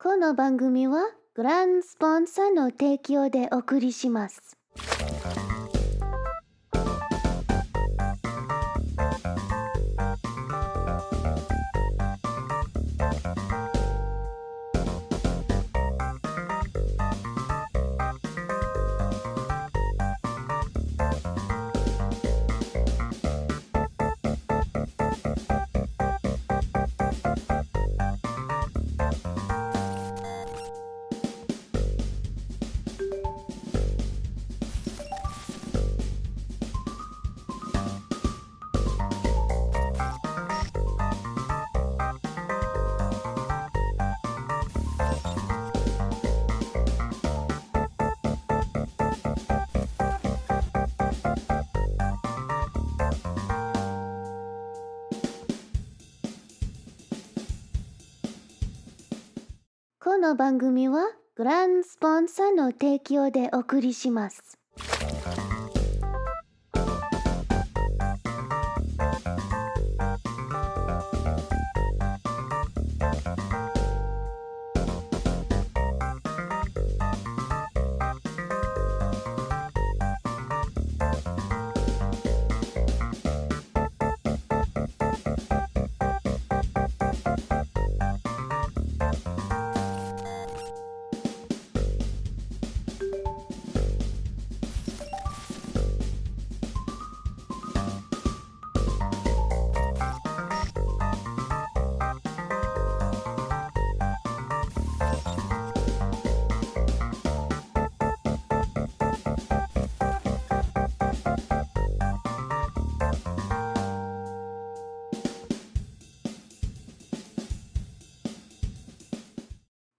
この番組はグランスポンサーの提供でお送りします。この番組はグランスポンサーの提供でお送りします。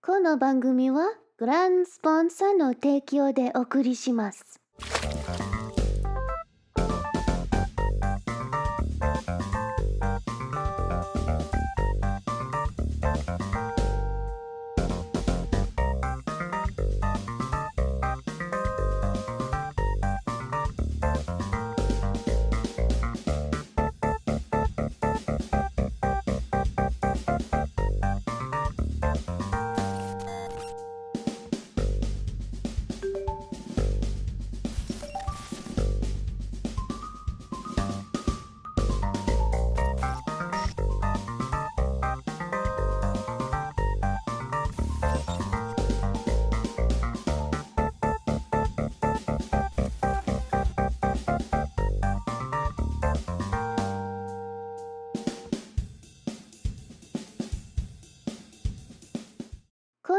この番組はグランスポンサーの提供でお送りします。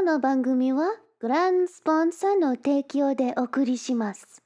この番組はグランスポンサーの提供でお送りします。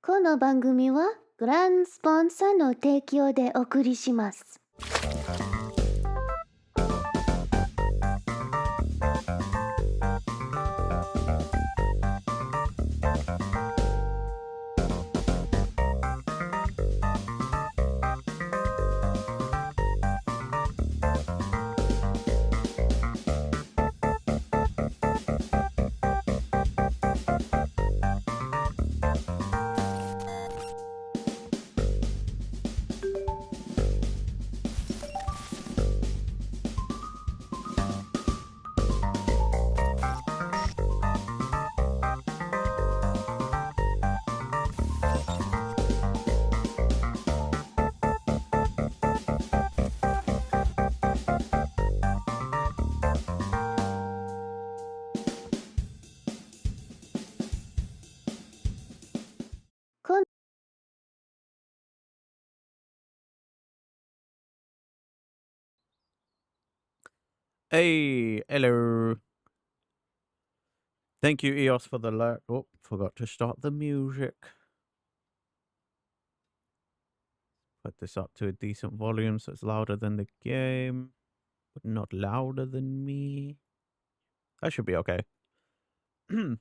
この番組はグランスポンサーの提供でお送りします。Hey, hello. Thank you, EOS, for the alert. Oh, forgot to start the music. Put this up to a decent volume so it's louder than the game, but not louder than me. That should be okay. Good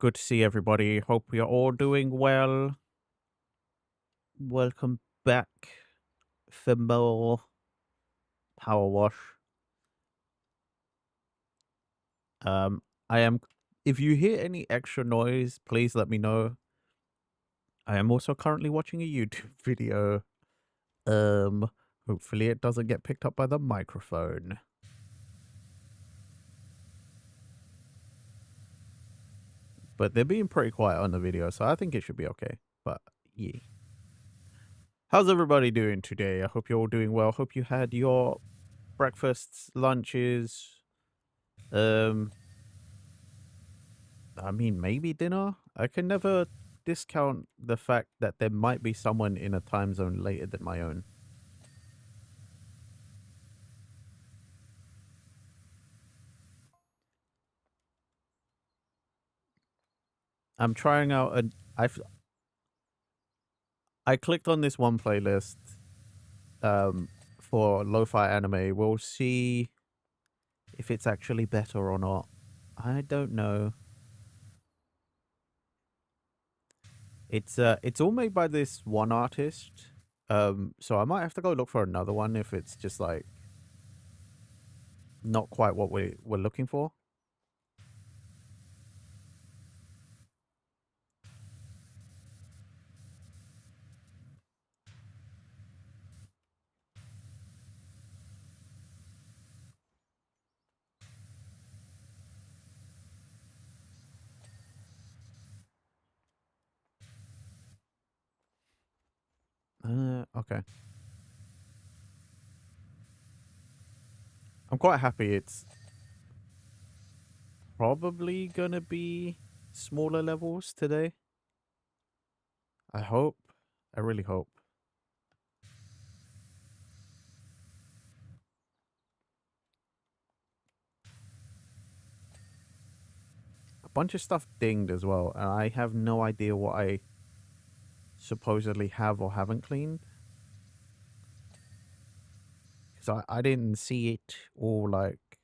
to see everybody. Hope you're all doing well. Welcome back for more PowerWash. I am. If you hear any extra noise, please let me know. I am also currently watching a YouTube video. Hopefully it doesn't get picked up by the microphone. But they're being pretty quiet on the video, so I think it should be okay. But yeah. How's everybody doing today? I hope you're all doing well. Hope you had your breakfasts, lunches, um I mean maybe dinner. I can never discount the fact that there might be someone in a time zone later than my own. I'm trying out I clicked on this one playlist for lo-fi anime. We'll see if it's actually better or not. I don't know. It's all made by this one artist. So I might have to go look for another one if it's just like not quite what we're looking for. Okay. I'm quite happy it's probably gonna be smaller levels today. I hope. I really hope. A bunch of stuff dinged as well, and I have no idea what I supposedly have or haven't cleaned. Because I didn't see it or like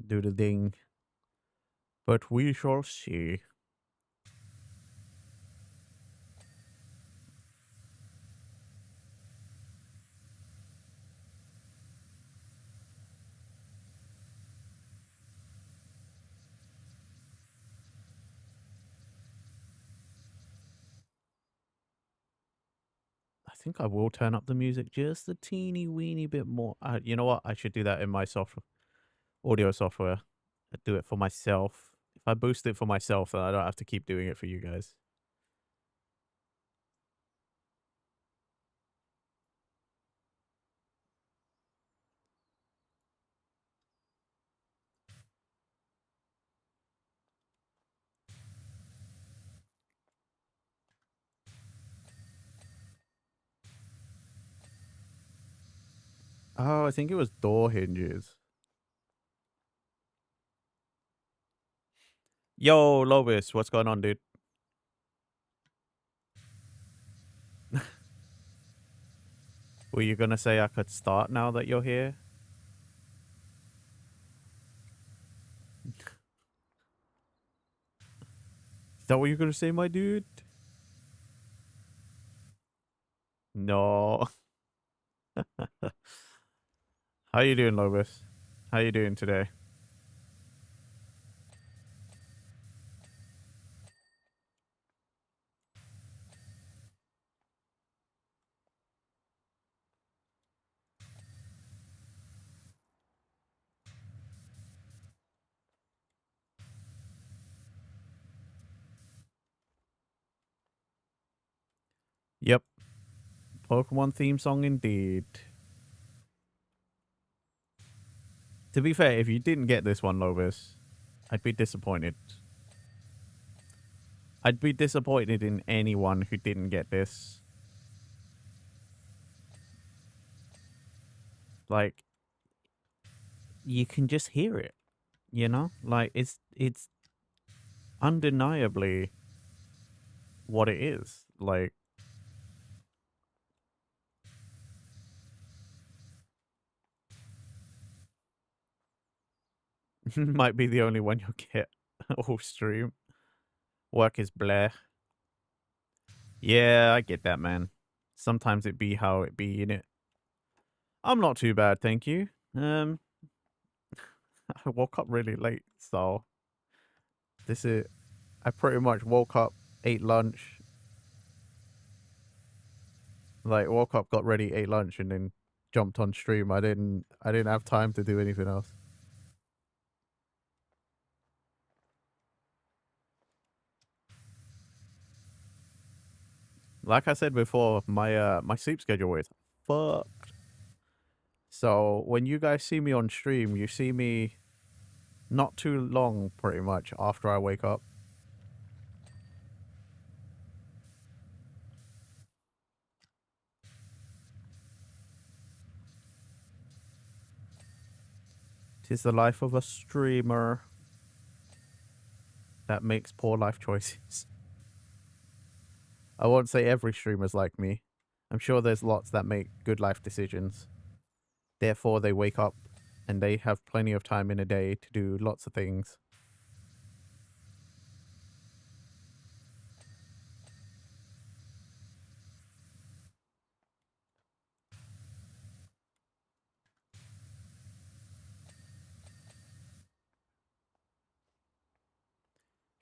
do the ding. But we shall see. I think I will turn up the music just a teeny weeny bit more. You know what? I should do that in my audio software. I do it for myself. If I boost it for myself, then I don't have to keep doing it for you guys. Oh, I think it was door hinges. Yo, Lobis, what's going on, dude? Were you gonna say I could start now that you're here? Is that what you're gonna say, my dude? No. How you doing, Lobis? How you doing today? Yep. Pokemon theme song indeed. To be fair, if you didn't get this one, Lobis, I'd be disappointed. I'd be disappointed in anyone who didn't get this. Like, you can just hear it, you know? Like it's undeniably what it is. Like might be the only one you'll get all stream. Work is bleh. Yeah, I get that, man. Sometimes it be how it be, in it. I'm not too bad, thank you. I woke up really late, so this is I pretty much woke up, ate lunch, like woke up, got ready, ate lunch, and then jumped on stream. I didn't have time to do anything else. Like I said before, my sleep schedule is fucked. So when you guys see me on stream, you see me not too long, pretty much, after I wake up. Tis the life of a streamer that makes poor life choices. I won't say every streamer's like me. I'm sure there's lots that make good life decisions. Therefore, they wake up and they have plenty of time in a day to do lots of things.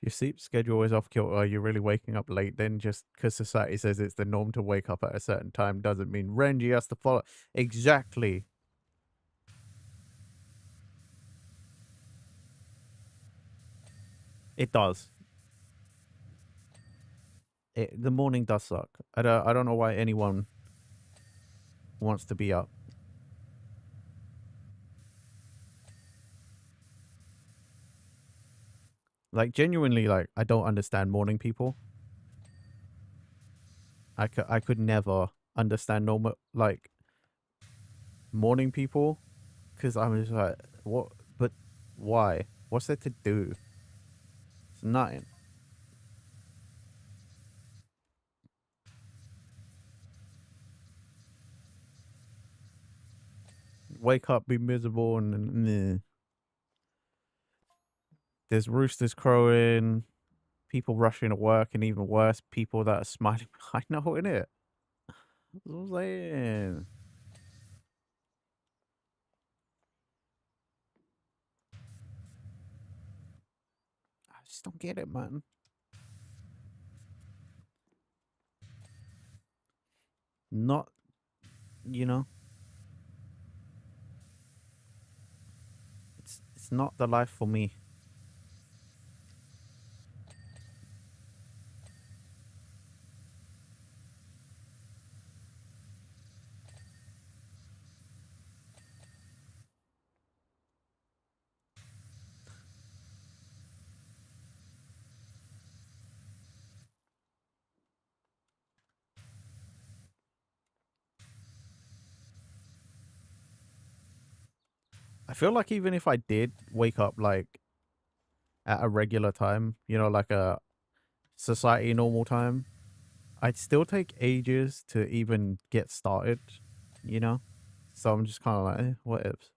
Your sleep schedule is off kilter. Are you really waking up late then? Just because society says it's the norm to wake up at a certain time doesn't mean Renji has to follow. Exactly. It does. The morning does suck. I don't know why anyone wants to be up. Like genuinely, like I don't understand morning people. I could never understand normal like morning people because I'm just like what, but why? What's there to do? It's nothing. Wake up, be miserable, and there's roosters crowing, people rushing to work, and even worse, people that are smiling behind. No, innit? That's what I'm saying. I just don't get it, man. Not, you know, it's not the life for me. I feel like even if I did wake up like at a regular time, you know, like a society normal time, I'd still take ages to even get started, you know? So I'm just kind of like, what ifs?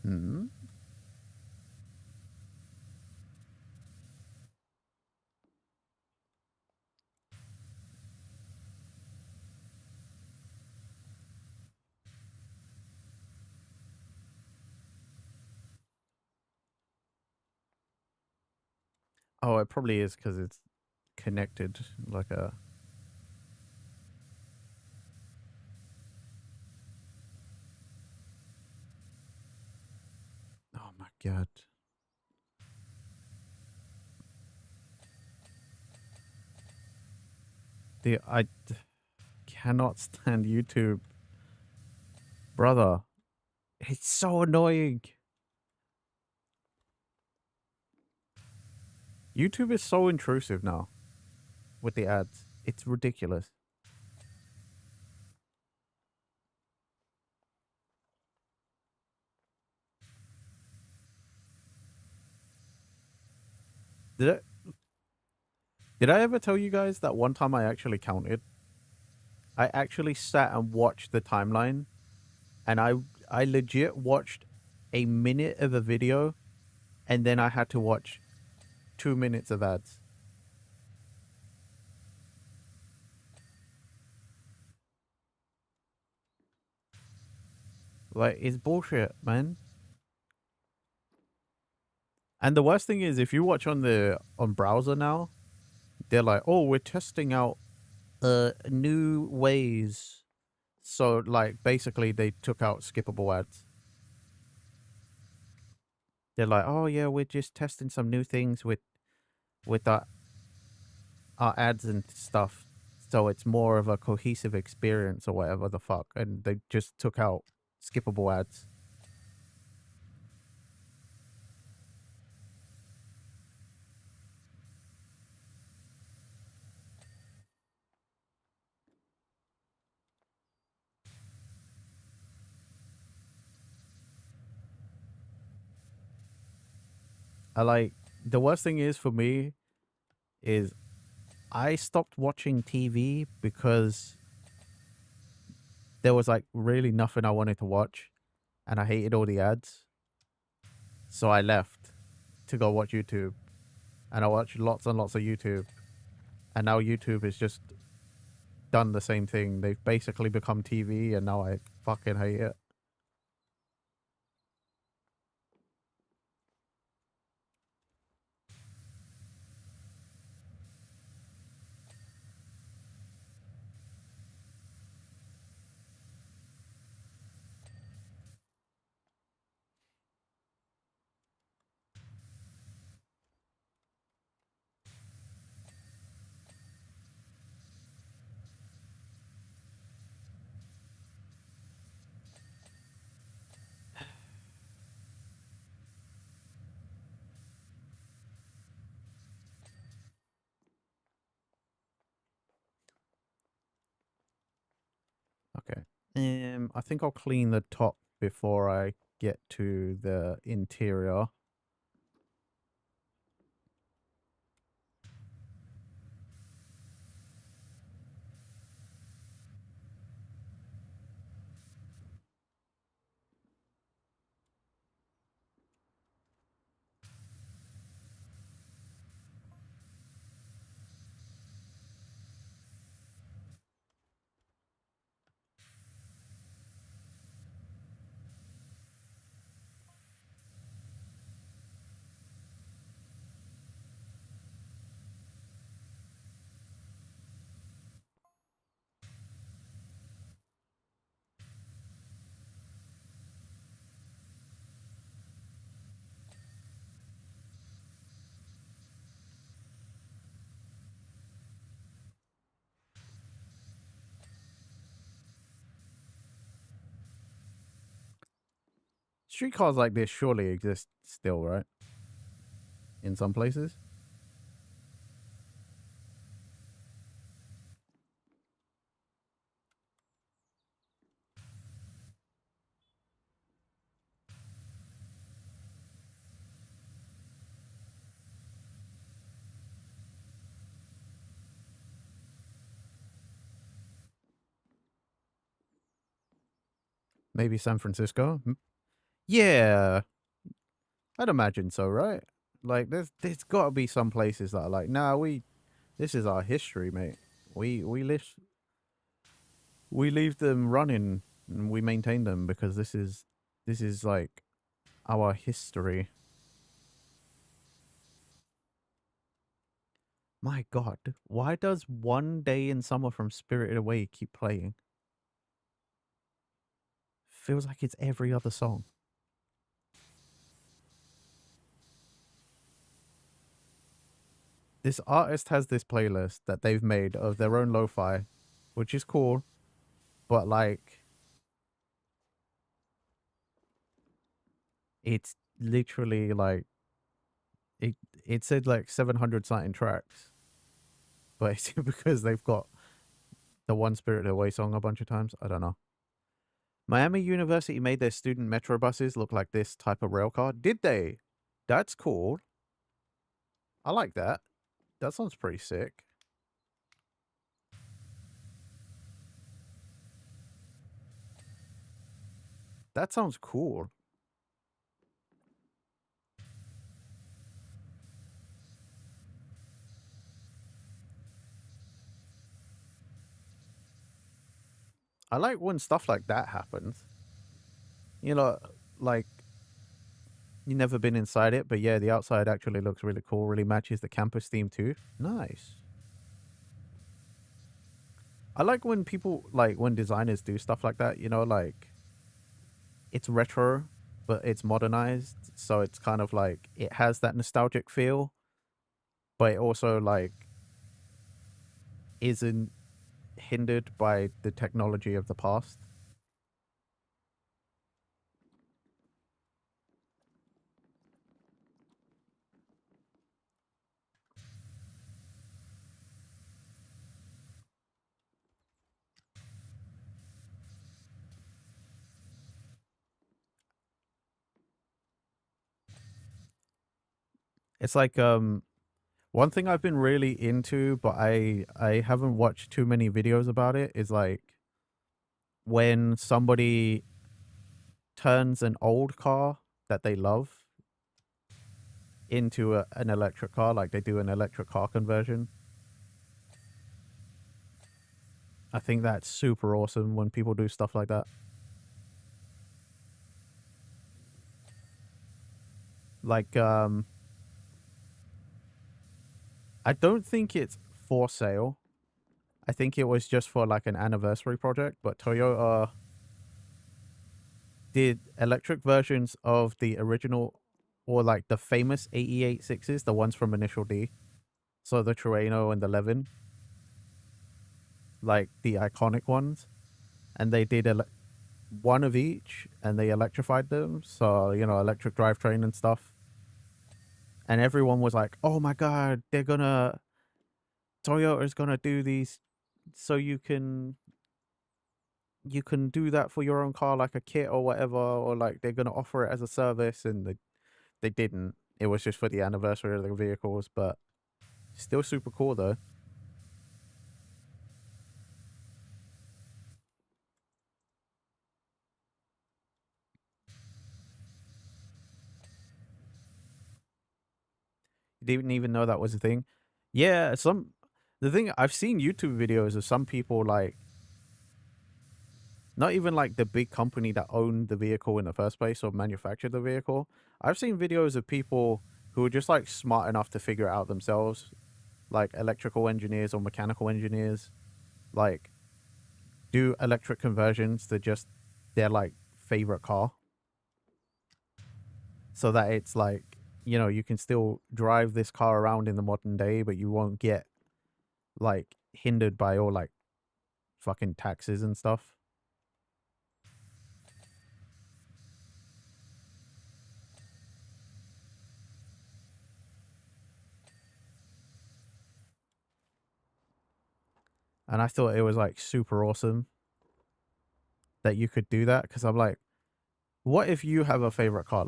Hmm. Oh, it probably is because it's connected like a. Oh my god. I cannot stand YouTube, brother. It's so annoying. YouTube is so intrusive now with the ads. It's ridiculous. Did I, did I ever tell you guys that one time I actually counted? I actually sat and watched the timeline, and I legit watched a minute of a video, and then I had to watch 2 minutes of ads. Like, it's bullshit, man. And the worst thing is, if you watch on browser now, they're like, "Oh, we're testing out new ways." So, like, basically, they took out skippable ads. They're like, "Oh yeah, we're just testing some new things with our ads and stuff, so it's more of a cohesive experience or whatever the fuck." And they just took out skippable ads. I like the worst thing is for me is I stopped watching TV because there was like really nothing I wanted to watch, and I hated all the ads. So I left to go watch YouTube, and I watched lots and lots of YouTube, and now YouTube is just done the same thing. They've basically become TV, and now I fucking hate it. Okay. I think I'll clean the top before I get to the interior. Streetcars like this surely exist still, right? In some places. Maybe San Francisco. Yeah, I'd imagine so, right? Like, there's got to be some places that are like, nah, this is our history, mate. We leave them running and we maintain them because this is like our history. My God, why does One Day in Summer from Spirited Away keep playing? Feels like it's every other song. this artist has this playlist that they've made of their own lo-fi, which is cool, but like it's literally like it it said like 700 something tracks, but it's because they've got the One Spirited Away song a bunch of times. I don't know. Miami University made their student metro buses look like this type of rail car. Did they? That's cool. I like that. That sounds pretty sick. That sounds cool. I like when stuff like that happens. You know, like you've never been inside it, but yeah, the outside actually looks really cool, really matches the campus theme too. Nice. I like when people, like when designers do stuff like that, you know, like it's retro, but it's modernized. So it's kind of like it has that nostalgic feel, but it also like isn't hindered by the technology of the past. It's like one thing I've been really into, but I haven't watched too many videos about it, is like when somebody turns an old car that they love into an electric car, like they do an electric car conversion. I think that's super awesome when people do stuff like that. Like I don't think it's for sale. I think it was just for like an anniversary project, but Toyota did electric versions of the original or like the famous 886s, the ones from Initial D. So the Trueno and the Levin, like the iconic ones. And they did one of each and they electrified them. So, you know, electric drivetrain and stuff. And everyone was like, oh my God, Toyota's gonna do these so you can do that for your own car like a kit or whatever, or like they're gonna offer it as a service, and they didn't. It was just for the anniversary of the vehicles, but still super cool though. Didn't even know that was a thing. Yeah, the thing I've seen YouTube videos of some people like not even like the big company that owned the vehicle in the first place or manufactured the vehicle. I've seen videos of people who are just like smart enough to figure it out themselves, like electrical engineers or mechanical engineers, like do electric conversions to just their like favorite car so that it's like, you know, you can still drive this car around in the modern day, but you won't get like hindered by all like fucking taxes and stuff. And I thought it was like super awesome that you could do that, because I'm like, what if you have a favorite car?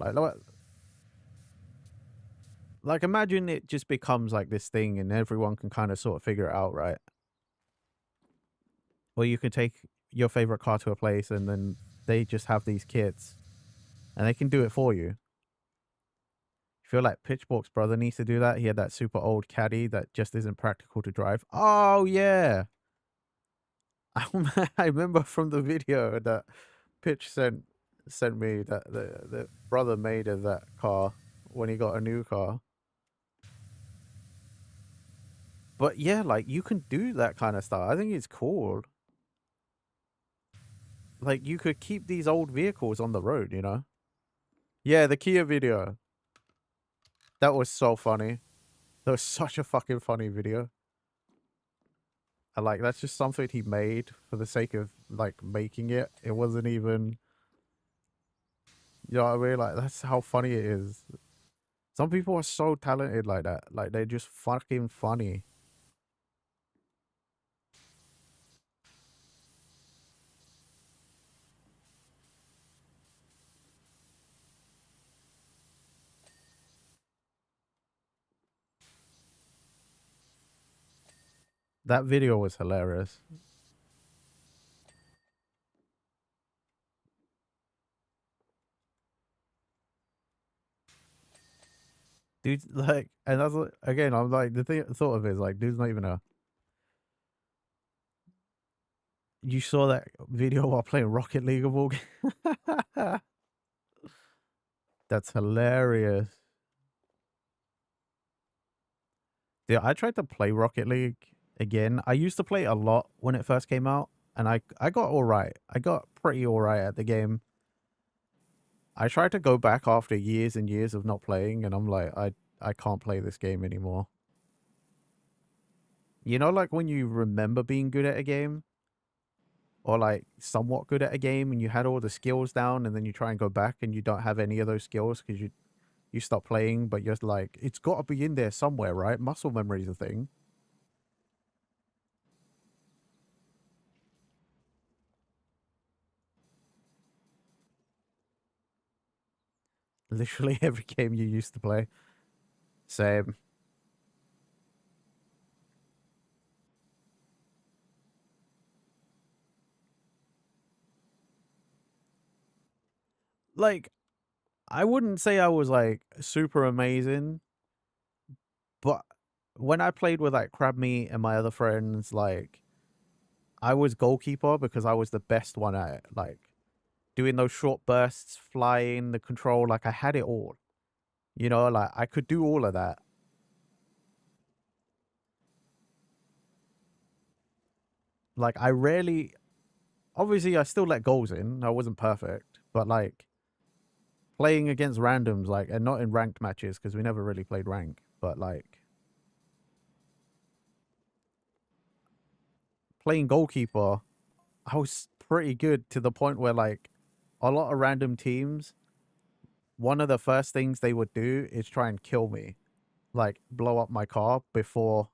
Like imagine it just becomes like this thing and everyone can kind of sort of figure it out, right? Or you can take your favorite car to a place and then they just have these kits and they can do it for you. I feel like Pitchfork's brother needs to do that. He had that super old caddy that just isn't practical to drive. Oh yeah. I remember from the video that Pitch sent me that the brother made of that car when he got a new car. But yeah, like you can do that kind of stuff. I think it's cool. Like you could keep these old vehicles on the road, you know? Yeah, the Kia video. That was so funny. That was such a fucking funny video. And like that's just something he made for the sake of like making it. It wasn't even, you know what I mean? Like that's how funny it is. Some people are so talented like that. Like they're just fucking funny. That video was hilarious. Dude, like, and that's again, I'm like, the thought of it is like, dude's not even a. You saw that video while playing Rocket League of all. That's hilarious. Yeah, I tried to play Rocket League again. I used to play a lot when it first came out, and I got all right. I got pretty all right at the game. I tried to go back after years and years of not playing, and I'm like, I can't play this game anymore. You know, like when you remember being good at a game, or like somewhat good at a game, and you had all the skills down, and then you try and go back, and you don't have any of those skills because you stop playing, but you're like, it's got to be in there somewhere, right? Muscle memory is a thing. Literally every game you used to play. Same. Like, I wouldn't say I was like super amazing, but when I played with like Crab Meat and my other friends, like I was goalkeeper because I was the best one at it. Like doing those short bursts, flying, the control, like I had it all. You know, like I could do all of that. Like I rarely, obviously I still let goals in. I wasn't perfect, but like playing against randoms, like, and not in ranked matches because we never really played rank, but like playing goalkeeper, I was pretty good to the point where like a lot of random teams, one of the first things they would do is try and kill me, like blow up my car before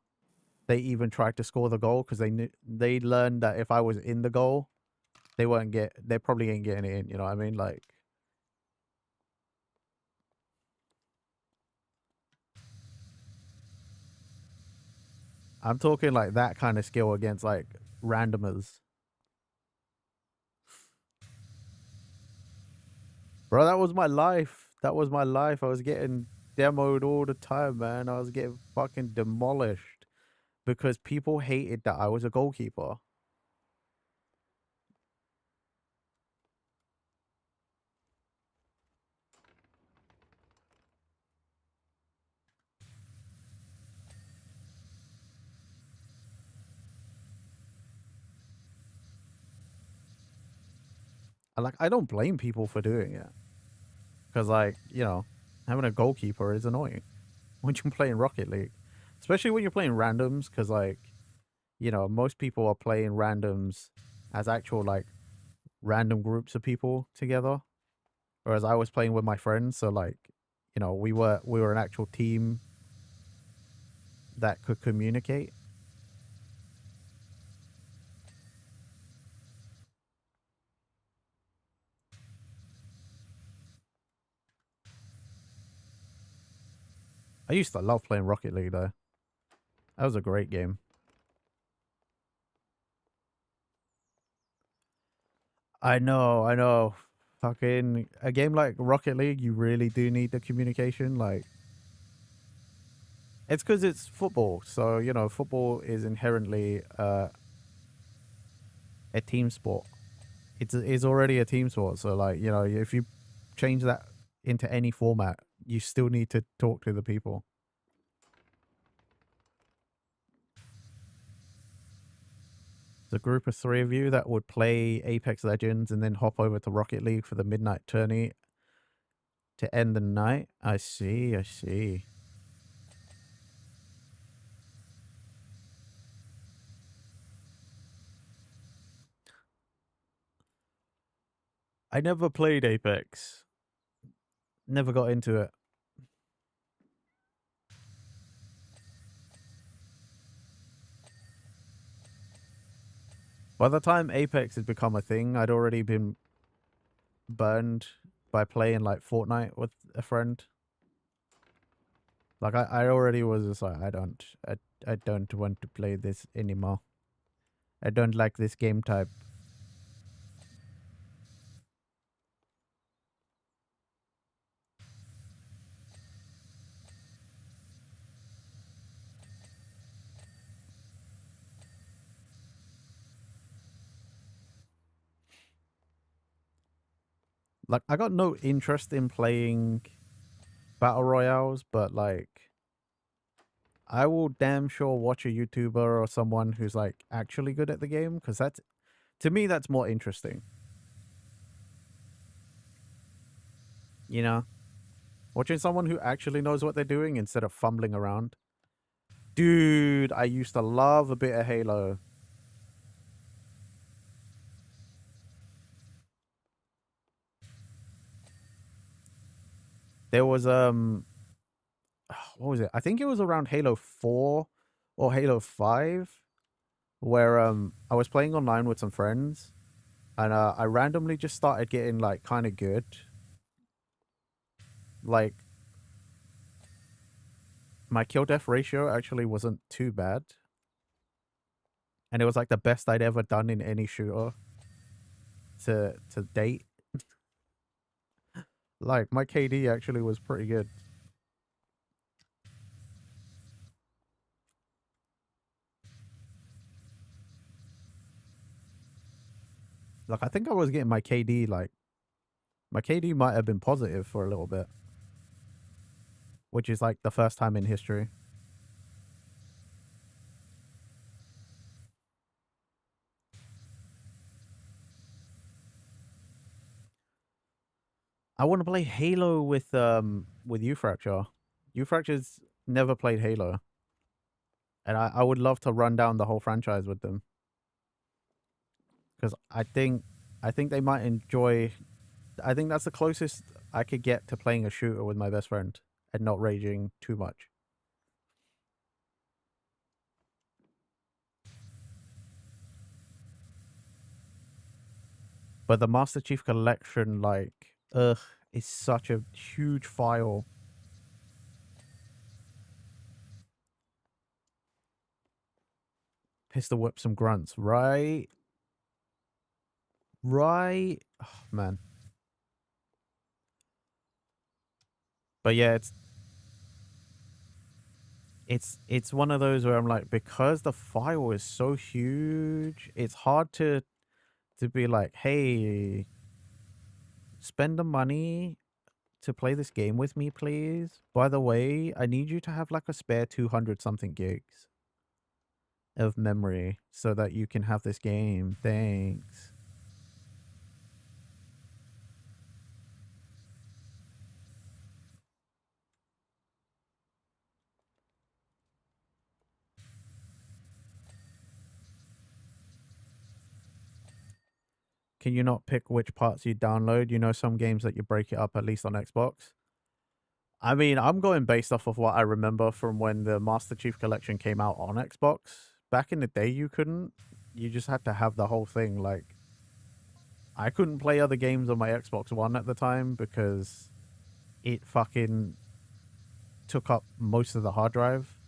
they even tried to score the goal because they learned that if I was in the goal, they probably ain't getting it in. You know what I mean? Like I'm talking like that kind of skill against like randomers. Bro, that was my life. That was my life. I was getting demoed all the time, man. I was getting fucking demolished because people hated that I was a goalkeeper. And like, I don't blame people for doing it because, like, you know, having a goalkeeper is annoying when you're playing Rocket League, especially when you're playing randoms. Because, like, you know, most people are playing randoms as actual like random groups of people together, whereas I was playing with my friends. So, like, you know, we were an actual team that could communicate. I used to love playing Rocket League though. That was a great game. I know, I know. Fucking a game like Rocket League, you really do need the communication. Like, it's because it's football, so you know, football is inherently a team sport. It's already a team sport, so like you know, if you change that into any format, you still need to talk to the people. It's a group of three of you that would play Apex Legends and then hop over to Rocket League for the midnight tourney to end the night. I see, I see. I never played Apex. Never got into it. By the time Apex had become a thing, I'd already been burned by playing like Fortnite with a friend. Like I already was just like I don't want to play this anymore. I don't like this game type. Like I got no interest in playing battle royales, but like I will damn sure watch a YouTuber or someone who's like actually good at the game, because that's, to me, that's more interesting. You know, watching someone who actually knows what they're doing instead of fumbling around. Dude, I used to love a bit of Halo. There was what was it? I think it was around Halo 4 or Halo 5 where I was playing online with some friends, and I randomly just started getting like kind of good. Like my kill death ratio actually wasn't too bad, and it was like the best I'd ever done in any shooter to date. Like my KD actually was pretty good. Like I think I was getting my KD, like my KD might have been positive for a little bit, which is like the first time in history. I want to play Halo with you, Fracture. You Fracture's never played Halo, and I would love to run down the whole franchise with them, because I think they might enjoy. I think that's the closest I could get to playing a shooter with my best friend and not raging too much. But the Master Chief Collection, like, ugh, is such a huge file. Pistol whip some grunts, right? Right? Oh, man. But yeah, it's one of those where I'm like, because the file is so huge, it's hard to be like, hey, spend the money to play this game with me, please. By the way, I need you to have like a spare 200 something gigs of memory so that you can have this game. Thanks. Can you not pick which parts you download? You know, some games that you break it up, at least on Xbox. I mean, I'm going based off of what I remember from when the Master Chief Collection came out on Xbox. Back in the day, you couldn't. You just had to have the whole thing. Like, I couldn't play other games on my Xbox One at the time because it fucking took up most of the hard drive.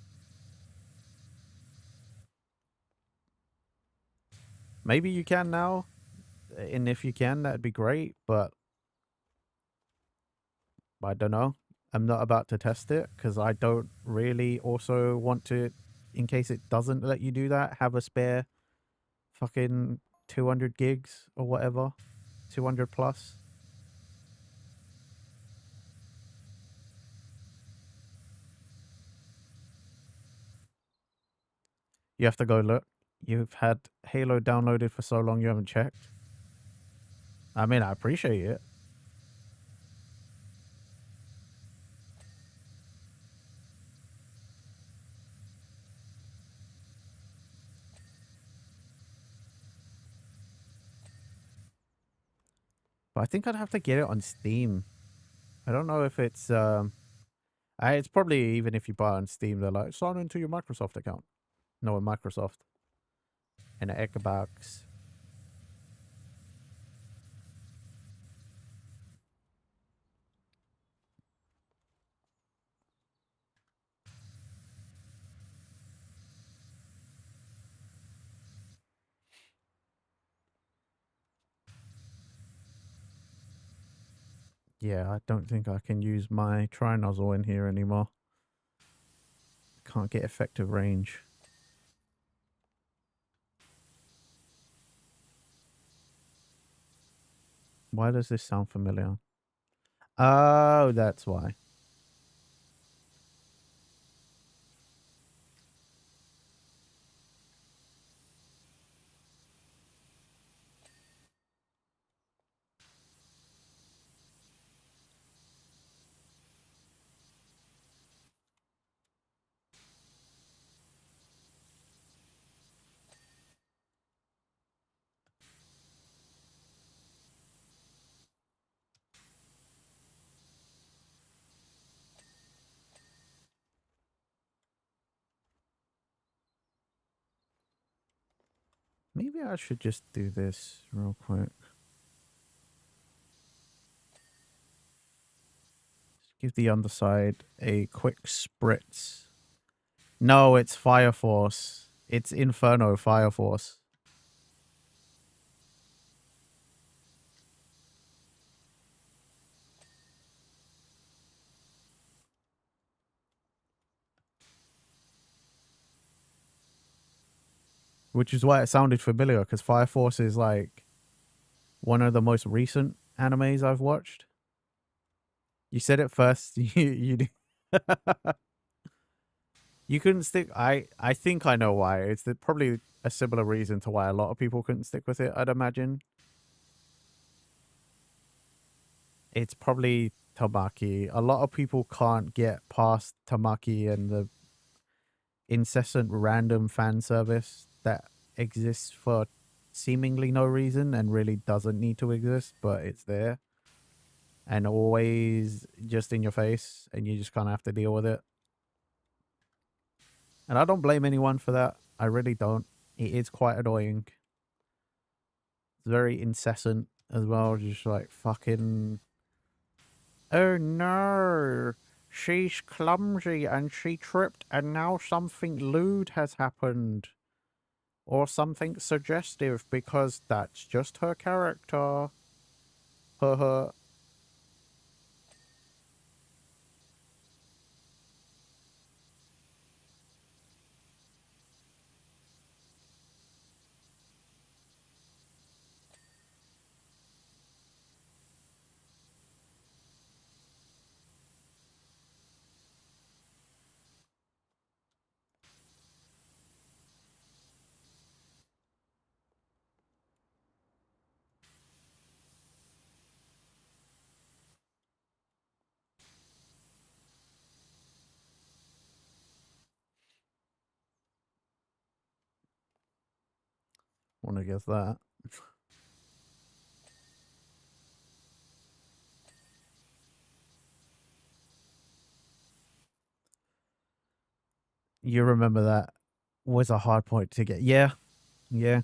Maybe you can now, and if you can, that'd be great, but I don't know. I'm not about to test it because I don't really also want to, in case it doesn't let you do that, have a spare fucking 200 gigs or whatever, 200 plus. You have to go look. You've had Halo downloaded for so long you haven't checked. I mean, I appreciate it. But I think I'd have to get it on Steam. I don't know if it's probably, even if you buy it on Steam, they're like, sign into your Microsoft account. No, a Microsoft. And an Xbox. Yeah, I don't think I can use my tri-nozzle in here anymore. Can't get effective range. Why does this sound familiar? Oh, that's why. Maybe I should just do this real quick. Just give the underside a quick spritz. No, it's Fire Force. It's Inferno Fire Force. Which is why it sounded familiar, because Fire Force is like one of the most recent animes I've watched. You said it first. You you couldn't stick. I think I know why. It's probably a similar reason to why a lot of people couldn't stick with it. I'd imagine it's probably Tamaki. A lot of people can't get past Tamaki and the incessant random fan service that exists for seemingly no reason and really doesn't need to exist, but it's there and always just in your face, and you just kind of have to deal with it. And I don't blame anyone for that. I really don't. It is quite annoying. It's very incessant as well, just like fucking. Oh no, she's clumsy and she tripped, and now something lewd has happened. Or something suggestive, because that's just her character. Haha. Wanna guess that? You remember that was a hard point to get. Yeah, yeah.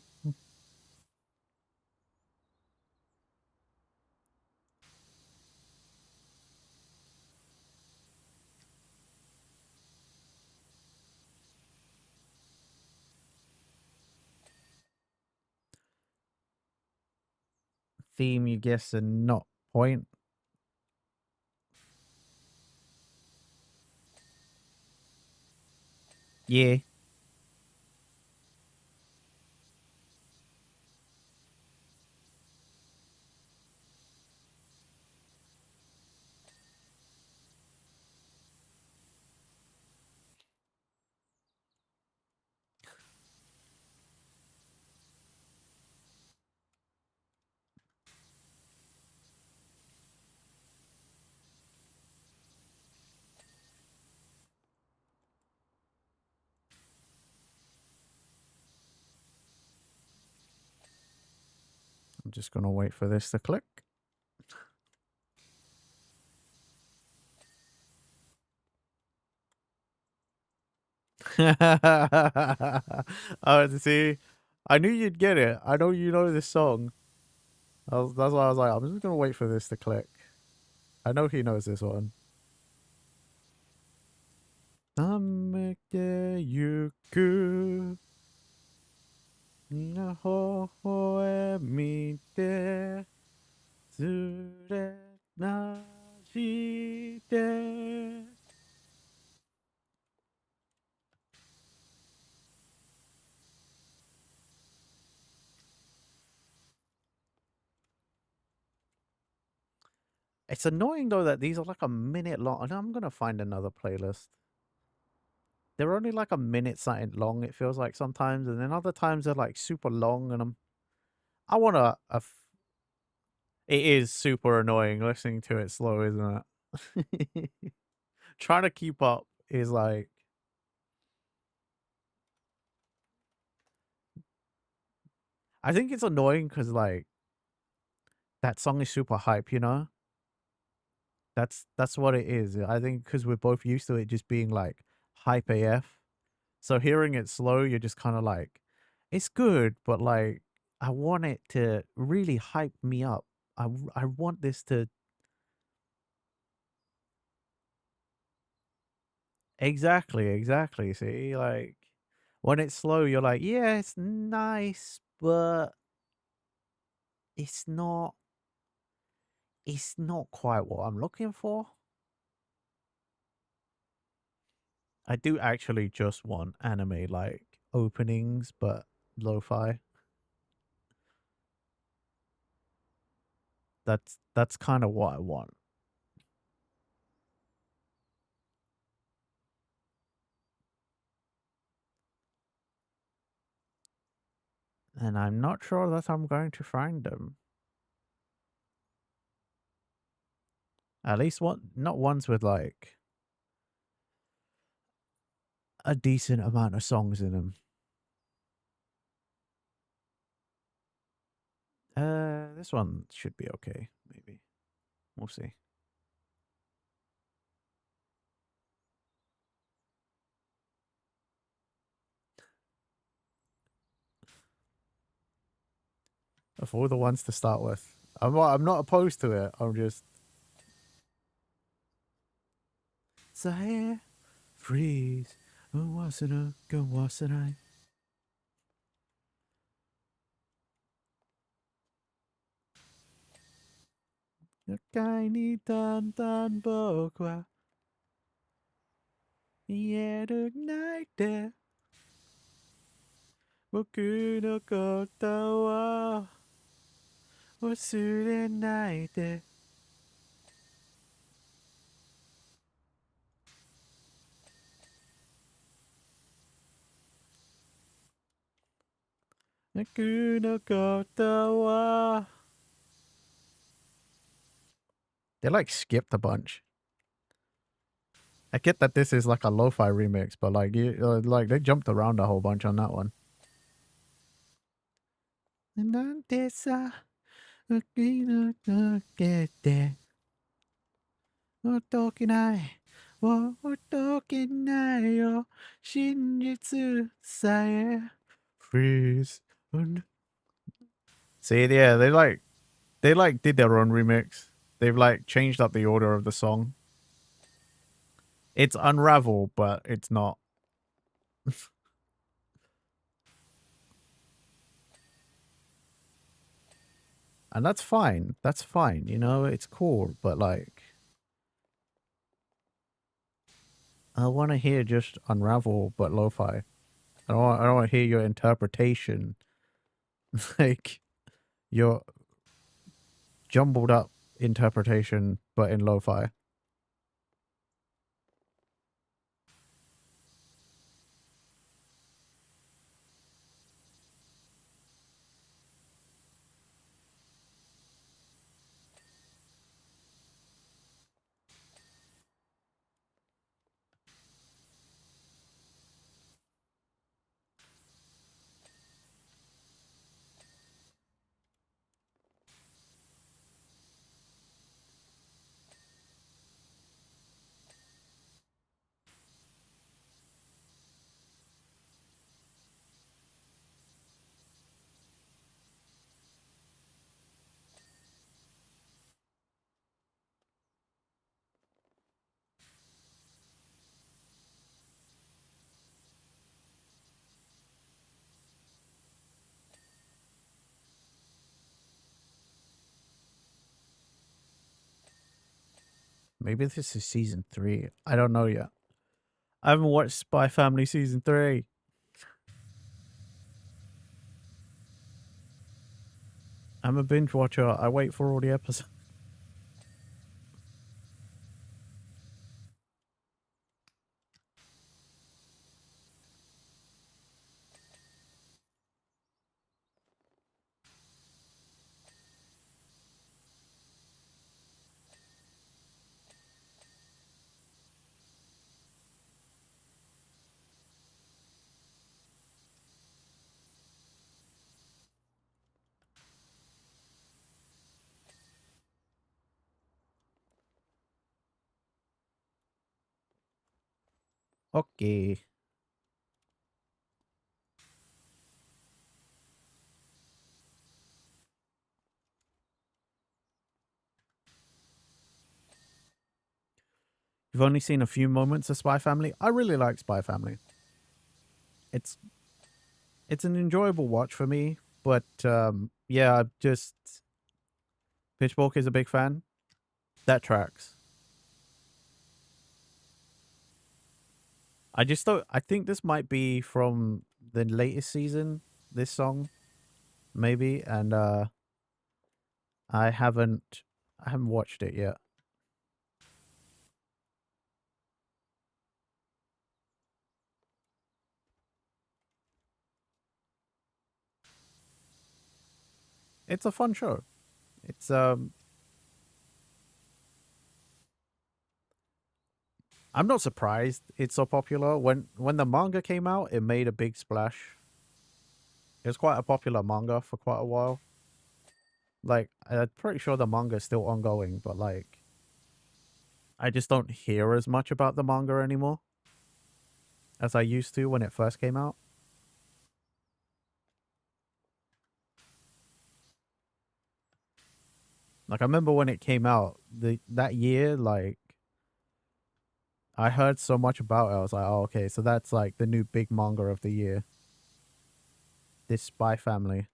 Theme, you guess, and not point. Yeah. I'm just gonna wait for this to click. Oh, see, I knew you'd get it. I know you know this song. That's why I was like, I'm just gonna wait for this to click. I know he knows this one. 舐めてゆく微笑みて連れなして It's annoying though that these are like a minute long. And I'm gonna find another playlist. They're only like a minute something long. It feels like sometimes, and then other times they're like super long. And I want it is super annoying listening to it slow, isn't it? Trying to keep up is like I think it's annoying because like that song is super hype, you know. That's what it is. I think because we're both used to it just being like hype AF. So hearing it slow, you're just kind of like, it's good, but like I want it to really hype me up. I want this to exactly. See, like when it's slow, you're like, yeah, it's nice, but it's not. It's not quite what I'm looking for. I do actually just want anime like openings, but lo-fi. That's kind of what I want. And I'm not sure that I'm going to find them. At least one, not ones with like a decent amount of songs in them. This one should be okay. Maybe we'll see. Of all the ones to start with, I'm not opposed to it. I'm just. Say freeze. Wasn't go wasn't I? 界にだんだん僕は言えるないで僕のことを忘れないで僕のことを They like skipped a bunch. I get that this is like a lo-fi remix, but like like they jumped around a whole bunch on that one. なんてさ、僕の溶けて、ほっとけない、ほっとけないよ、真実さえ。Freeze. See, yeah, they like did their own remix. They've like changed up the order of the song. It's Unravel, but it's not. And that's fine. That's fine. You know, it's cool. But like, I want to hear just Unravel, but lo-fi. I don't want to hear your interpretation, like your jumbled up interpretation, but in lo-fi. Maybe this is season 3. I don't know yet. I haven't watched Spy Family season 3. I'm a binge watcher. I wait for all the episodes. Okay. You've only seen a few moments of Spy Family. I really like Spy Family. It's it's an enjoyable watch for me, but yeah, just Pitchfork is a big fan. That tracks. I just thought I think this might be from the latest season, this song, maybe, and I haven't watched it yet. It's a fun show. It's I'm not surprised it's so popular. When the manga came out, it made a big splash. It was quite a popular manga for quite a while. Like I'm pretty sure the manga is still ongoing, but like I just don't hear as much about the manga anymore as I used to when it first came out. Like I remember when it came out, that year, like I heard so much about it. I was like, oh, okay, so that's like the new big manga of the year. This Spy Family.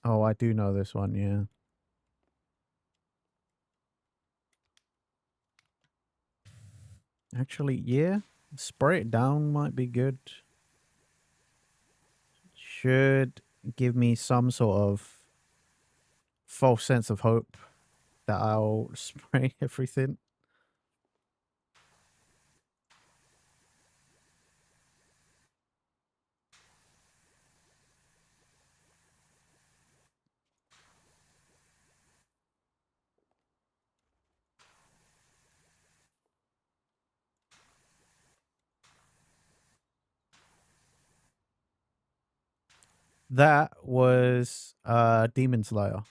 Oh, I do know this one, yeah. Actually, yeah. Spray it down might be good. Should give me some sort of false sense of hope that I'll spray everything. That was Demon Slayer.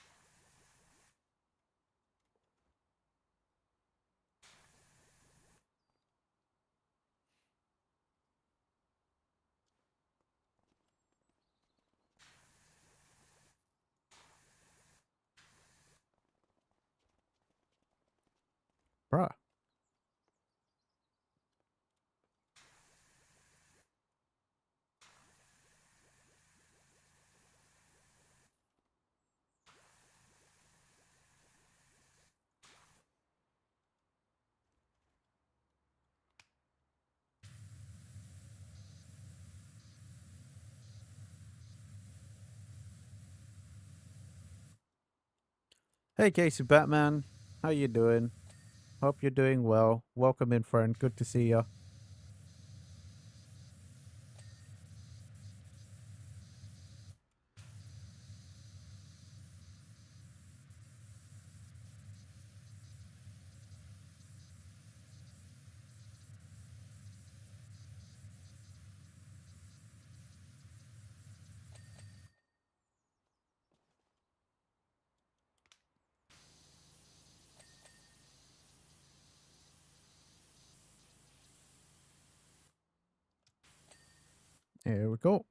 Bruh. Hey Casey Batman. How you doing? Hope you're doing well. Welcome in, friend. Good to see you. Here we go.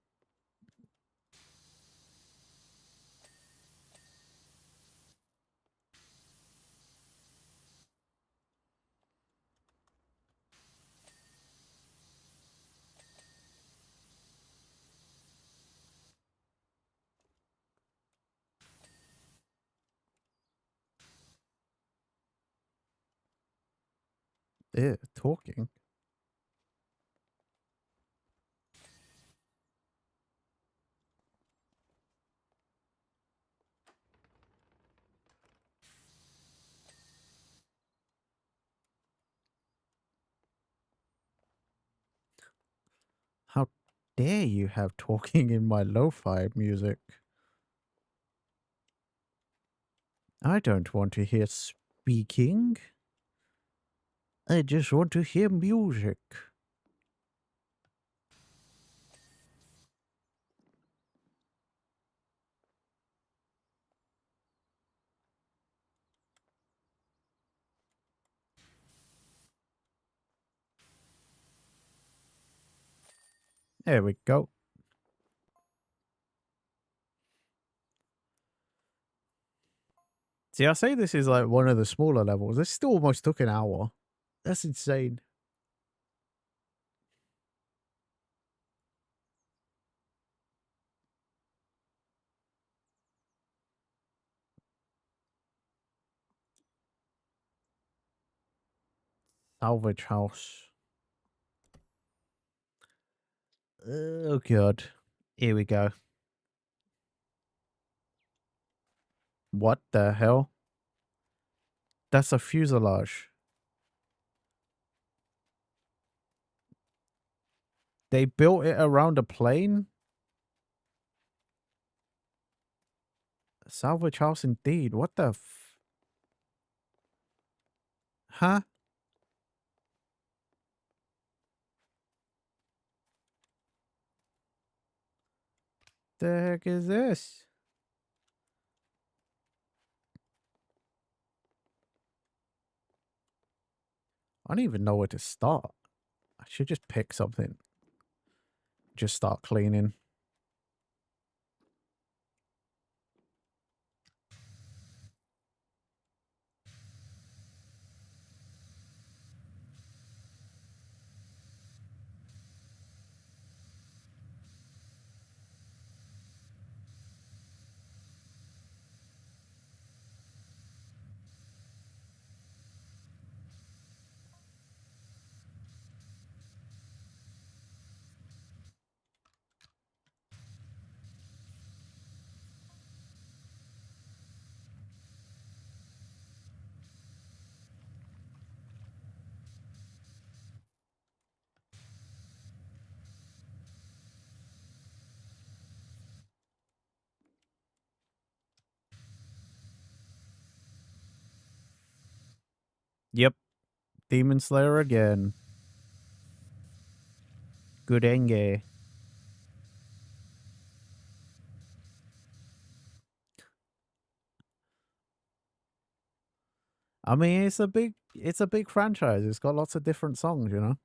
Talking. How dare you have talking in my lo-fi music? I don't want to hear speaking. I just want to hear music. There we go. See, I say this is like one of the smaller levels. This still almost took an hour. That's insane. Salvage house. Oh god. Here we go. What the hell? That's a fuselage. They built it around a plane? Salvage house indeed. What the Huh? The heck is this? I don't even know where to start. I should just pick something. Just start cleaning. Yep. Demon Slayer again. Good enge. I mean, it's a big franchise. It's got lots of different songs, you know.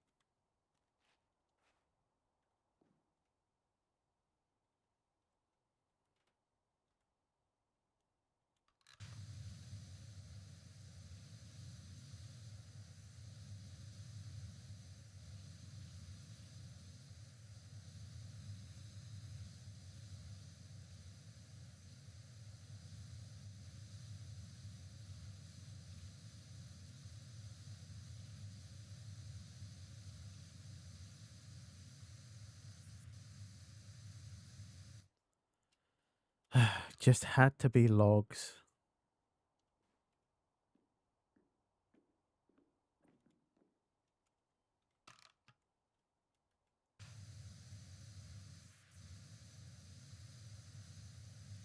Just had to be logs.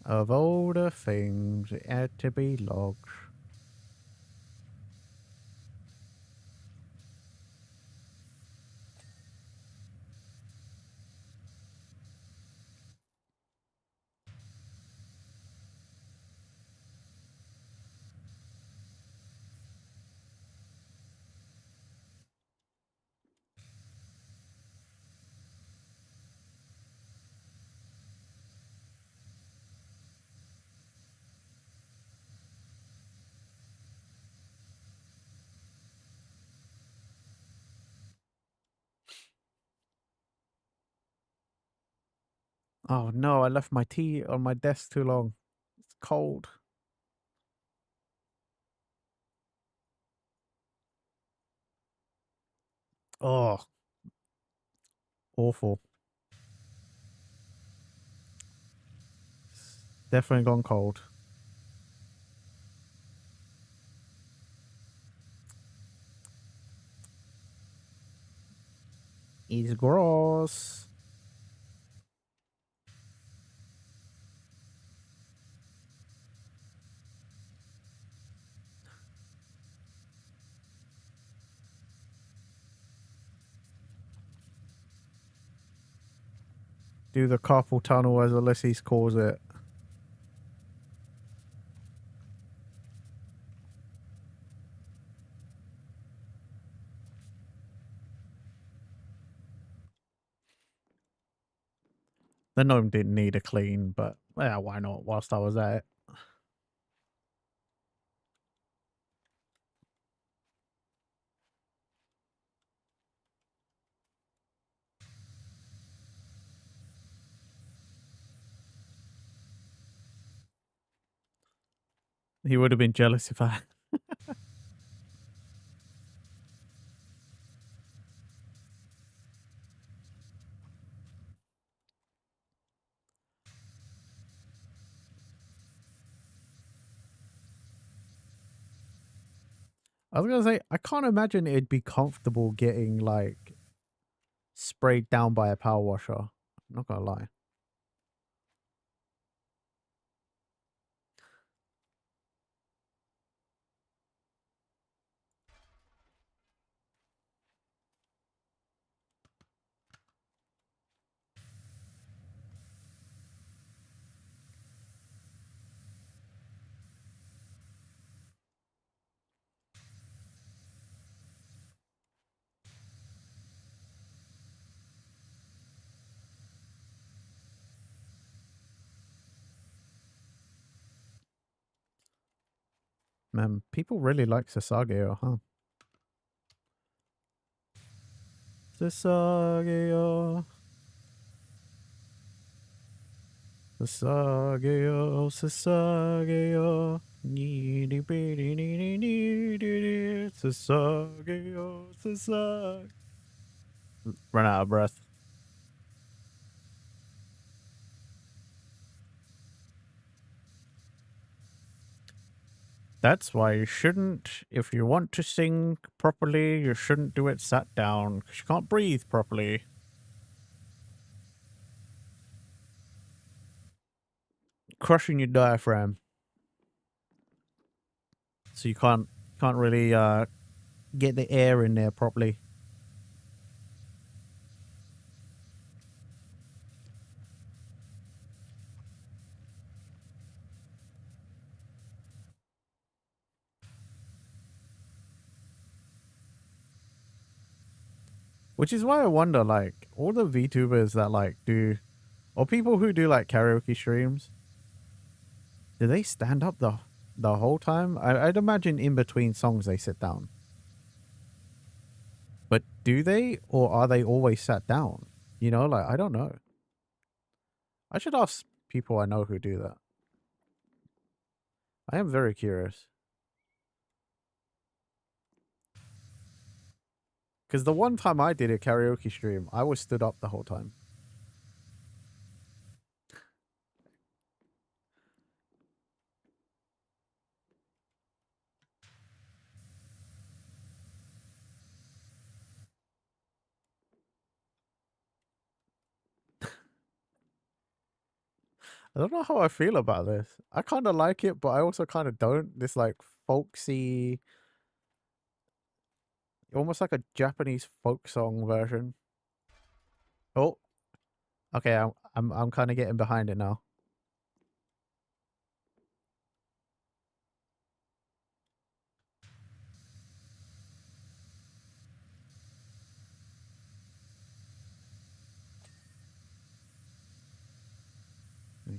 Of all the things, it had to be logs. Oh no, I left my tea on my desk too long. It's cold. Oh, awful. It's definitely gone cold. It's gross. Do the carpal tunnel as Ulysses calls it. The gnome didn't need a clean, but yeah, why not? Whilst I was at it. He would have been jealous if I. I was gonna say I can't imagine it'd be comfortable getting like sprayed down by a power washer. I'm not gonna lie. Man, people really like Sasageo, huh? Sasageo. Sasageo. Sasageo. Sasageo. Sasageo. Run out of breath. That's why you shouldn't, if you want to sing properly, you shouldn't do it sat down, because you can't breathe properly. Crushing your diaphragm. So you can't really get the air in there properly. Which is why I wonder, like, all the VTubers that like do, or people who do like karaoke streams, do they stand up the whole time? I'd imagine in between songs they sit down. But do they, or are they always sat down? You know, like, I don't know. I should ask people I know who do that. I am very curious. Because the one time I did a karaoke stream, I was stood up the whole time. I don't know how I feel about this. I kind of like it, but I also kind of don't. This like folksy, almost like a Japanese folk song version. Oh, okay. I'm kind of getting behind it now.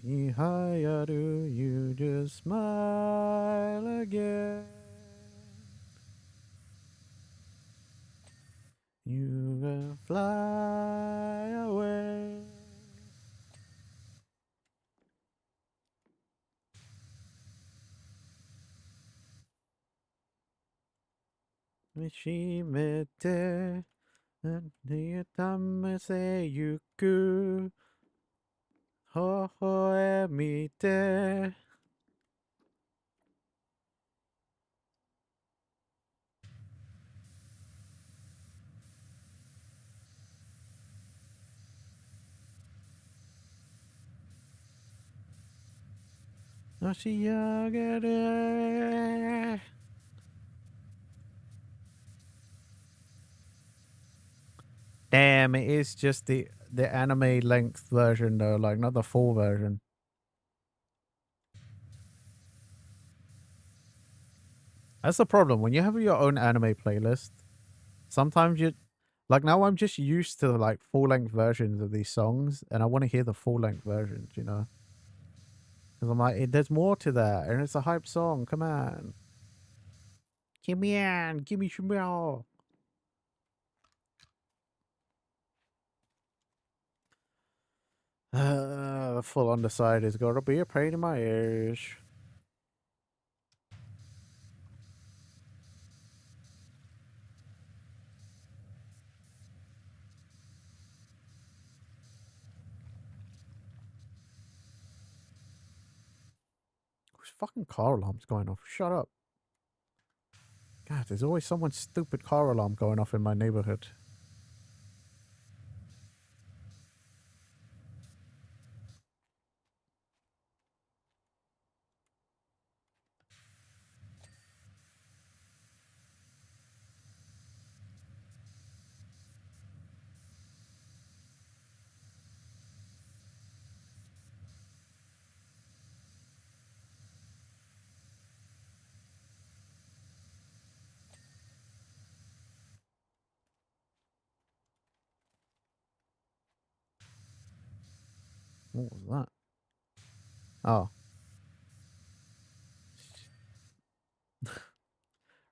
Hayaru, you just smile again. You will fly away. Mishimete Niyatame Yuku Ho ho emite. Noshiyagere. Damn, it is just the anime length version though, like not the full version. That's the problem. When you have your own anime playlist, sometimes you like now I'm just used to like full length versions of these songs and I want to hear the full length versions, you know? Because I'm like, there's more to that and it's a hype song. Come on. Give me on. Give me some more. The full underside is gonna be a pain in my ears. There's fucking car alarms going off. Shut up. God, there's always someone's stupid car alarm going off in my neighborhood. What was that? Oh.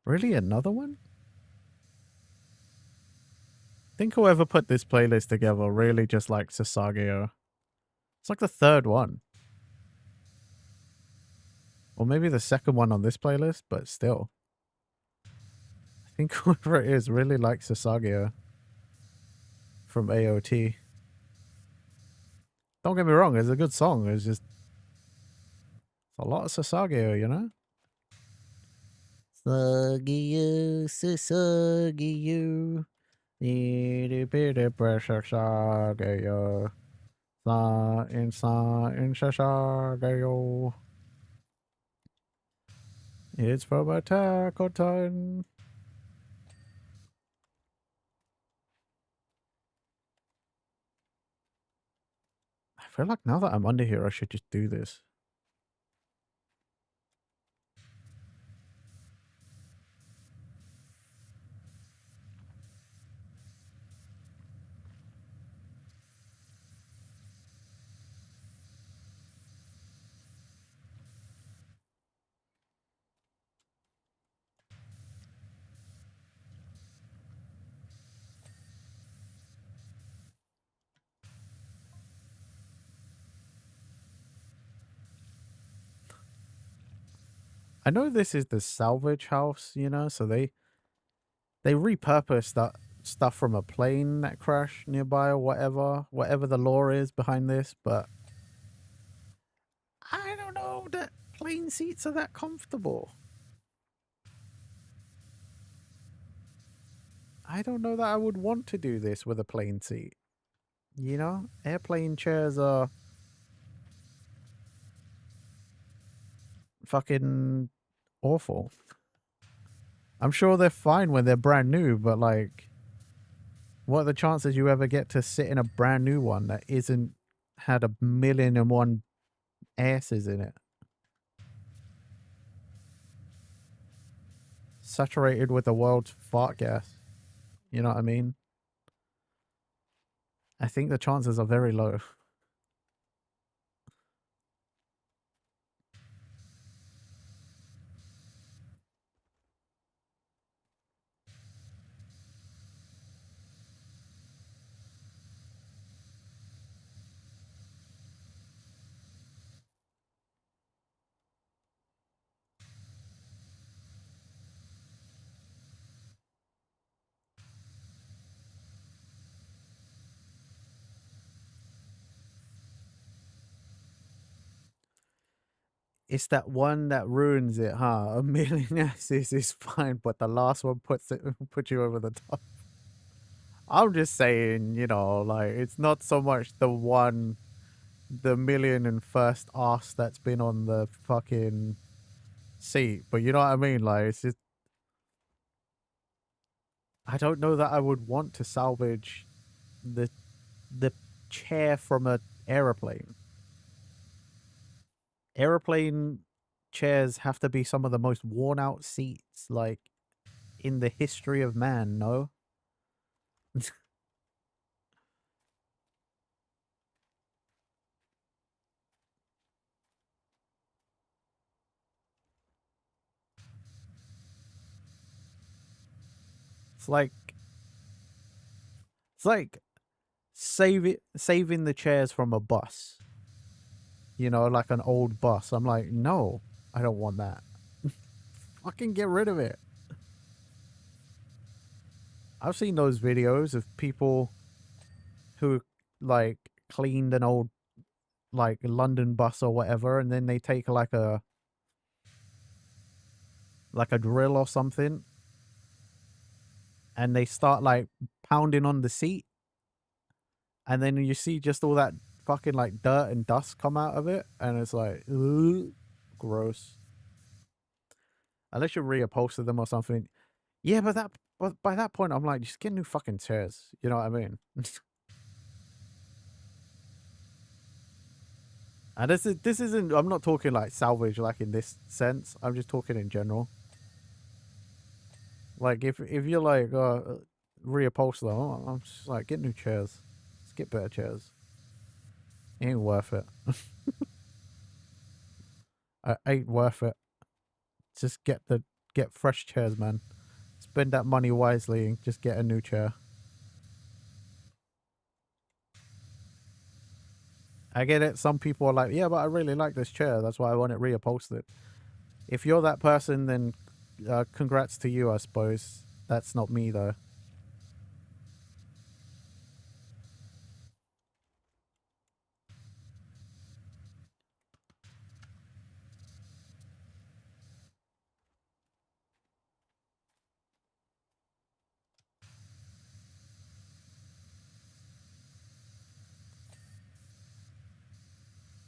Really? Another one? I think whoever put this playlist together really just likes Sasageo. It's like the third one. Or maybe the second one on this playlist, but still. I think whoever it is really likes Sasageo from AOT. Don't get me wrong, it's a good song. It's just a lot of Sasageo, you know? Sasageo, Sasageo. Itty bitty precious Sasageo. Sa in Sasageo. It's from Attack on Titan. I feel like now that I'm under here, I should just do this. I know this is the salvage house, you know, so they repurpose that stuff from a plane that crashed nearby or whatever the lore is behind this, but I don't know that plane seats are that comfortable. I don't know that I would want to do this with a plane seat. You know, airplane chairs are fucking awful. I'm sure they're fine when they're brand new, but like, what are the chances you ever get to sit in a brand new one that isn't had a million and one asses in it? Saturated with the world's fart gas. You know what I mean? I think the chances are very low. It's that one that ruins it, huh? A million X's is fine, but the last one puts you over the top. I'm just saying, like it's not so much the million and first ass that's been on the fucking seat, but you know what I mean? Like it's just I don't know that I would want to salvage the the chair from a aeroplane. Aeroplane chairs have to be some of the most worn out seats like in the history of man, no? It's like it's like saving the chairs from a bus. Like an old bus. I'm like, no, I don't want that. Fucking get rid of it. I've seen those videos of people who like cleaned an old like London bus or whatever, and then they take like a drill or something, and they start like pounding on the seat, and then you see just all that fucking like dirt and dust come out of it, and it's like, ugh, gross. Unless you reupholster them or something. Yeah, but by that point, I'm like, just get new fucking chairs. You know what I mean? And this isn't. I'm not talking like salvage, like in this sense. I'm just talking in general. Like if you're like reupholster them, I'm just like, get new chairs. Let's get better chairs. Ain't worth it. Ain't worth it. Just get fresh chairs, man. Spend that money wisely and just get a new chair. I get it. Some people are like, yeah, but I really like this chair. That's why I want it reupholstered. If you're that person, then congrats to you, I suppose. That's not me, though.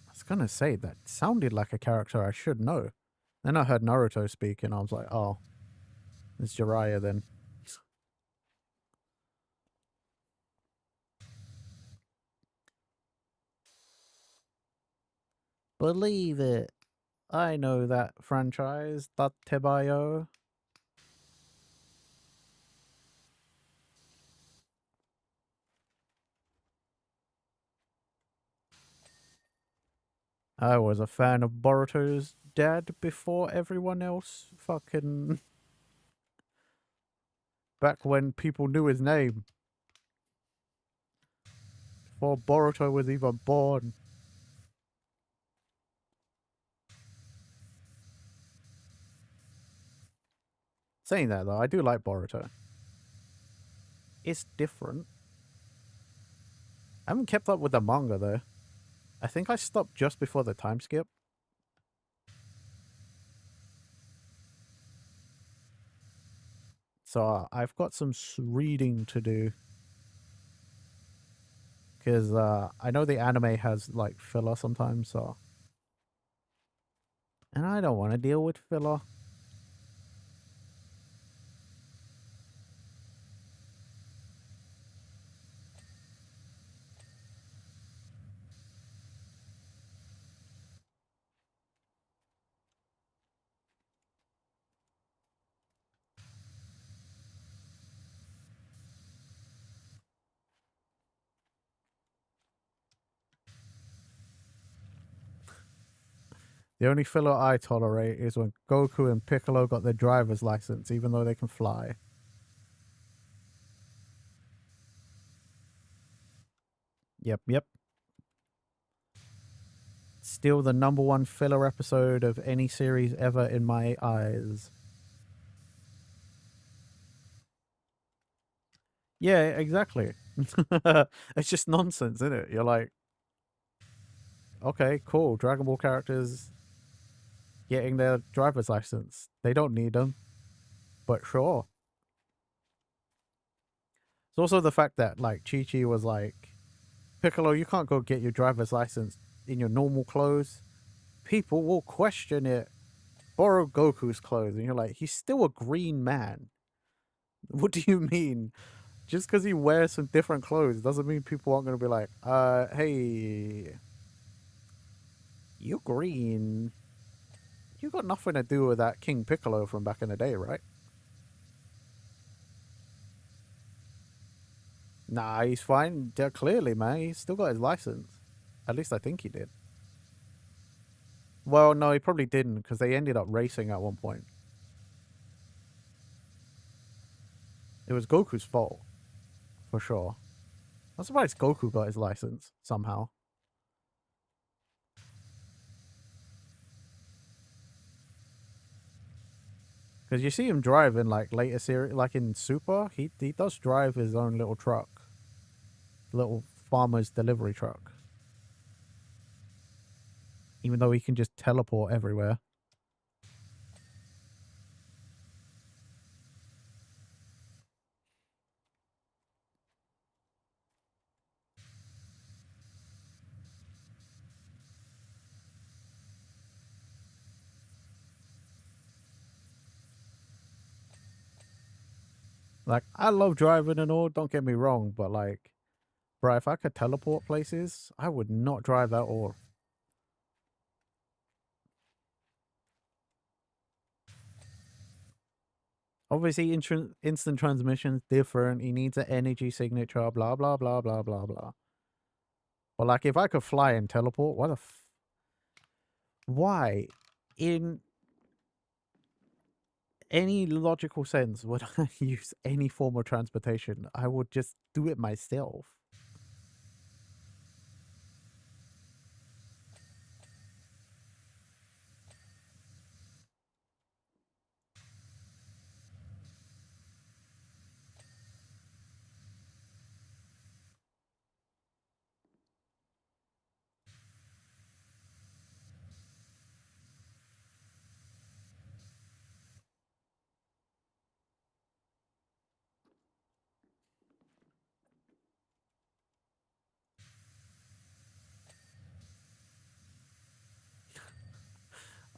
I was gonna say that sounded like a character I should know. Then I heard Naruto speak, and I was like, oh, it's Jiraiya then. Believe it. I know that franchise, Datebayo. I was a fan of Boruto's dad before everyone else. Fucking back when people knew his name. Before Boruto was even born. Saying that though, I do like Boruto. It's different. I haven't kept up with the manga though. I think I stopped just before the time skip. So I've got some reading to do. Because I know the anime has like filler sometimes, so. And I don't want to deal with filler. The only filler I tolerate is when Goku and Piccolo got their driver's license, even though they can fly. Yep. Still the number one filler episode of any series ever in my eyes. Yeah, exactly. It's just nonsense, isn't it? You're like, okay, cool. Dragon Ball characters getting their driver's license. They don't need them, but sure. It's also the fact that like Chi-Chi was like, Piccolo, you can't go get your driver's license in your normal clothes. People will question it. Borrow Goku's clothes. And you're like, he's still a green man. What do you mean? Just because he wears some different clothes doesn't mean people aren't going to be like, hey, you green. You got nothing to do with that King Piccolo from back in the day, right? Nah, he's fine. Yeah, clearly, man. He's still got his license. At least I think he did. Well, no, he probably didn't because they ended up racing at one point. It was Goku's fault, for sure. I'm surprised Goku got his license somehow. Because you see him drive in like later series, like in Super, he does drive his own little truck, little farmer's delivery truck. Even though he can just teleport everywhere. Like, I love driving and all, don't get me wrong, but like, bro, if I could teleport places, I would not drive at all. Obviously, instant transmission's different. He needs an energy signature, blah, blah, blah, blah, blah, blah. But like, if I could fly and teleport, what the why? In any logical sense would I use any form of transportation? I would just do it myself.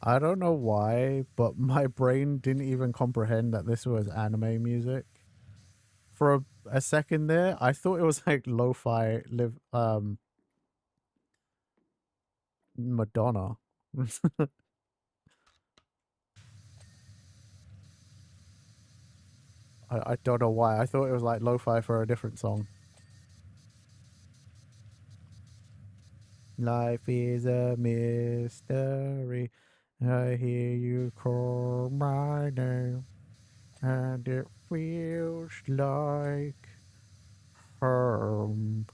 I don't know why, but my brain didn't even comprehend that this was anime music. For a second there, I thought it was like lo-fi Madonna. I don't know why. I thought it was like lo-fi for a different song. Life is a mystery. I hear you call my name, and it feels like home.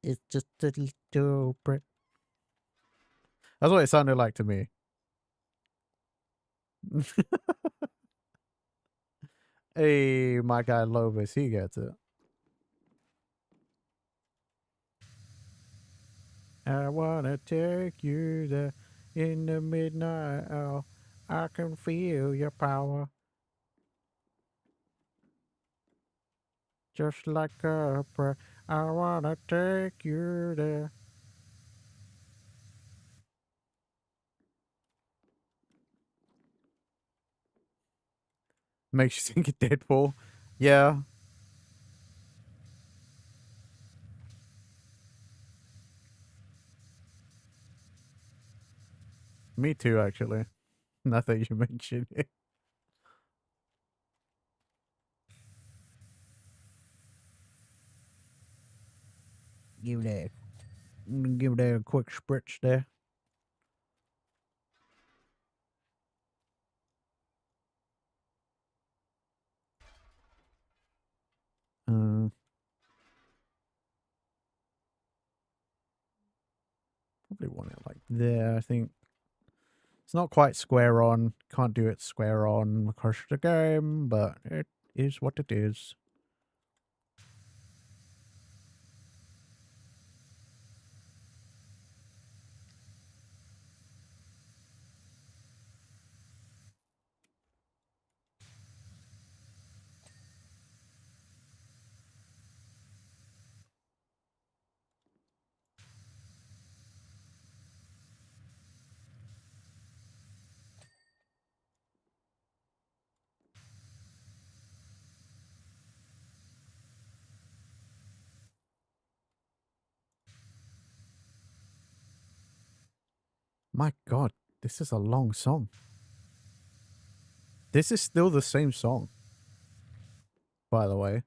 It's just a little bit. That's what it sounded like to me. Hey, my guy Lovis, he gets it. I wanna take you there in the midnight hour. I can feel your power. Just like a prayer. I wanna take you there. Makes you think of Deadpool. Yeah, me too, actually. Now that you mention it. Give that a quick spritz there. Uh, Probably want it like there. I think it's not quite square on. Can't do it square on across the game, but it is what it is. My god, this is a long song. This is still the same song, by the way.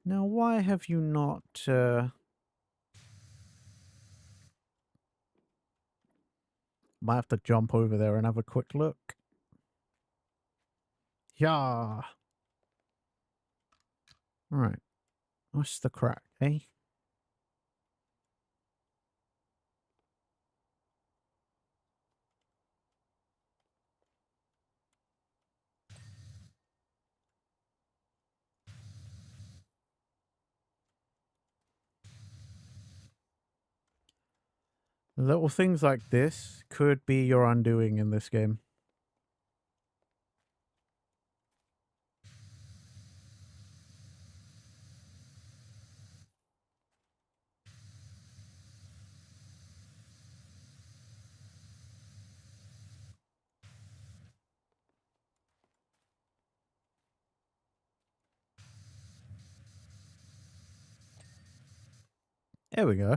Now, why have you not, Might have to jump over there and have a quick look. Yeah. Alright. What's the crack, eh? Little things like this could be your undoing in this game. There we go.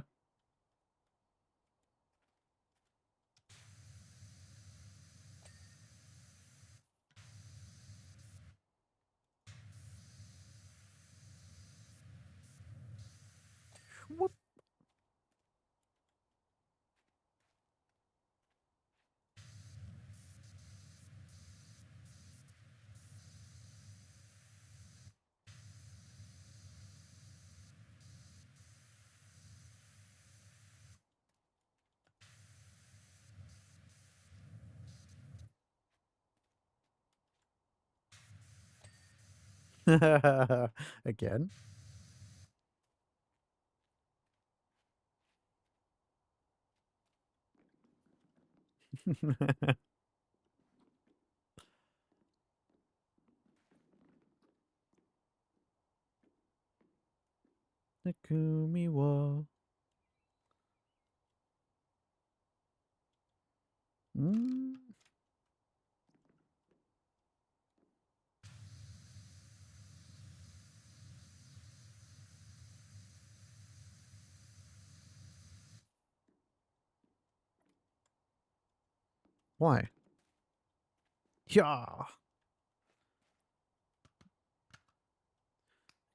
What? Again. Takumi wa. Mm. Why? Yeah.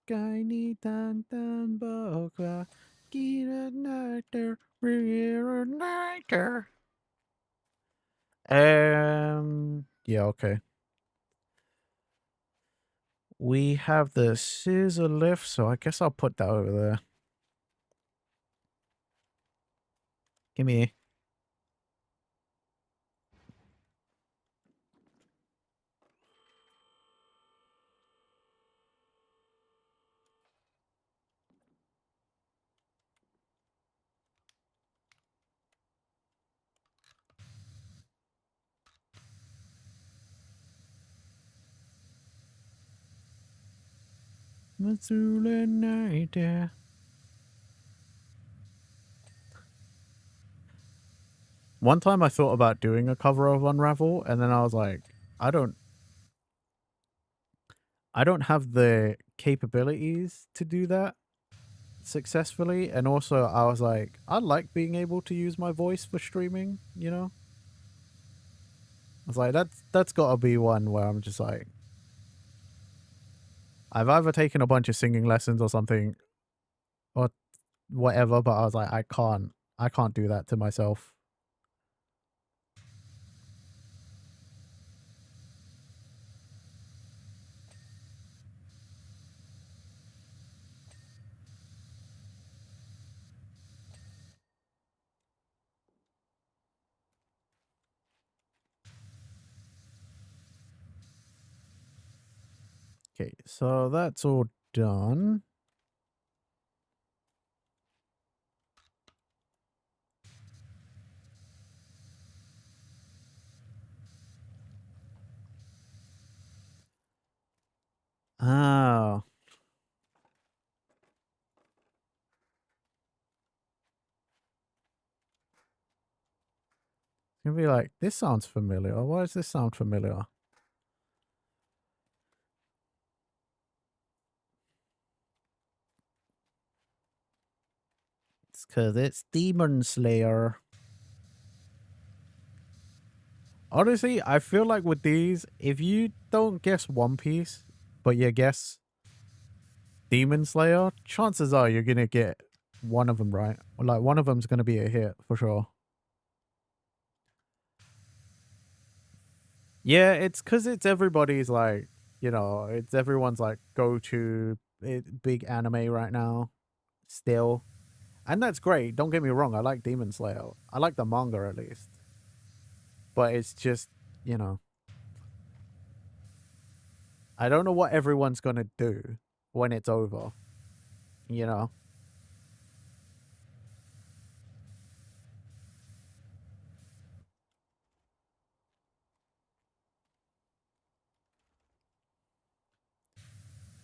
Guy ni tan tan boka. Gira nighter. Reunited. Yeah, okay. We have the scissor lift, so I guess I'll put that over there. Gimme. Matsule night. One time I thought about doing a cover of Unravel, and then I was like, I don't have the capabilities to do that successfully. And also I was like, I like being able to use my voice for streaming, you know? I was like, that's gotta be one where I'm just like, I've either taken a bunch of singing lessons or something or whatever, but I was like, I can't do that to myself. Okay, so that's all done. Oh. You'll be like, this sounds familiar. Why does this sound familiar? It's because it's Demon Slayer. Honestly, I feel like with these, if you don't guess One Piece, but you guess Demon Slayer, chances are you're going to get one of them right. Like, one of them's going to be a hit for sure. Yeah, it's because it's everybody's like, it's everyone's like go-to big anime right now still. And that's great. Don't get me wrong. I like Demon Slayer. I like the manga at least. But it's just, you know, I don't know what everyone's going to do when it's over, you know?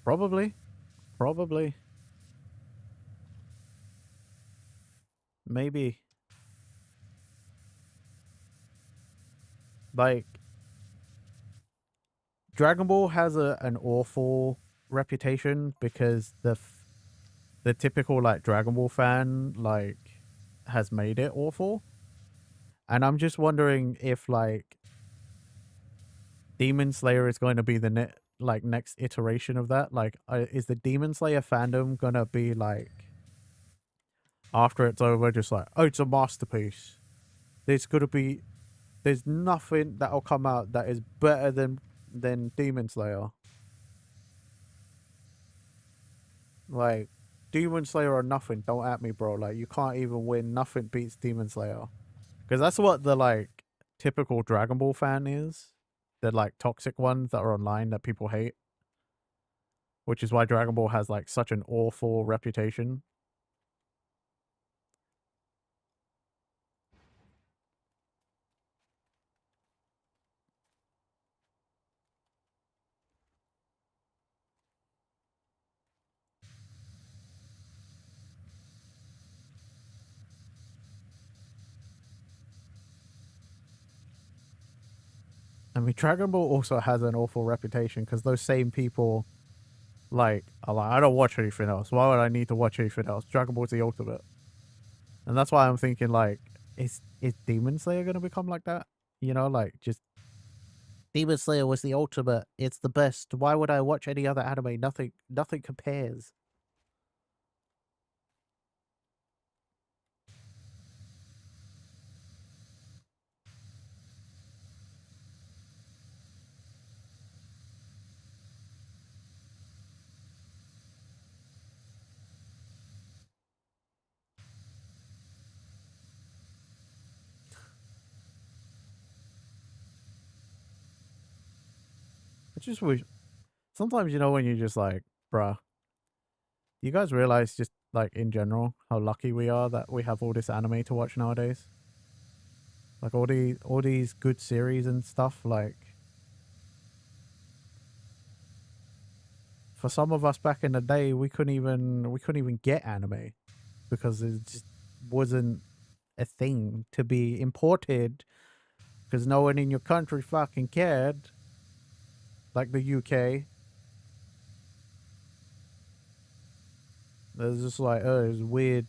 Probably. Probably. Maybe. Like, Dragon Ball has an awful reputation because the typical like Dragon Ball fan like has made it awful. And I'm just wondering if like Demon Slayer is going to be the next iteration of that. Like, is the Demon Slayer fandom gonna be like after it's over, just like, oh, it's a masterpiece. There's gonna be there's nothing that'll come out that is better than Demon Slayer. Like, Demon Slayer or nothing. Don't at me, bro. Like, you can't even win. Nothing beats Demon Slayer. Because that's what the like typical Dragon Ball fan is. The like toxic ones that are online that people hate. Which is why Dragon Ball has like such an awful reputation. I mean, Dragon Ball also has an awful reputation because those same people like are like, I don't watch anything else. Why would I need to watch anything else? Dragon Ball's the ultimate. And that's why I'm thinking like, is Demon Slayer gonna become like that? You know, like just Demon Slayer was the ultimate. It's the best. Why would I watch any other anime? Nothing compares. I just wish sometimes when you're just like, bruh, you guys realize just like in general how lucky we are that we have all this anime to watch nowadays? Like all these good series and stuff, like for some of us back in the day we couldn't even get anime because it just wasn't a thing to be imported because no one in your country fucking cared, like the UK. There's just like, oh, it's weird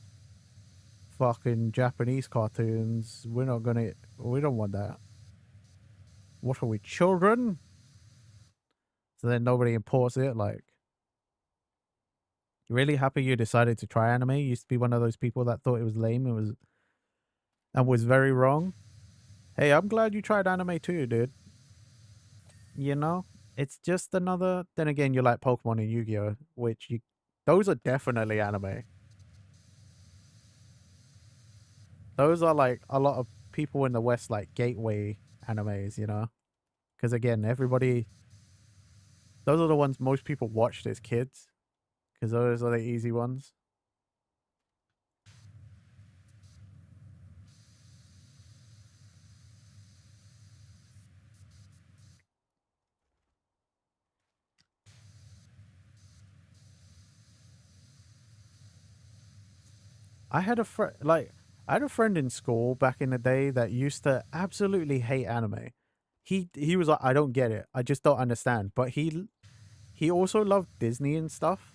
fucking Japanese cartoons. We don't want that. What are we, children? So then nobody imports it. Like, really happy you decided to try anime. You used to be one of those people that thought it was lame and was very wrong. Hey, I'm glad you tried anime too, dude. You know, it's just another. Then again, you like Pokemon and Yu-Gi-Oh, those are definitely anime. Those are like a lot of people in the West like gateway animes. Because again, those are the ones most people watched as kids. Because those are the easy ones. I had a friend like I had a friend in school back in the day that used to absolutely hate anime. He was like, I don't get it. I just don't understand. But he also loved Disney and stuff.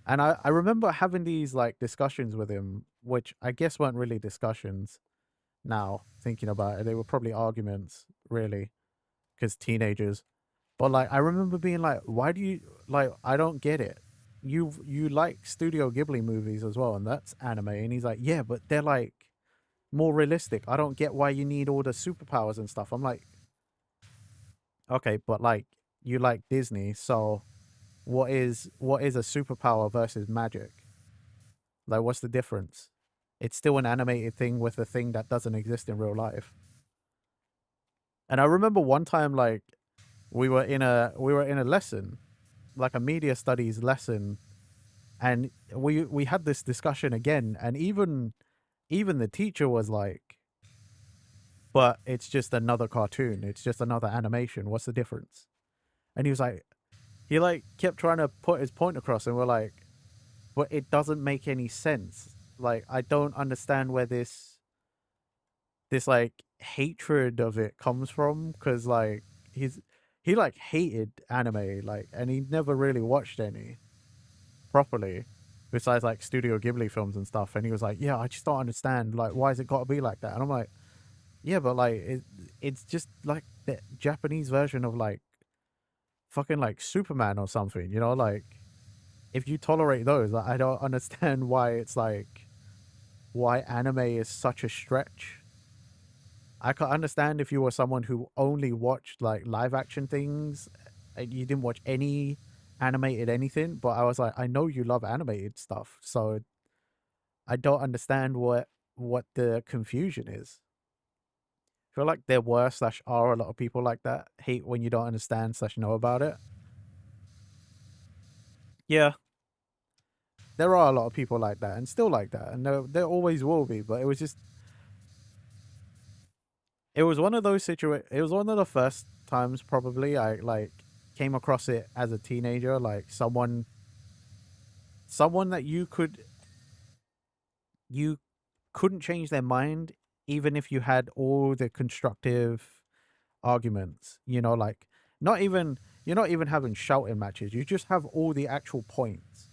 And I remember having these like discussions with him, which I guess weren't really discussions now, thinking about it. They were probably arguments, really, because teenagers. But like I remember being like, why do you like I don't get it. You like Studio Ghibli movies as well, and that's anime. And he's like, yeah, but they're like more realistic. I don't get why you need all the superpowers and stuff. I'm like, okay, but like you like Disney, so what is a superpower versus magic? Like what's the difference? It's still an animated thing with a thing that doesn't exist in real life. And I remember one time like we were in a lesson, like a media studies lesson, and we had this discussion again, and even the teacher was like, but it's just another cartoon, it's just another animation, what's the difference? And he was like, he like kept trying to put his point across, and we're like, but it doesn't make any sense. Like I don't understand where this like hatred of it comes from, because like he like hated anime, like, and he never really watched any properly besides like Studio Ghibli films and stuff. And he was like, yeah, I just don't understand, like, why has it got to be like that? And I'm like, yeah, but like it's just like the Japanese version of like fucking like Superman or something, like if you tolerate those, I don't understand why it's like why anime is such a stretch. I can understand if you were someone who only watched like live action things and you didn't watch any animated anything, but I was like, I know you love animated stuff, so I don't understand what the confusion is. I feel like there were slash are a lot of people like that, hate when you don't understand slash know about it. Yeah, there are a lot of people like that and still like that, and there always will be. But it was one of those it was one of the first times probably I like came across it as a teenager, like someone that you couldn't change their mind even if you had all the constructive arguments, like not even you're not even having shouting matches, you just have all the actual points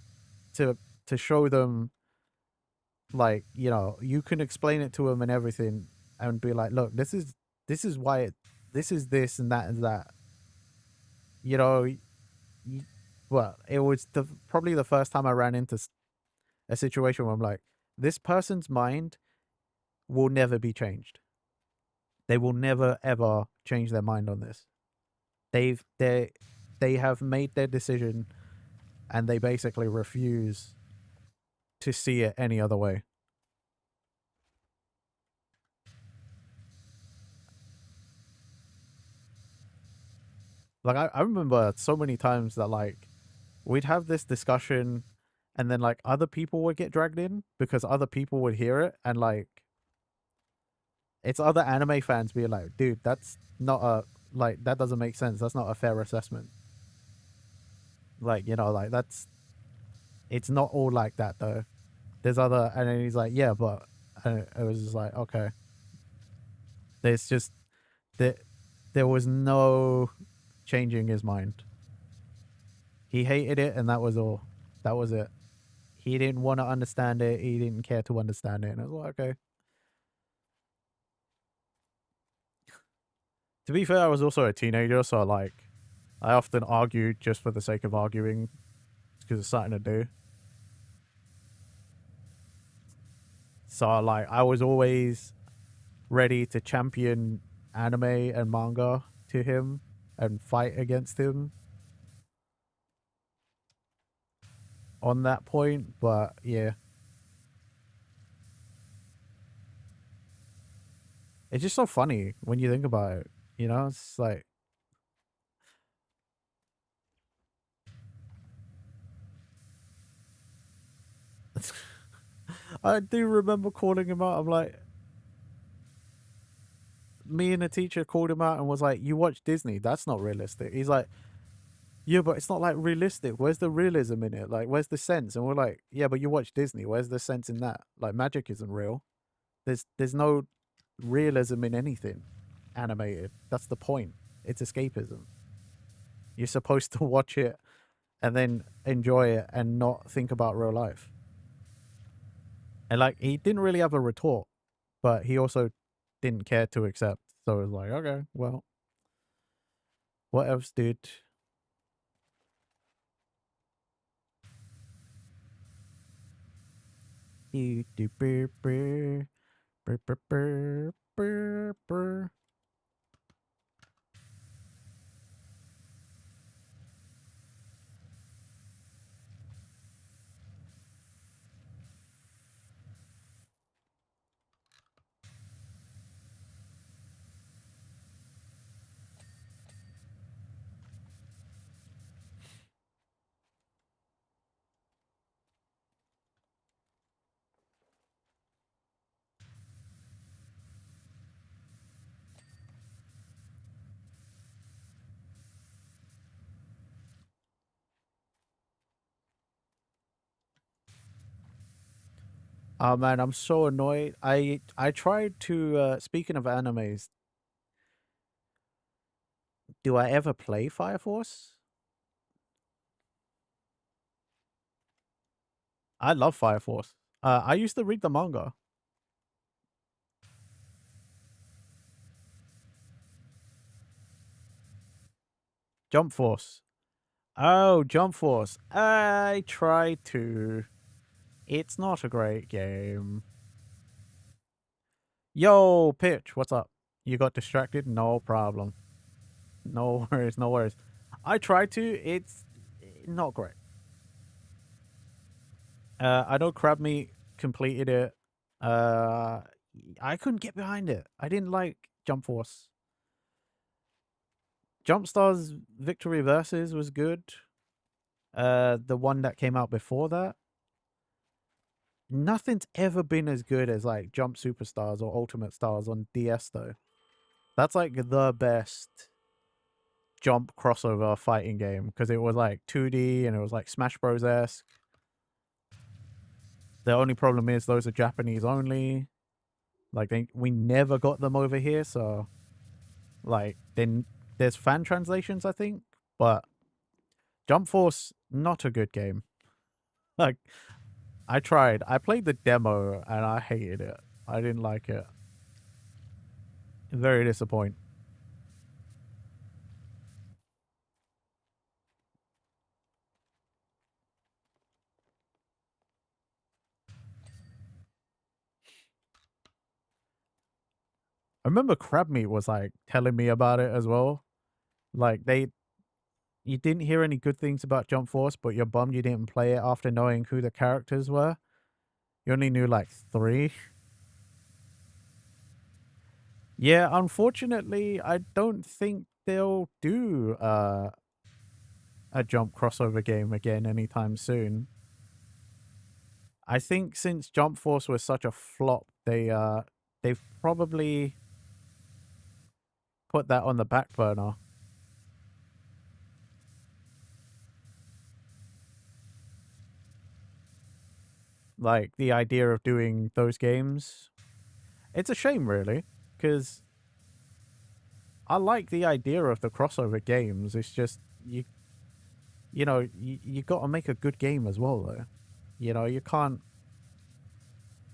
to show them, like, you can explain it to them and everything, and be like, look, this is why this is this and that and that, you know well, it was probably the first time I ran into a situation where I'm like, this person's mind will never be changed. They will never ever change their mind on this. They've they have made their decision, and they basically refuse to see it any other way. Like I remember so many times that like we'd have this discussion, and then like other people would get dragged in because other people would hear it, and like it's other anime fans being like, dude, that's not a like that doesn't make sense. That's not a fair assessment. Like, like that's it's not all like that though. There's other, and then he's like, yeah, but and it was just like, okay. There's just that there was no changing his mind. He hated it, and that was all. That was it. He didn't want to understand it. He didn't care to understand it. And I was like, okay. To be fair, I was also a teenager, so like, I often argued just for the sake of arguing because it's something to do. So like, I was always ready to champion anime and manga to him and fight against him on that point. But yeah, it's just so funny when you think about it. It's like I do remember calling him out. I'm like, me and the teacher called him out and was like, "You watch Disney? That's not realistic." He's like, Yeah, but it's not like realistic. Where's the realism in it? Like, where's the sense? And we're like, yeah, but you watch Disney. Where's the sense in that? Like, magic isn't real. There's no realism in anything animated. That's the point. It's escapism. You're supposed to watch it and then enjoy it and not think about real life. And like, he didn't really have a retort, but he also didn't care to accept. So it was like, okay, well, what else, dude? Do do brr brr brr brr brr brr brr. Oh man, I'm so annoyed. I tried to speaking of animes, do I ever play Fire Force? I love Fire Force. I used to read the manga. Jump Force. Oh, Jump Force. I tried to. It's not a great game. Yo, Pitch, what's up? You got distracted? No problem. No worries, no worries. I tried to. It's not great. I know Crab Meat completed it. Uh, I couldn't get behind it. I didn't like Jump Force. Jumpstar's Victory Versus was good. The one that came out before that, nothing's ever been as good as like Jump Superstars or Ultimate Stars on DS though. That's like the best jump crossover fighting game because it was like 2D and it was like Smash Bros esque. The only problem is those are Japanese only. Like we never got them over here, so like then there's fan translations I think, but Jump Force not a good game. Like I tried. I played the demo and I hated it. I didn't like it. Very disappointing. I remember Crab Meat was like telling me about it as well. Like you didn't hear any good things about Jump Force, but you're bummed you didn't play it after knowing who the characters were. You only knew like 3. Yeah, unfortunately, I don't think they'll do a jump crossover game again anytime soon. I think since Jump Force was such a flop, they've probably put that on the back burner. Like the idea of doing those games. It's a shame really, because I like the idea of the crossover games. It's just you got to make a good game as well though. You can't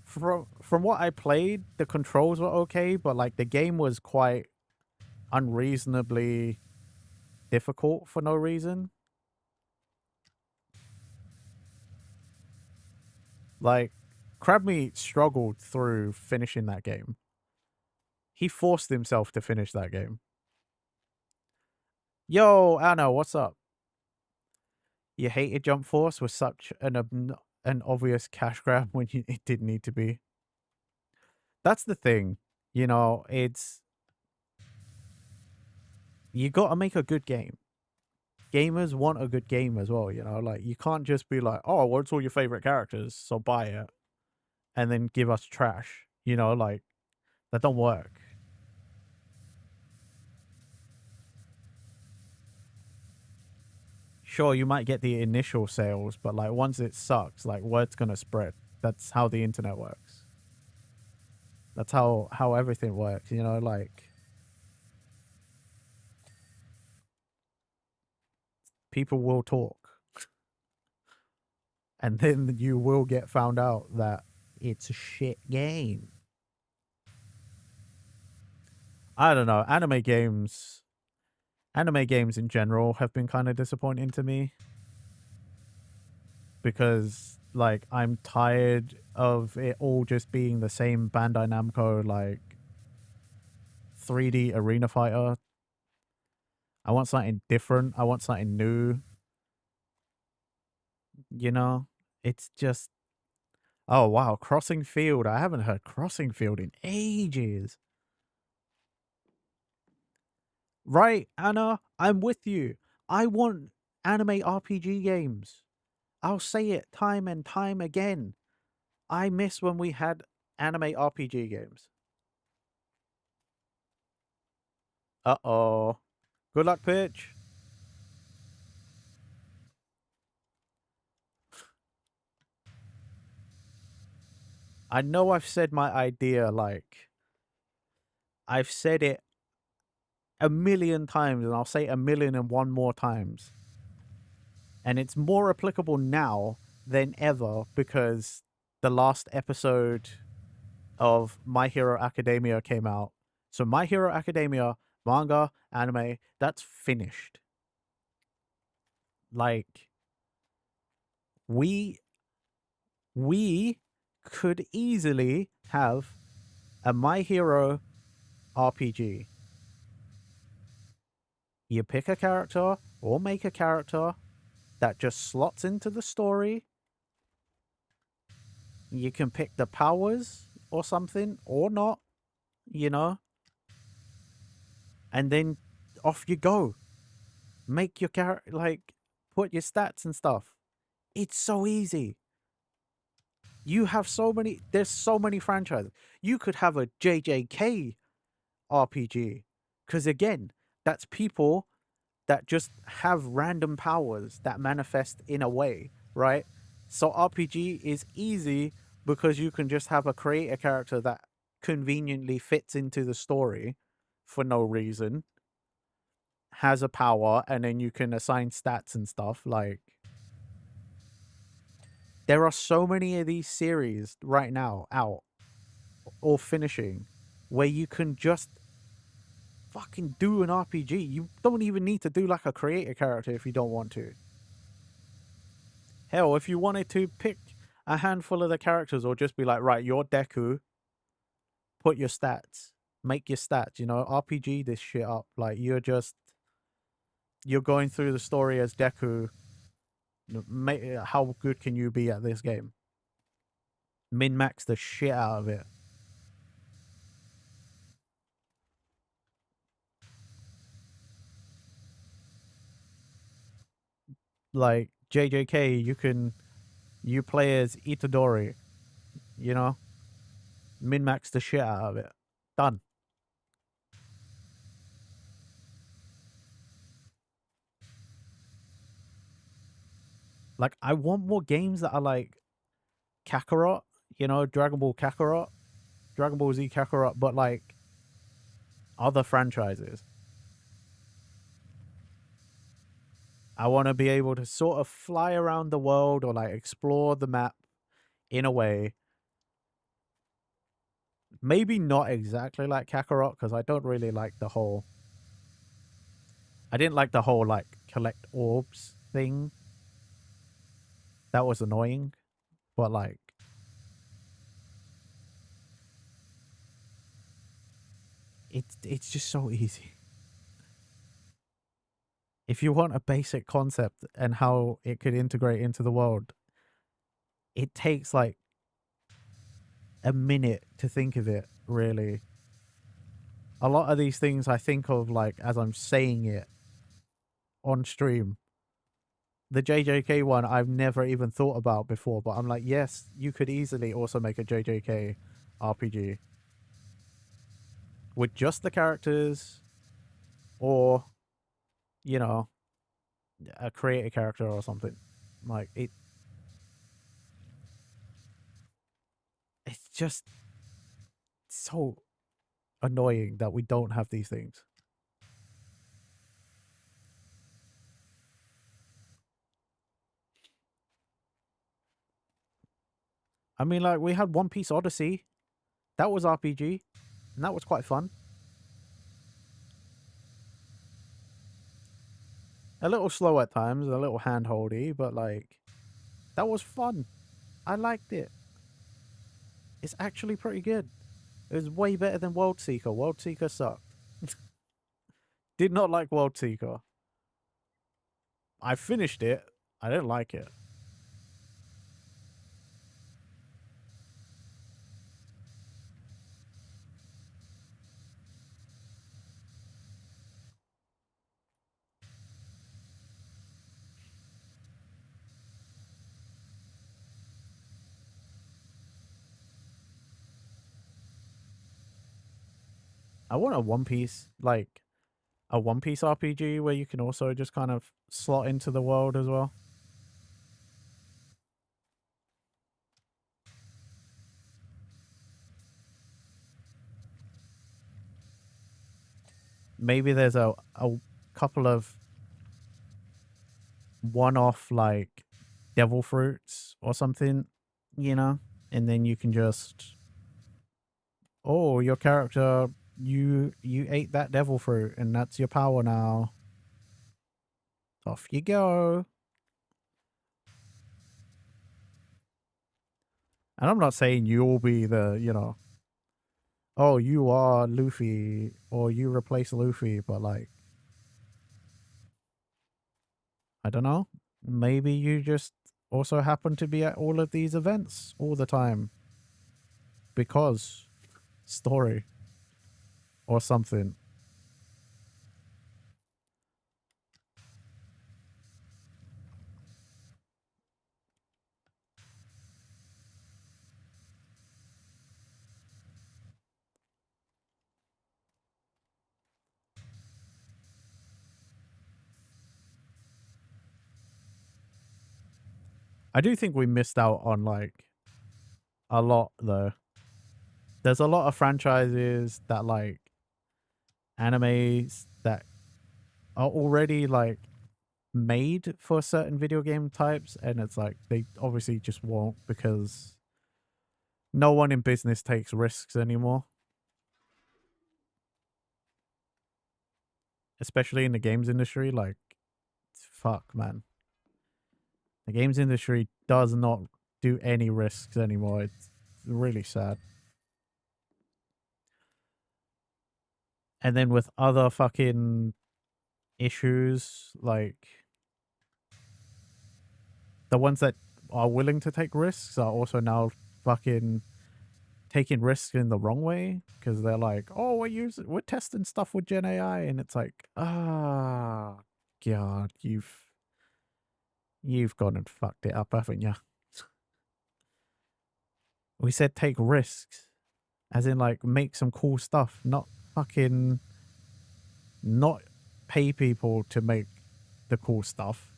from what I played, the controls were okay, but like the game was quite unreasonably difficult for no reason. Like Crabmeat struggled through finishing that game. He forced himself to finish that game. Yo, Anna, what's up? You hated Jump Force was such an obvious cash grab when it didn't need to be. That's the thing. It's you got to make a good game. Gamers want a good game as well, like you can't just be like, "Oh, what's all your favorite characters? So buy it." And then give us trash. Like that don't work. sure, you might get the initial sales, but like once it sucks, like word's gonna spread. That's how the internet works. That's how everything works, you know, like people will talk. And then you will get found out that it's a shit game. I don't know. Anime games in general have been kind of disappointing to me because like I'm tired of it all just being the same Bandai Namco like 3D arena fighter. I want something different. I want something new. You know, it's just oh wow, Crossing Field. I haven't heard Crossing Field in ages. Right, Anna, I'm with you. I want anime RPG games. I'll say it time and time again. I miss when we had anime RPG games. Uh-oh. Good luck, pitch. I know I've said my idea, like, I've said it a million times, and I'll say a million and one more times. And it's more applicable now than ever because the last episode of My Hero Academia came out. So My Hero Academia, manga, anime, that's finished. Like, we could easily have a My Hero RPG. You pick a character or make a character that just slots into the story. You can pick the powers or something or not, you know, and then off you go. Make your character, like, put your stats and stuff. It's so easy. You have so many, there's so many franchises. You could have a JJK RPG. Because again, that's people that just have random powers that manifest in a way, right? So RPG is easy because you can just have a creator character that conveniently fits into the story for no reason, has a power, and then you can assign stats and stuff. Like, there are so many of these series right now out or finishing where you can just fucking do an RPG. You don't even need to do like a creator character if you don't want to. Hell, if you wanted to pick a handful of the characters or just be like, right, you're Deku, put your stats, make your stats, you know, RPG this shit up. Like, you're going through the story as Deku. How good can you be at this game? Min max the shit out of it. Like JJK, you play as Itadori, you know, min max the shit out of it. Done. Like, I want more games that are like Kakarot, you know, Dragon Ball Kakarot, Dragon Ball Z Kakarot, but like other franchises. I want to be able to sort of fly around the world or like explore the map in a way. Maybe not exactly like Kakarot because I don't really like the whole. I didn't like the whole like collect orbs thing. That was annoying, but like it's just so easy. If you want a basic concept and how it could integrate into the world, it takes like a minute to think of it, really. A lot of these things I think of like as I'm saying it on stream. The JJK one I've never even thought about before, but I'm like, yes, you could easily also make a JJK RPG with just the characters or, you know, create a character or something. Like it's just so annoying that we don't have these things. I mean, like we had One Piece Odyssey, that was RPG, and that was quite fun. A little slow at times, a little handholdy, but like that was fun. I liked it. It's actually pretty good. It was way better than World Seeker. World Seeker sucked. Did not like World Seeker. I finished it. I didn't like it. I want a One Piece, like a One Piece RPG where you can also just kind of slot into the world as well. Maybe there's a couple of one-off like devil fruits or something, you know, and then you can just, oh, your character, you ate that devil fruit and that's your power now. Off you go. And I'm not saying you'll be the, oh, you are Luffy or you replace Luffy, but like, I don't know. Maybe you just also happen to be at all of these events all the time because story or something. I do think we missed out on like a lot though. There's a lot of franchises that like animes that are already like made for certain video game types, and it's like they obviously just won't because no one in business takes risks anymore, especially in the games industry. Like, fuck, man, the games industry does not do any risks anymore. It's really sad. And then with other fucking issues, like the ones that are willing to take risks are also now fucking taking risks in the wrong way because they're like, oh, we're testing stuff with Gen AI, and it's like, god, you've gone and fucked it up, haven't you? We said take risks, as in like make some cool stuff, not fucking not pay people to make the cool stuff.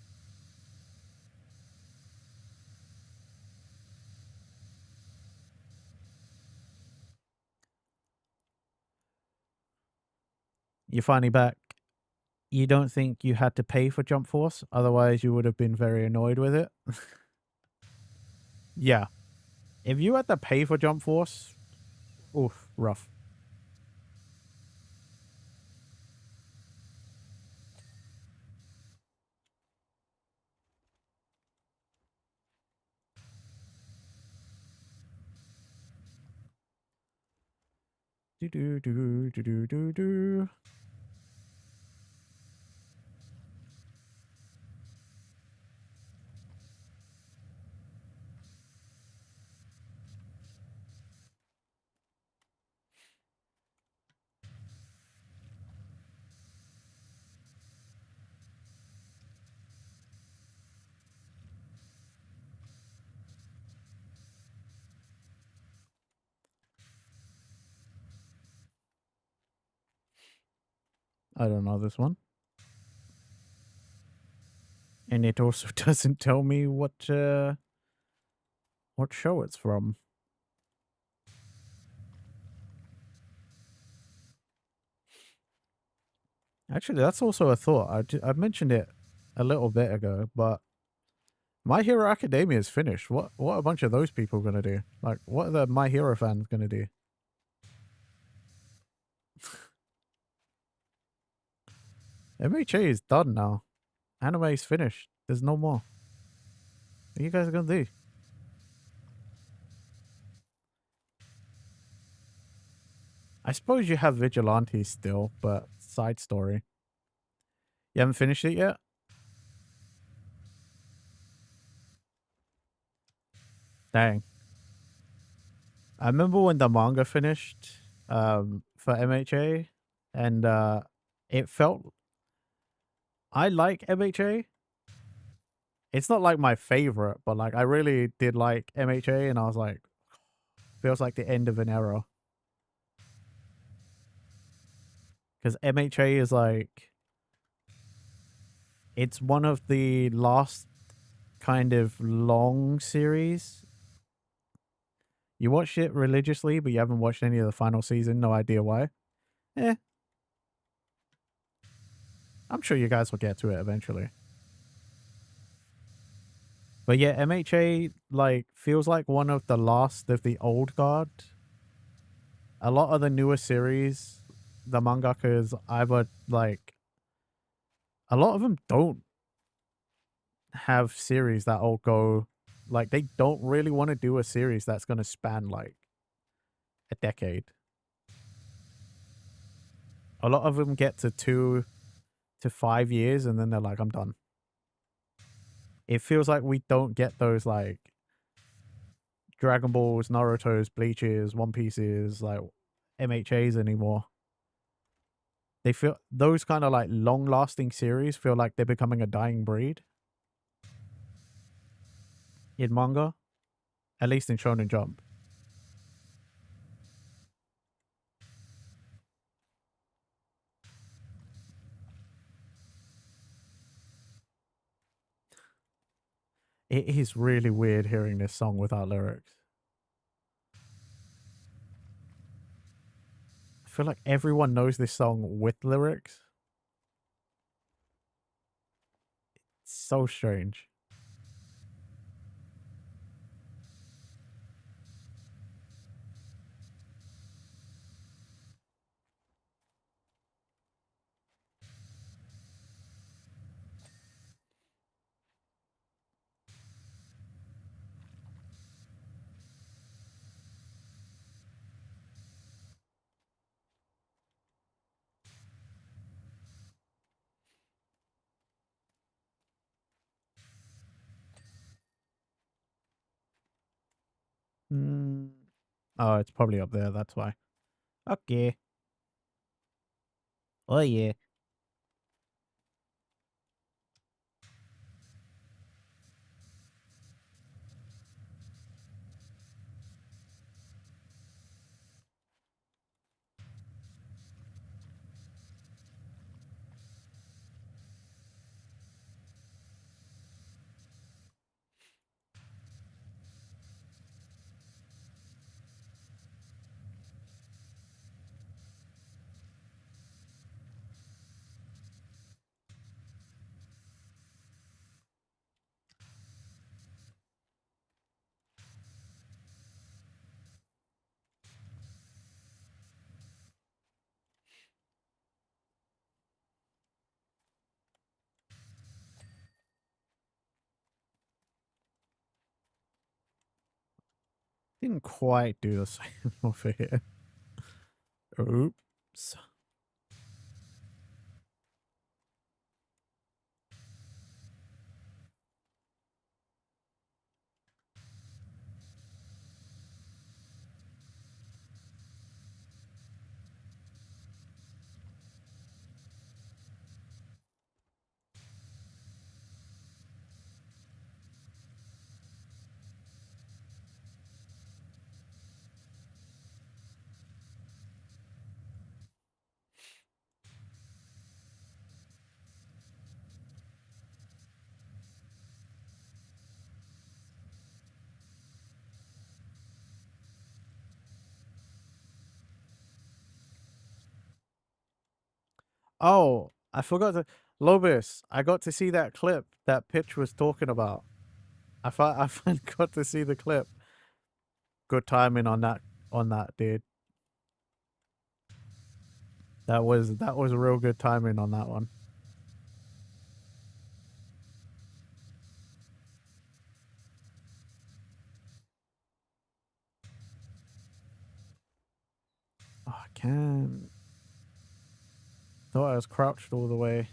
You're finally back. You don't think you had to pay for Jump Force? Otherwise, you would have been very annoyed with it. Yeah. If you had to pay for Jump Force, oof, rough. Do do do do do do do. I don't know this one. And it also doesn't tell me what show it's from. Actually, that's also a thought. I mentioned it a little bit ago, but My Hero Academia is finished. What are a bunch of those people gonna do? Like, what are the My Hero fans gonna do? MHA is done now. Anime is finished. There's no more. What are you guys gonna do? I suppose you have Vigilante still, but side story. You haven't finished it yet? Dang. I remember when the manga finished for MHA, and it felt... I like MHA. It's not like my favorite, but like I really did like MHA, and I was like, feels like the end of an era. Because MHA is like, it's one of the last kind of long series. You watched it religiously, but you haven't watched any of the final season. No idea why. Eh. I'm sure you guys will get to it eventually. But yeah, MHA like feels like one of the last of the old guard. A lot of the newer series, the mangakas either like, a lot of them don't have series that'll go, like, they don't really want to do a series that's going to span like a decade. A lot of them get to 2 to 5 years and then they're like, I'm done. It feels like we don't get those like Dragon Balls, Naruto's, Bleaches, One Pieces, like MHAs anymore. They feel, those kind of like long lasting series feel like they're becoming a dying breed in manga, at least in Shonen Jump. It is really weird hearing this song without lyrics. I feel like everyone knows this song with lyrics. It's so strange. Mm. Oh, it's probably up there. That's why. Okay. Oh, yeah. Didn't quite do the same over here. Oops. Oh, I forgot to Lobis. I got to see that clip that Pitch was talking about. I finally got to see the clip. Good timing on that, dude. That was real good timing on that one. Oh, I can. Thought I was crouched all the way.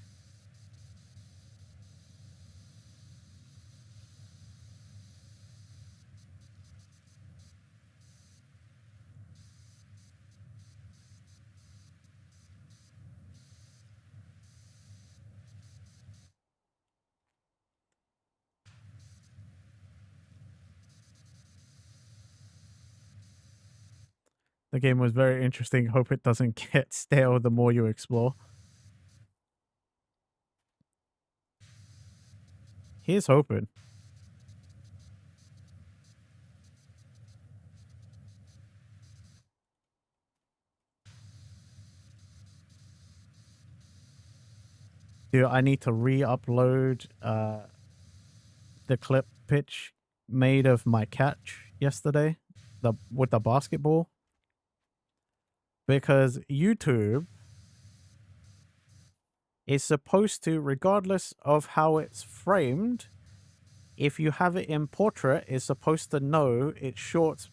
The game was very interesting. Hope it doesn't get stale the more you explore. Here's hoping. Dude, I need to re-upload the clip Pitch made of my catch yesterday, with the basketball, because YouTube is supposed to, regardless of how it's framed, if you have it in portrait, it's supposed to know it's shorts,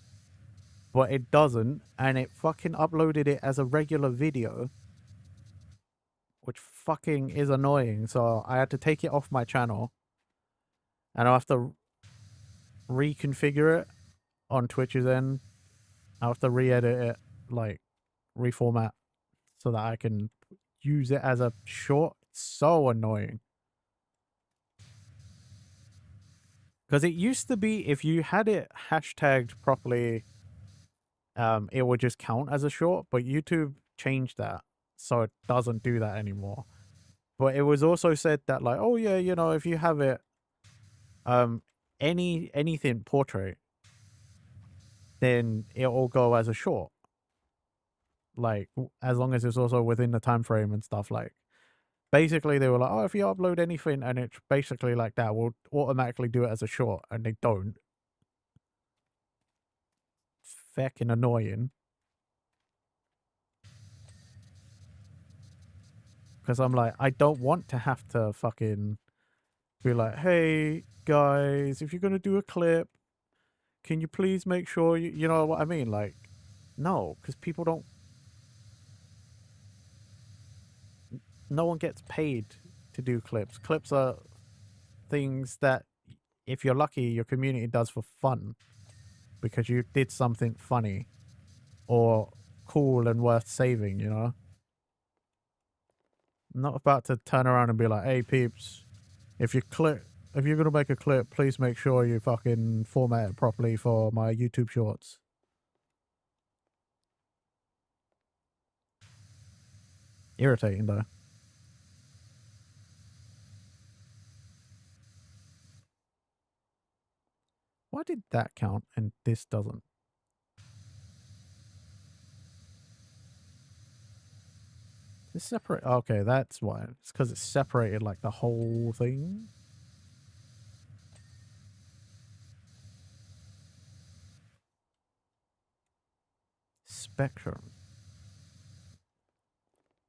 but it doesn't, and it fucking uploaded it as a regular video, which fucking is annoying. So I had to take it off my channel, and I have to reconfigure it on Twitch's end. I have to re-edit it, like reformat, so that I can use it as a short. It's so annoying. Because it used to be if you had it hashtagged properly, it would just count as a short, but YouTube changed that, so it doesn't do that anymore. But it was also said that, like, oh yeah, you know, if you have it anything portrait, then it'll go as a short, like as long as it's also within the time frame and stuff. Like, basically they were like, oh, if you upload anything and it's basically like that, we'll automatically do it as a short, and they don't. Fucking annoying. Because I'm like, I don't want to have to fucking be like, hey guys, if you're gonna do a clip, can you please make sure you know what I mean? Like, no, because people don't. No one gets paid to do clips. Clips are things that, if you're lucky, your community does for fun because you did something funny or cool and worth saving. You know, I'm not about to turn around and be like, hey peeps, if you're gonna make a clip, please make sure you fucking format it properly for my YouTube shorts. Irritating though. Why did that count and this doesn't? It's separate. Okay, that's why. It's because it's separated like the whole thing. Spectrum.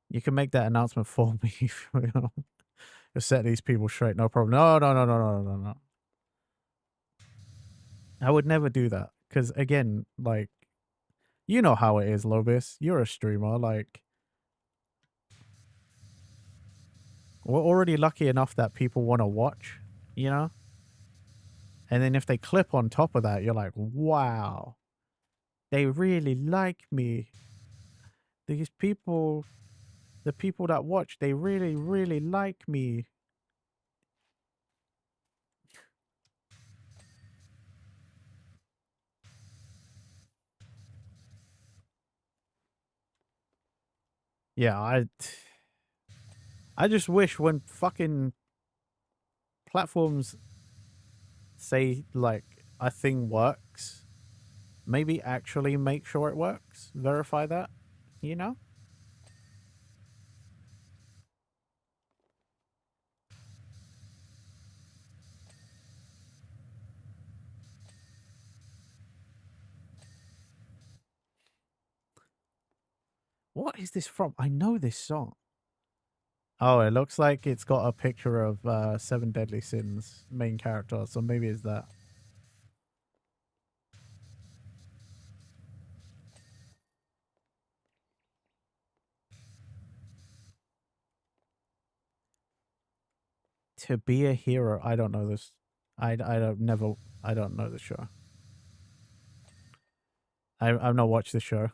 You can make that announcement for me if you know. Just set these people straight, no problem. No. I would never do that. Because again, like, you know how it is, Lobis. You're a streamer. Like, we're already lucky enough that people want to watch, you know? And then if they clip on top of that, you're like, wow, they really like me. These people, the people that watch, they really, really like me. Yeah, I just wish when fucking platforms say like a thing works, maybe actually make sure it works. Verify that, you know? What is this from? I know this song. Oh, it looks like it's got a picture of Seven Deadly Sins main character, so maybe it's that. To Be a Hero. I don't know this. I don't know the show. I've not watched the show.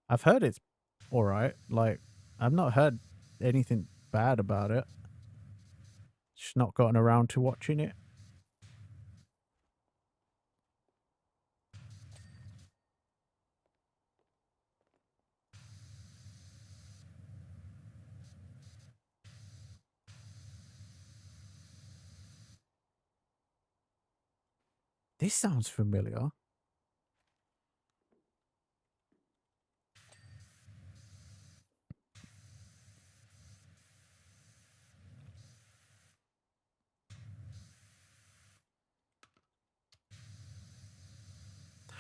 I've heard it's all right. Like, I've not heard anything bad about it. Just not gotten around to watching it. This sounds familiar.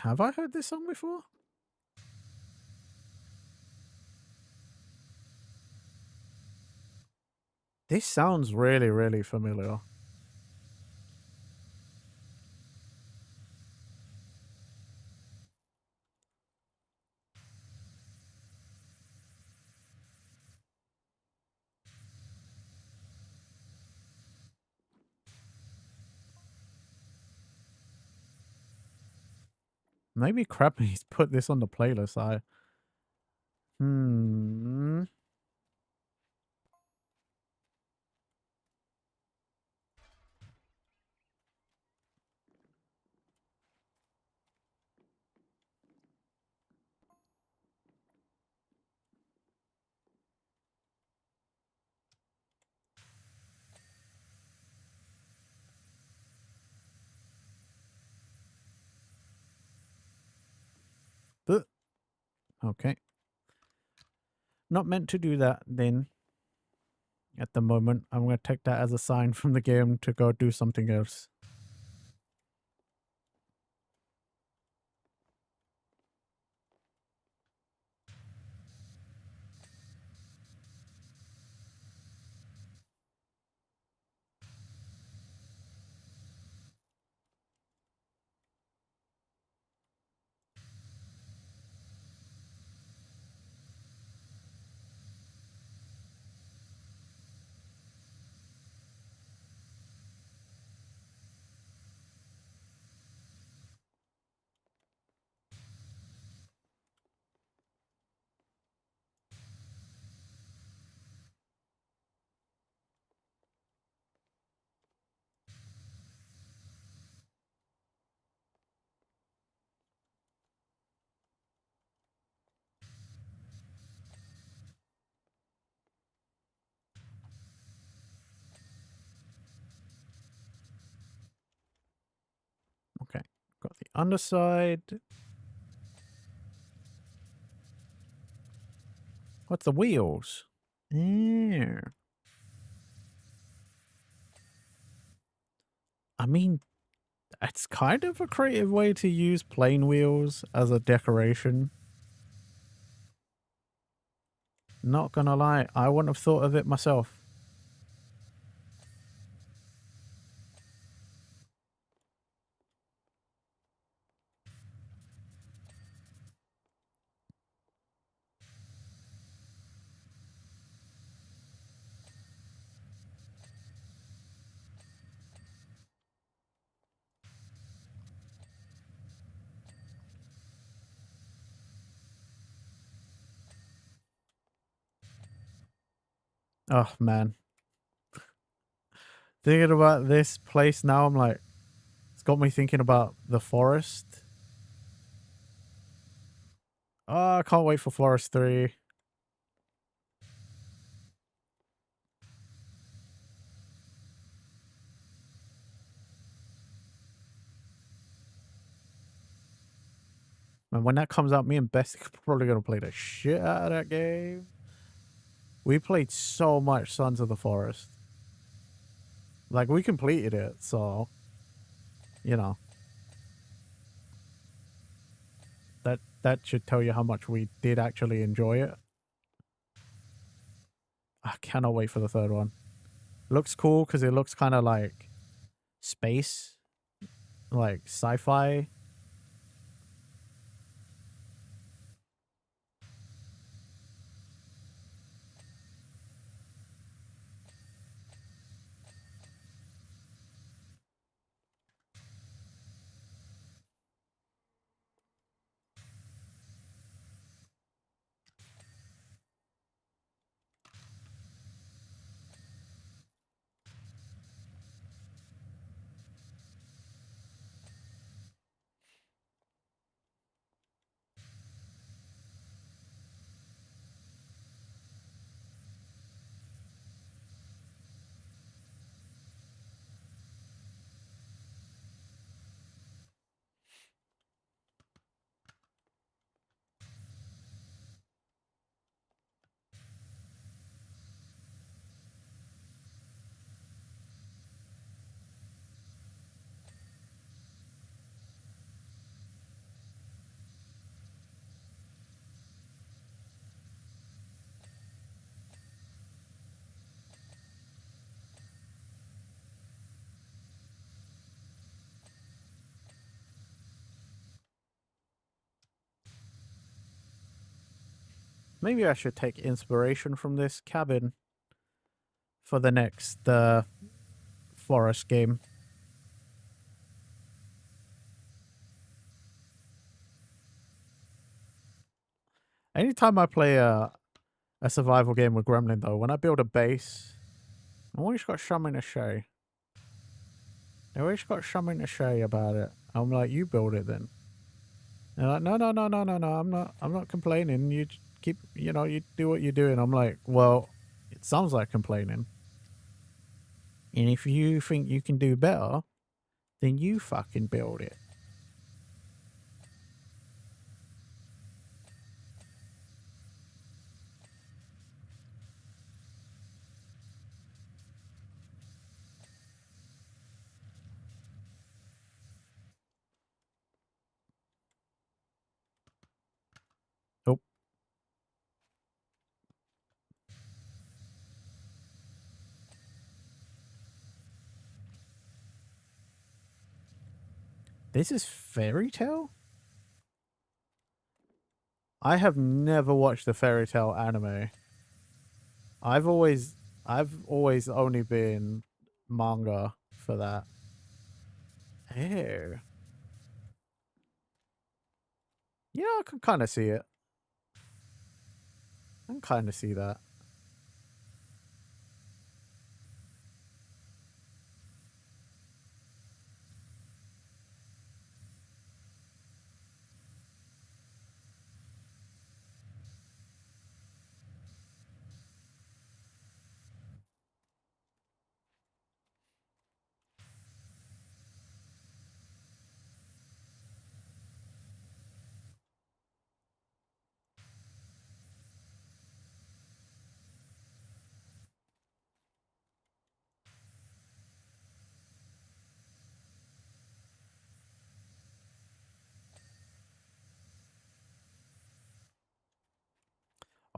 Have I heard this song before? This sounds really, really familiar. Maybe Crabme's put this on the playlist. Hmm. Okay. Not meant to do that then. At the moment, I'm going to take that as a sign from the game to go do something else. Okay. Got the underside. What's the wheels? Yeah. I mean, it's kind of a creative way to use plain wheels as a decoration. Not gonna lie, I wouldn't have thought of it myself. Oh, man. Thinking about this place now, I'm like, it's got me thinking about the forest. Oh, I can't wait for Forest 3. And when that comes out, me and Bessie are probably going to play the shit out of that game. We played so much Sons of the Forest. Like, we completed it, so, you know. That should tell you how much we did actually enjoy it. I cannot wait for the third one. Looks cool because it looks kind of like space, like sci-fi. Maybe I should take inspiration from this cabin for the next forest game. Anytime I play a survival game with Gremlin, though, when I build a base, I always got something to say. They always got something to say about it. I'm like, you build it then. They're like, no, no, no, no, no, no. I'm not complaining. You keep, you do what you're doing. I'm like, well, it sounds like complaining. And if you think you can do better, then you fucking build it. Oh, this is Fairy Tale? I have never watched the Fairy Tale anime. I've always only been manga for that. Ew. Yeah, I can kind of see it. I can kind of see that.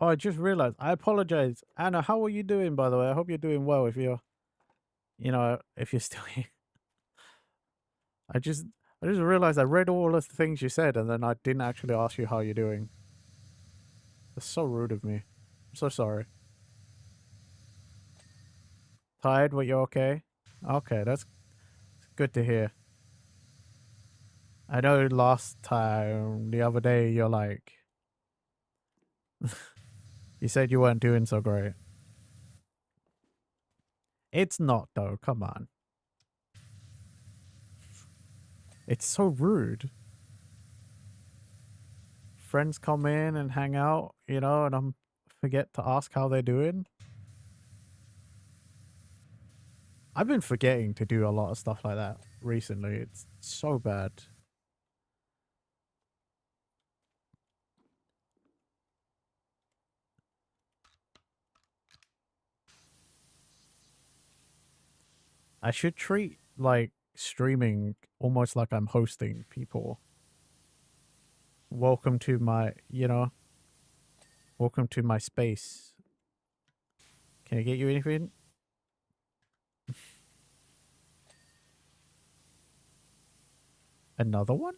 Oh, I just realized. I apologize. Anna, how are you doing, by the way? I hope you're doing well if you're, if you're still here. I just realized I read all of the things you said and then I didn't actually ask you how you're doing. That's so rude of me. I'm so sorry. Tired, but you're okay? Okay, that's good to hear. I know last time, the other day, you're like, you said you weren't doing so great. It's not, though. Come on. It's so rude. Friends come in and hang out, and I'm forget to ask how they're doing. I've been forgetting to do a lot of stuff like that recently. It's so bad. I should treat like streaming almost like I'm hosting people. Welcome to my, welcome to my space. Can I get you anything? Another one?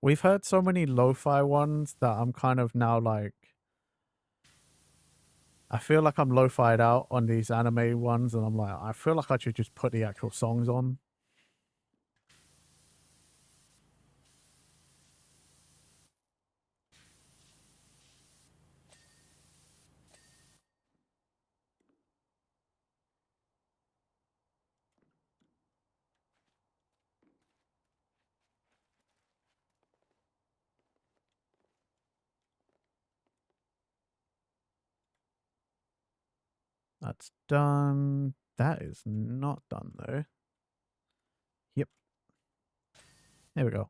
We've heard so many lo-fi ones that I'm kind of now like, I feel like I'm lo-fied out on these anime ones, and I'm like, I feel like I should just put the actual songs on. That's done. That is not done though. Yep. There we go.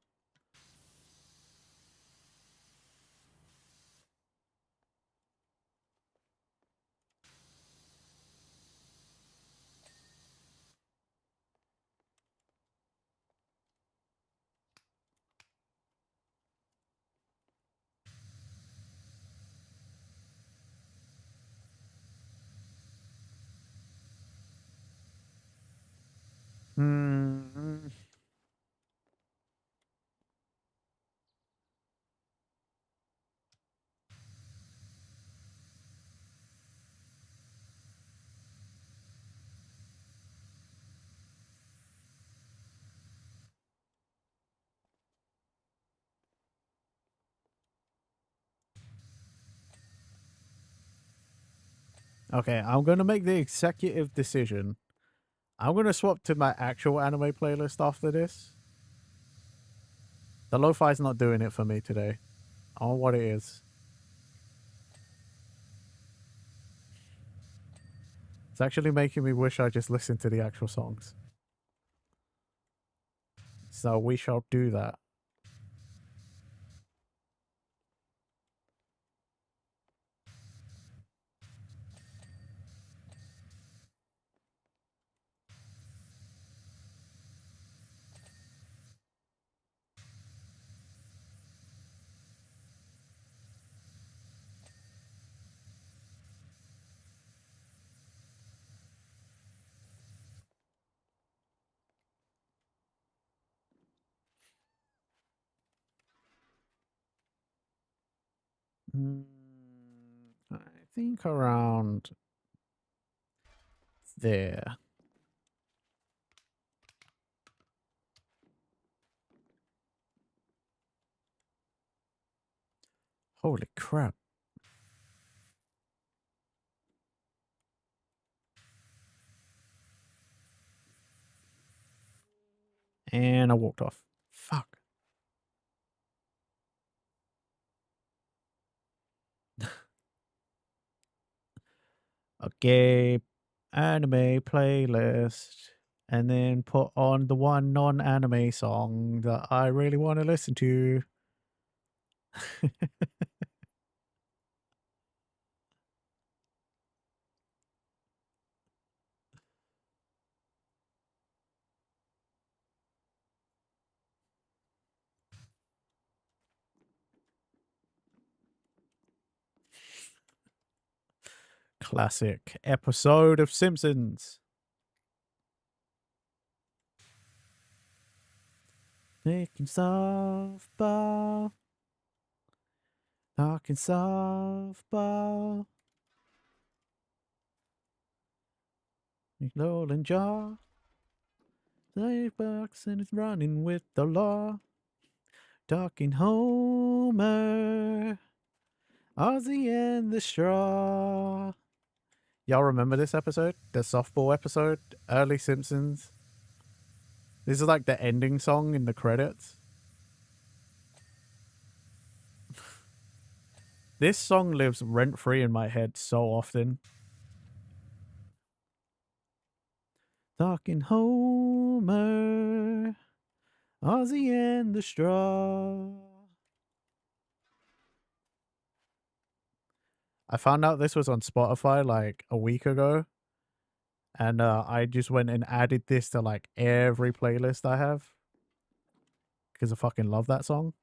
Hmm. Okay, I'm gonna make the executive decision. I'm gonna swap to my actual anime playlist after this. The lo-fi's not doing it for me today. I don't know what it is. It's actually making me wish I just listened to the actual songs. So we shall do that. I think around there. Holy crap. And I walked off. Fuck. Okay. Anime playlist. And then put on the one non-anime song that I really want to listen to. Classic episode of Simpsons. Making softball. Talking softball. Nolan jaw. Playbox and it's running with the law. Talking Homer. Ozzy and the straw. Y'all remember this episode? The softball episode? Early Simpsons? This is like the ending song in the credits. This song lives rent free in my head so often. Talking Homer, Ozzy and the Straw. I found out this was on Spotify like a week ago, and I just went and added this to like every playlist I have because I fucking love that song.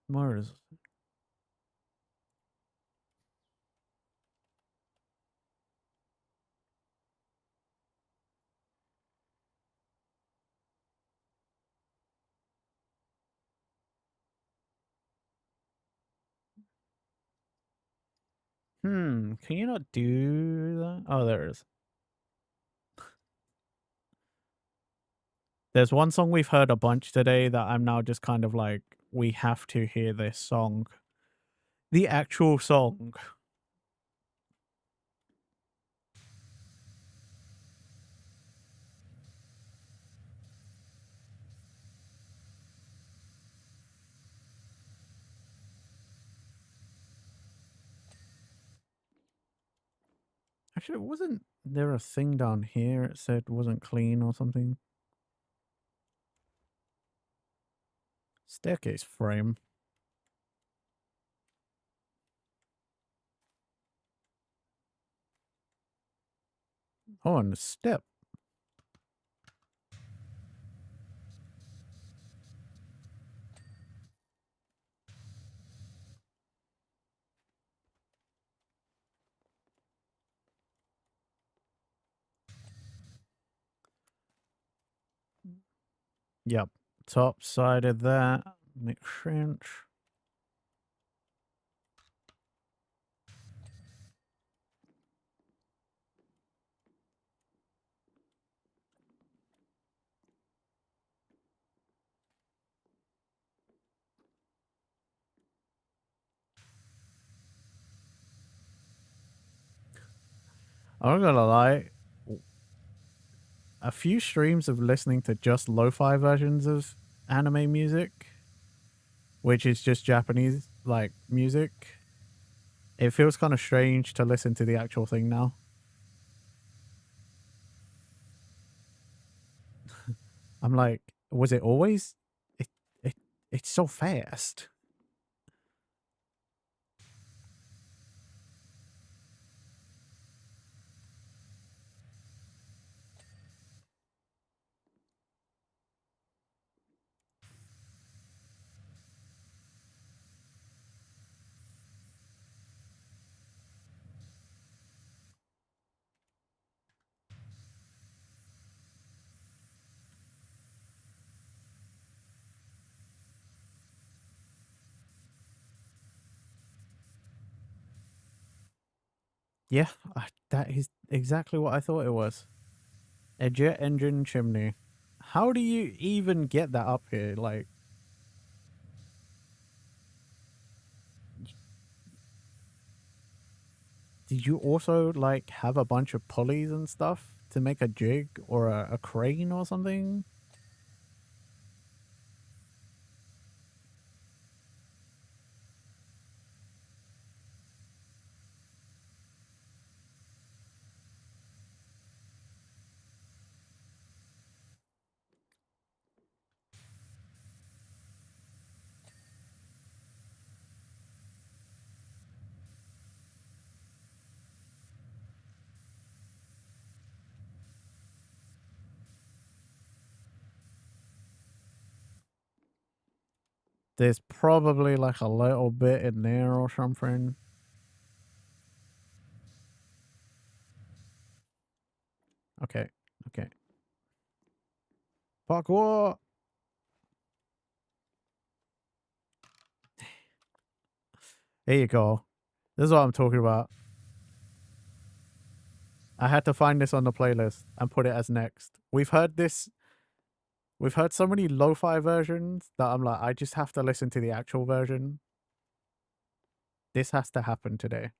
Mars. Can you not do that? Oh, there it is. There's one song we've heard a bunch today that I'm now just kind of like, we have to hear this song. The actual song. Actually, wasn't there a thing down here it said wasn't clean or something? Staircase frame. Oh, and the step. Yep. Top side of that. Makes sense. I'm not gonna lie. A few streams of listening to just lo-fi versions of anime music, which is just Japanese like music. It feels kind of strange to listen to the actual thing now. I'm like, was it always? It it it's so fast. Yeah, that is exactly what I thought it was. A jet engine chimney. How do you even get that up here? Like, did you also like have a bunch of pulleys and stuff to make a jig or a crane or something? There's probably like a little bit in there or something. Okay, okay. Parkour! There you go. This is what I'm talking about. I had to find this on the playlist and put it as next. We've heard this. We've heard so many lo-fi versions that I'm like, I just have to listen to the actual version. This has to happen today.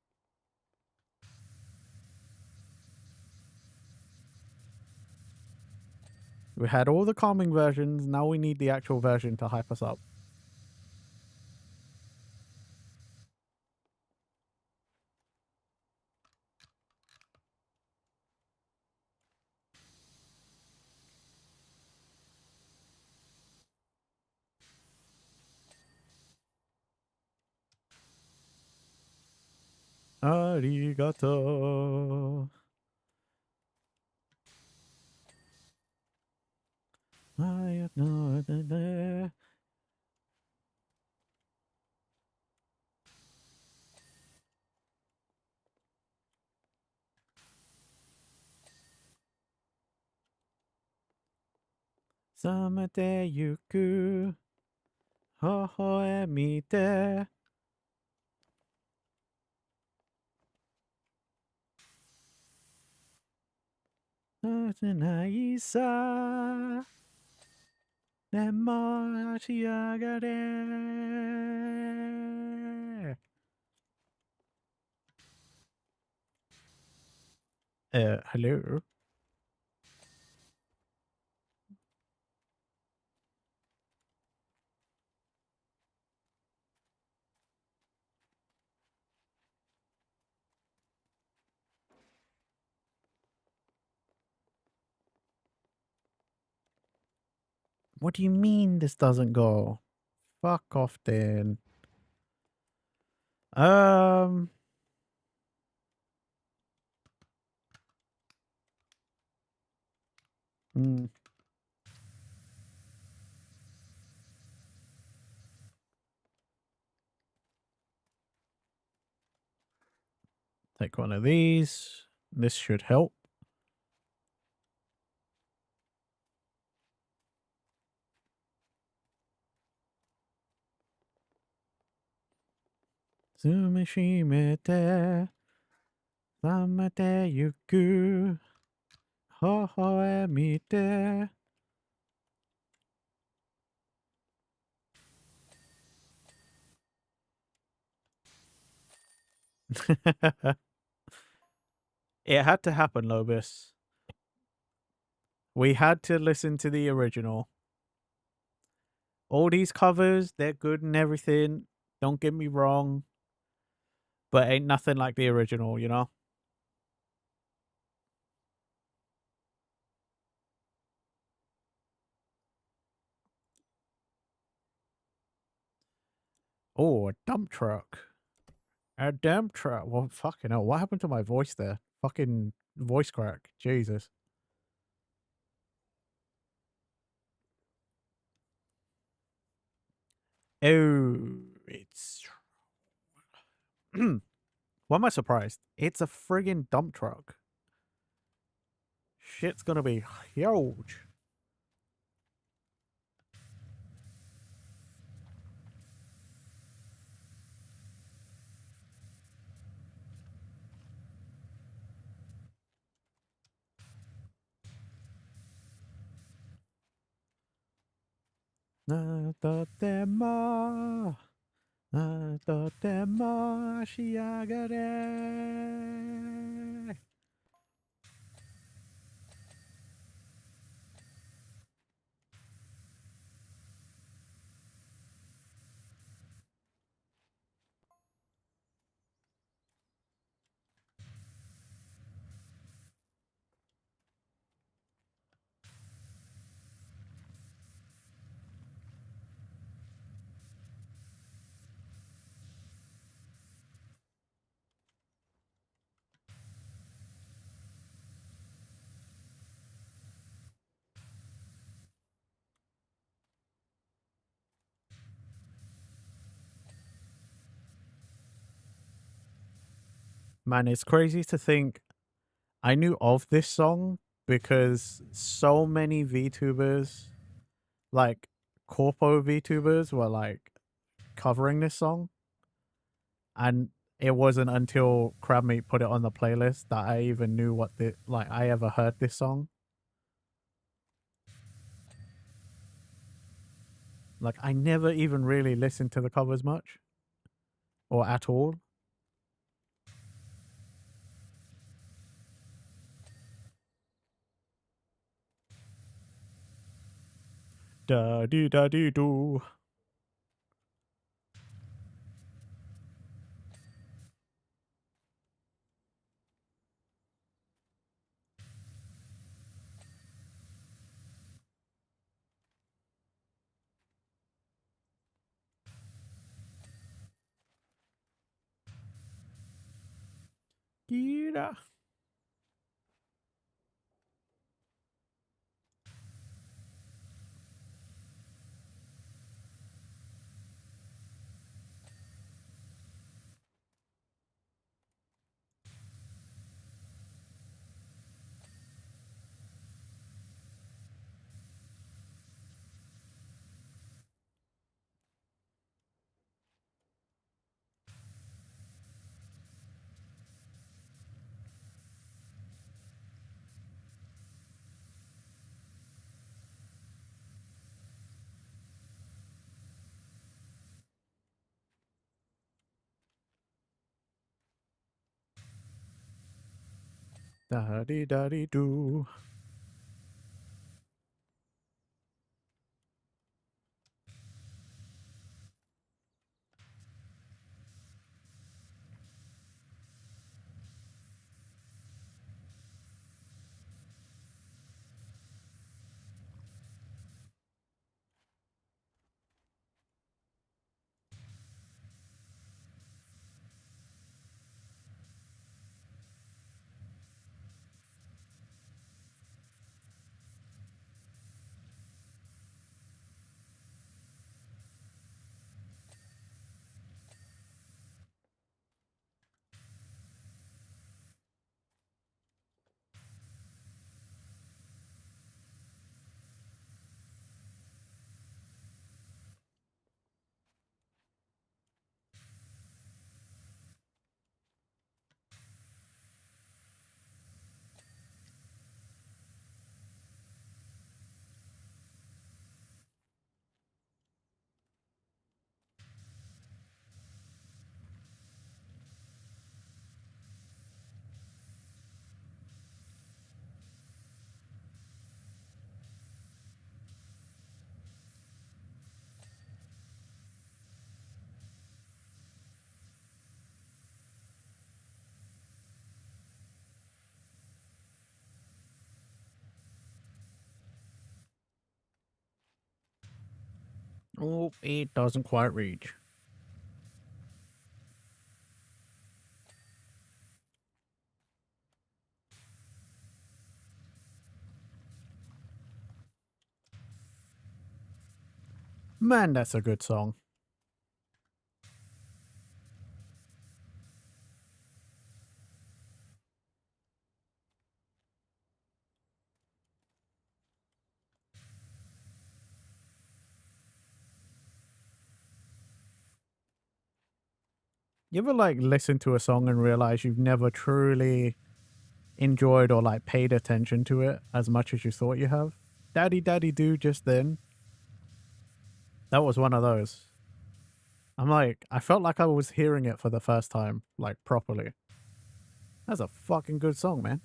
We had all the calming versions. Now we need the actual version to hype us up. Arigato. I know that. 冷めてゆく微笑みて切ないさでも立ち上がれ hello? What do you mean this doesn't go? Fuck off then. Hmm. Take one of these. This should help. Sumishimete Samate yuku Hohoemite It had to happen, Lobus. We had to listen to the original. All these covers, they're good and everything. Don't get me wrong. But ain't nothing like the original, you know? Oh, a dump truck. A dump truck. Well, fucking hell. What happened to my voice there? Fucking voice crack. Jesus. Oh, it's. Why am I surprised? It's a friggin' dump truck. Shit's gonna be huge. Totemo, totemo shiagare. Man, it's crazy to think I knew of this song because so many VTubers, like corpo VTubers, were like covering this song. And it wasn't until Crabmeat put it on the playlist that I even knew what I ever heard this song. Like, I never even really listened to the covers much. Or at all. Da dee da dee doo. Gira. Da dee da dee doo. Oh, it doesn't quite reach. Man, that's a good song. You ever like listen to a song and realize you've never truly enjoyed or like paid attention to it as much as you thought you have? Daddy Daddy Do just then. That was one of those. I'm like, I felt like I was hearing it for the first time, like properly. That's a fucking good song, man.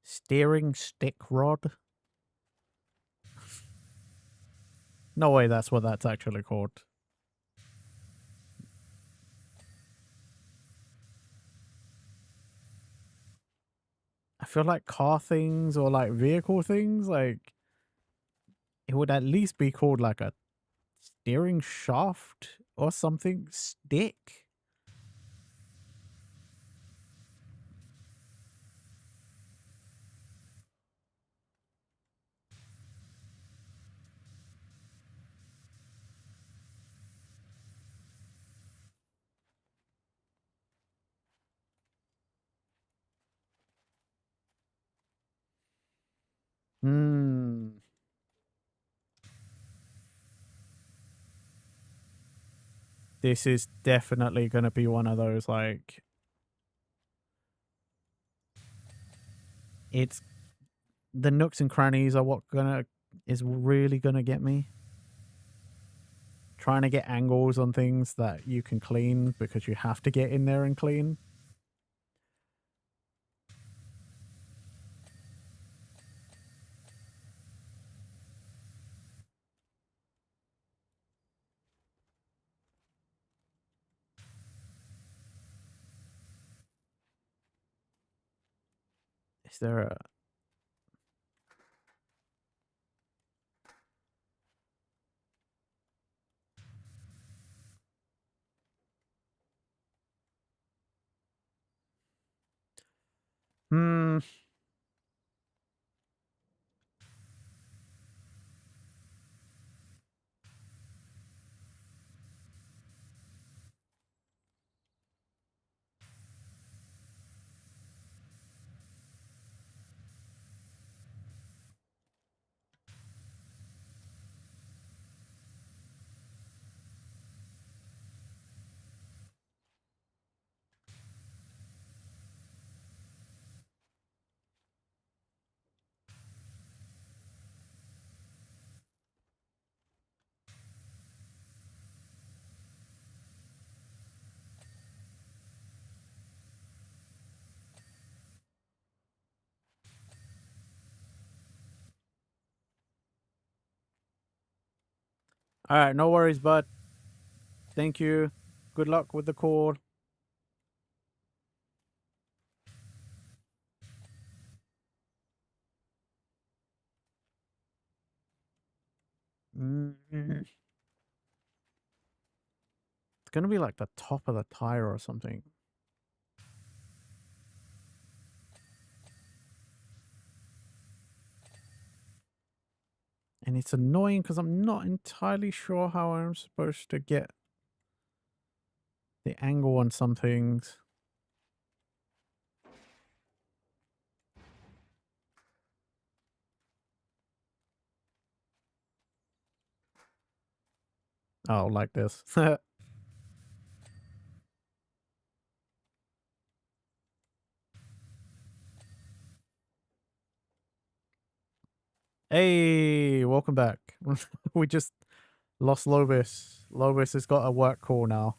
Steering stick rod? No way that's what that's actually called. I feel like car things or like vehicle things, like it would at least be called like a steering shaft or something. Stick. Hmm. This is definitely going to be one of those, like, it's the nooks and crannies are what is really gonna get me. Trying to get angles on things that you can clean because you have to get in there and clean. Is there a... Hmm. All right, no worries, bud. Thank you. Good luck with the call. It's gonna be like the top of the tire or something. And it's annoying because I'm not entirely sure how I'm supposed to get the angle on some things. Oh, like this. Hey, welcome back. We just lost Lobis. Lobis has got a work call now.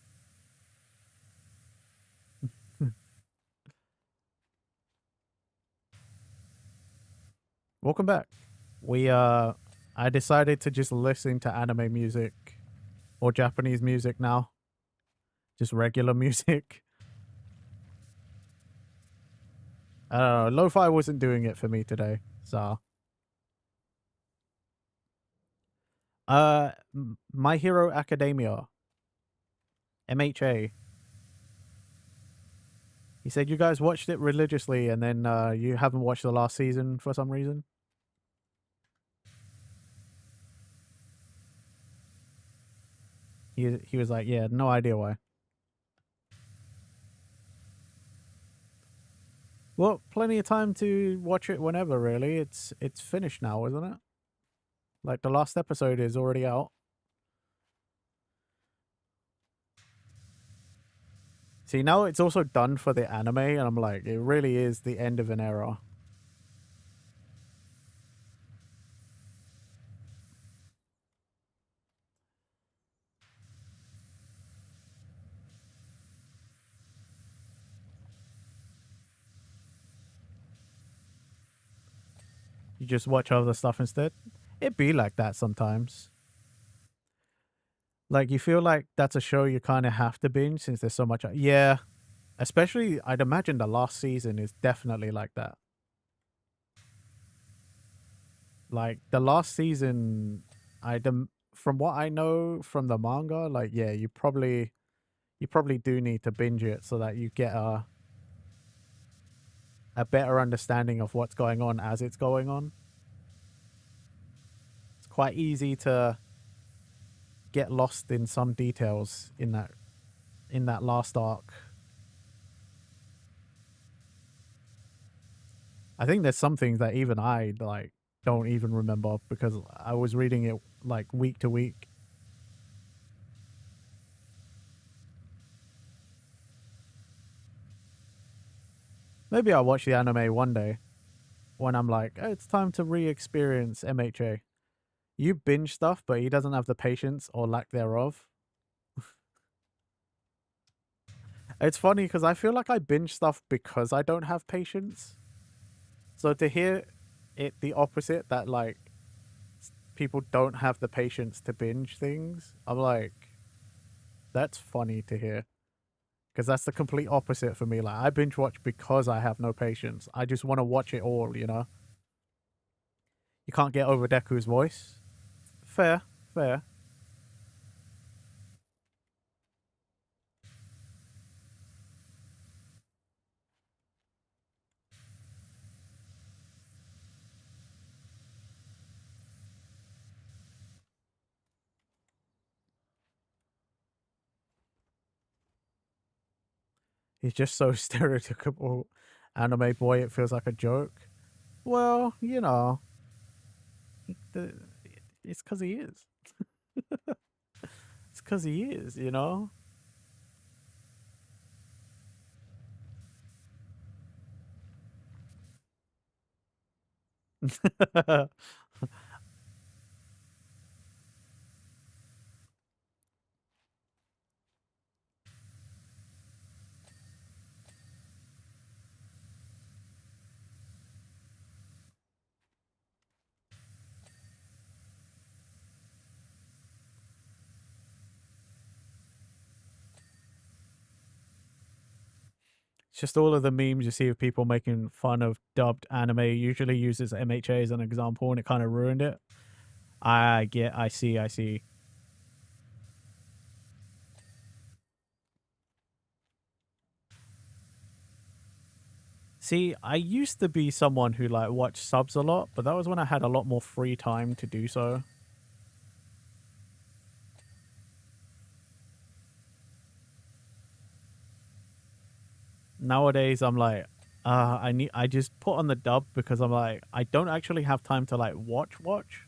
Welcome back. I decided to just listen to anime music or Japanese music now. Just regular music. I don't know. Lo-fi wasn't doing it for me today. So, My Hero Academia. MHA. He said you guys watched it religiously and then you haven't watched the last season for some reason. He was like, yeah, no idea why. Well, plenty of time to watch it whenever, really. It's finished now, isn't it? Like the last episode is already out. See, now it's also done for the anime, and I'm like, it really is the end of an era. You just watch other stuff instead. It be like that sometimes. Like, you feel like that's a show you kind of have to binge since there's so much. Yeah. Especially, I'd imagine the last season is definitely like that. Like the last season, from what I know from the manga, like yeah, you probably do need to binge it so that you get a better understanding of what's going on as it's going on. It's quite easy to get lost in some details in that last arc. I think there's some things that even I like don't even remember because I was reading it like week to week. Maybe I'll watch the anime one day when I'm like, oh, it's time to re-experience MHA. You binge stuff, but he doesn't have the patience or lack thereof. It's funny because I feel like I binge stuff because I don't have patience. So to hear it the opposite, that like people don't have the patience to binge things, I'm like, that's funny to hear. Because that's the complete opposite for me. Like I binge watch because I have no patience. I just want to watch it all, you know? You can't get over Deku's voice. Fair, fair. He's just so stereotypical anime boy, it feels like a joke. Well, you know, the, it's because he is. It's because he is, you know? It's just all of the memes you see of people making fun of dubbed anime usually uses MHA as an example and it kind of ruined it. I see. See, I used to be someone who like watched subs a lot, but that was when I had a lot more free time to do so. Nowadays, I'm like, I just put on the dub because I'm like, I don't actually have time to like watch.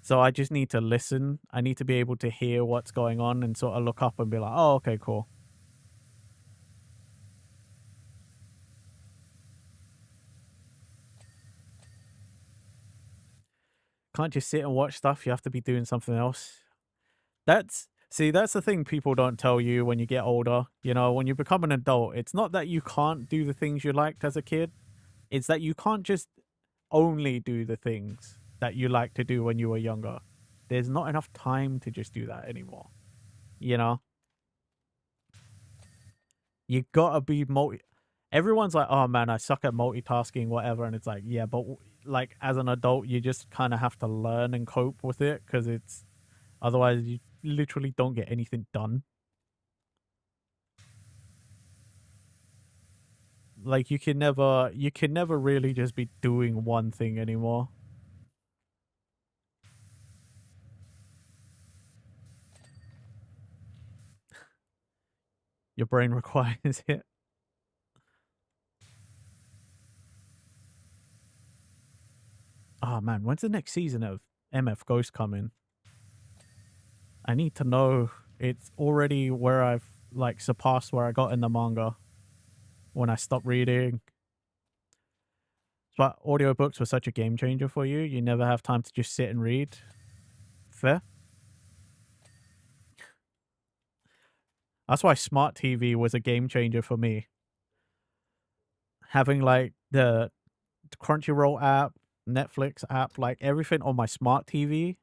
So I just need to listen. I need to be able to hear what's going on and sort of look up and be like, oh, okay, cool. Can't just sit and watch stuff. You have to be doing something else. That's the thing people don't tell you when you get older. You know, when you become an adult, it's not that you can't do the things you liked as a kid. It's that you can't just only do the things that you like to do when you were younger. There's not enough time to just do that anymore. You know, you gotta be multi. Everyone's like, oh man, I suck at multitasking, whatever. And it's like, yeah, but like as an adult, you just kind of have to learn and cope with it because it's otherwise you literally don't get anything done. Like you can never really just be doing one thing anymore. Your brain requires it. Oh man, when's the next season of MF Ghost coming? I need to know. It's already where I've like surpassed where I got in the manga when I stopped reading. But audiobooks were such a game changer for you. You never have time to just sit and read. Fair. That's why smart TV was a game changer for me. Having like the Crunchyroll app, Netflix app, like everything on my smart TV,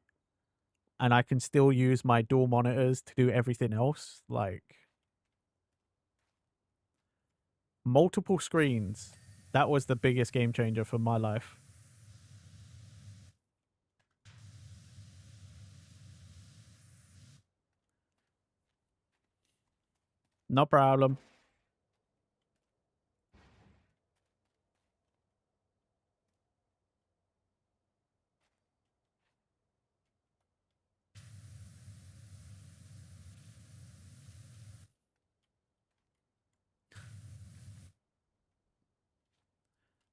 and I can still use my dual monitors to do everything else. Like multiple screens. That was the biggest game changer for my life. No problem.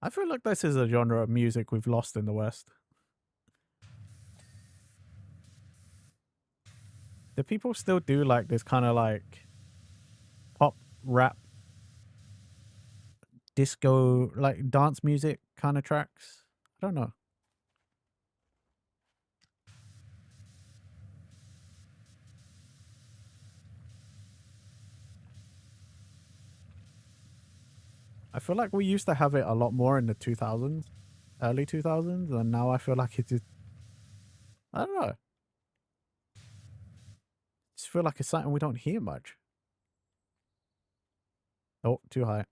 I feel like this is a genre of music we've lost in the West. Do people still do like this kind of like pop rap disco like dance music kind of tracks? I don't know. I feel like we used to have it a lot more in the 2000s, early 2000s, and now I feel like it just, I don't know. I just feel like it's something we don't hear much. Oh, too high.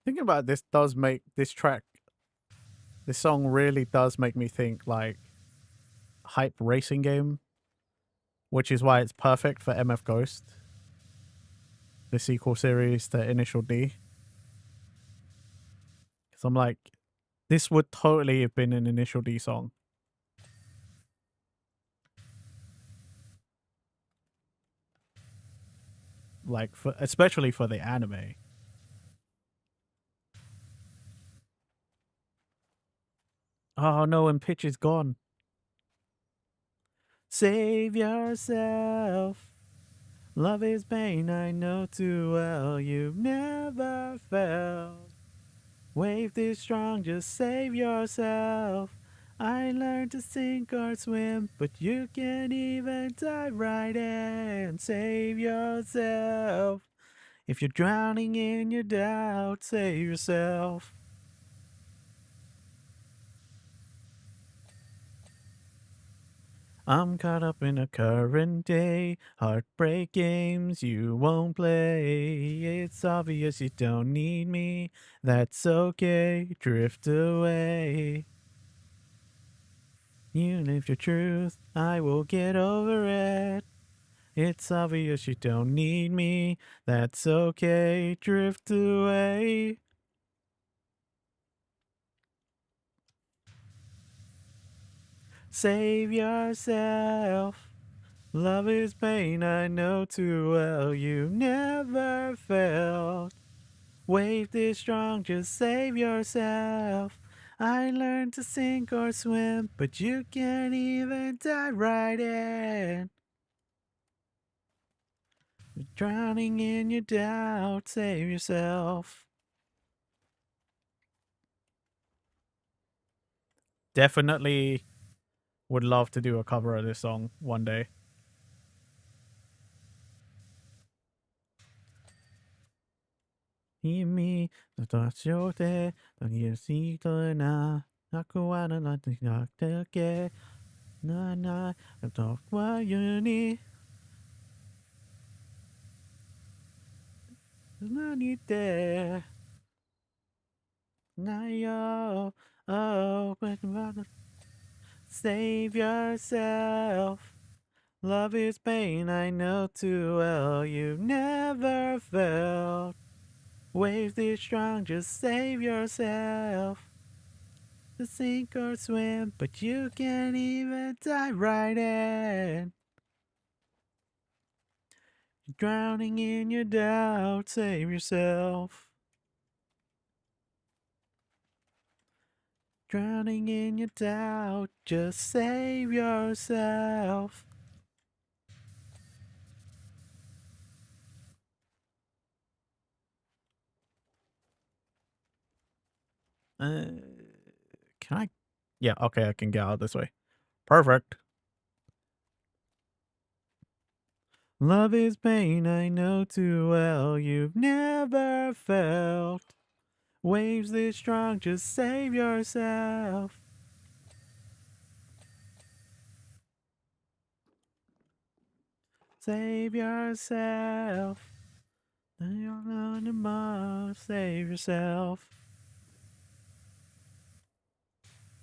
Thinking about this does make this track, this song really does make me think like hype racing game, which is why it's perfect for MF Ghost, the sequel series to Initial D. Because I'm like, this would totally have been an Initial D song. Like, for, especially for the anime. Oh no, and Pitch is gone. Save yourself. Love is pain, I know too well. You've never felt. Wave this strong, just save yourself. I learned to sink or swim, but you can't even dive right in. Save yourself. If you're drowning in your doubt, save yourself. I'm caught up in a current day. Heartbreak games you won't play. It's obvious you don't need me. That's okay. Drift away. You live your truth. I will get over it. It's obvious you don't need me. That's okay. Drift away. Save yourself. Love is pain, I know too well. You never felt. Wave this strong, just save yourself. I learned to sink or swim, but you can't even dive right in. You're drowning in your doubt, save yourself. Definitely would love to do a cover of this song one day. Kimi, 私を手、何しとな、なくはならなくてけ、なな、とはゆに、何で、Now, oh, save yourself. Love is pain, I know too well. You've never felt waves this strong, just save yourself. To sink or swim, but you can't even dive right in. You're drowning in your doubt, save yourself. Drowning in your doubt, just save yourself. Uh, can I? Yeah, okay, I can get out this way. Perfect. Love is pain, I know too well. You've never felt waves this strong, just save yourself. Save yourself. You're on the mark, save yourself.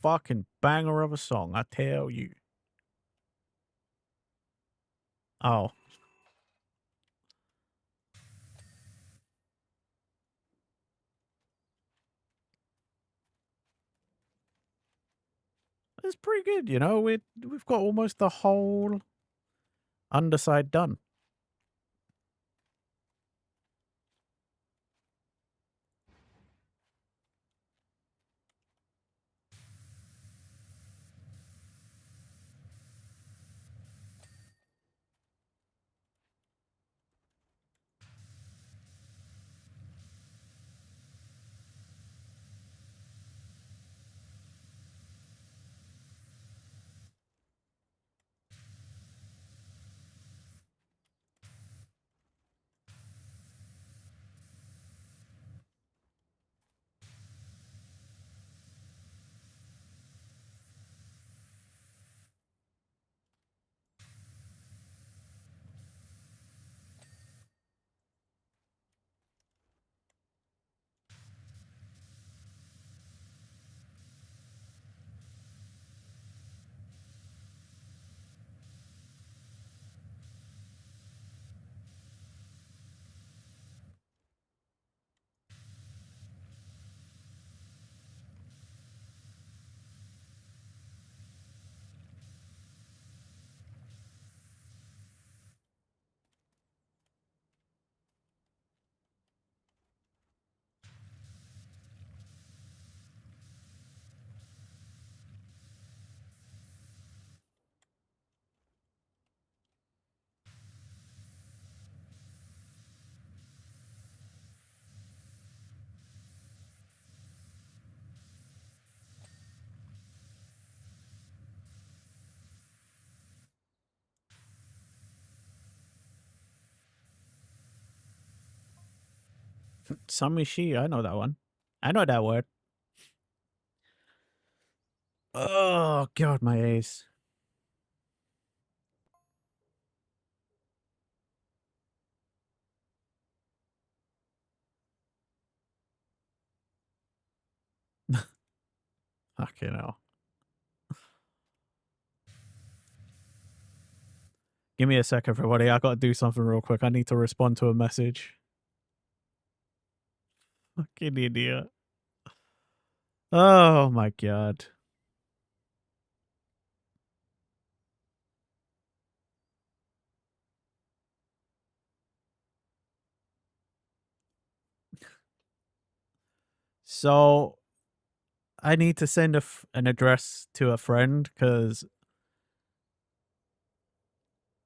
Fucking banger of a song, I tell you. Oh, it's pretty good, you know. We've got almost the whole underside done. Samishi, I know that one. I know that word. Oh god, my ace. Okay, now. Give me a second, everybody. I gotta do something real quick. I need to respond to a message. Fucking idiot. Oh my god. So I need to send an address to a friend because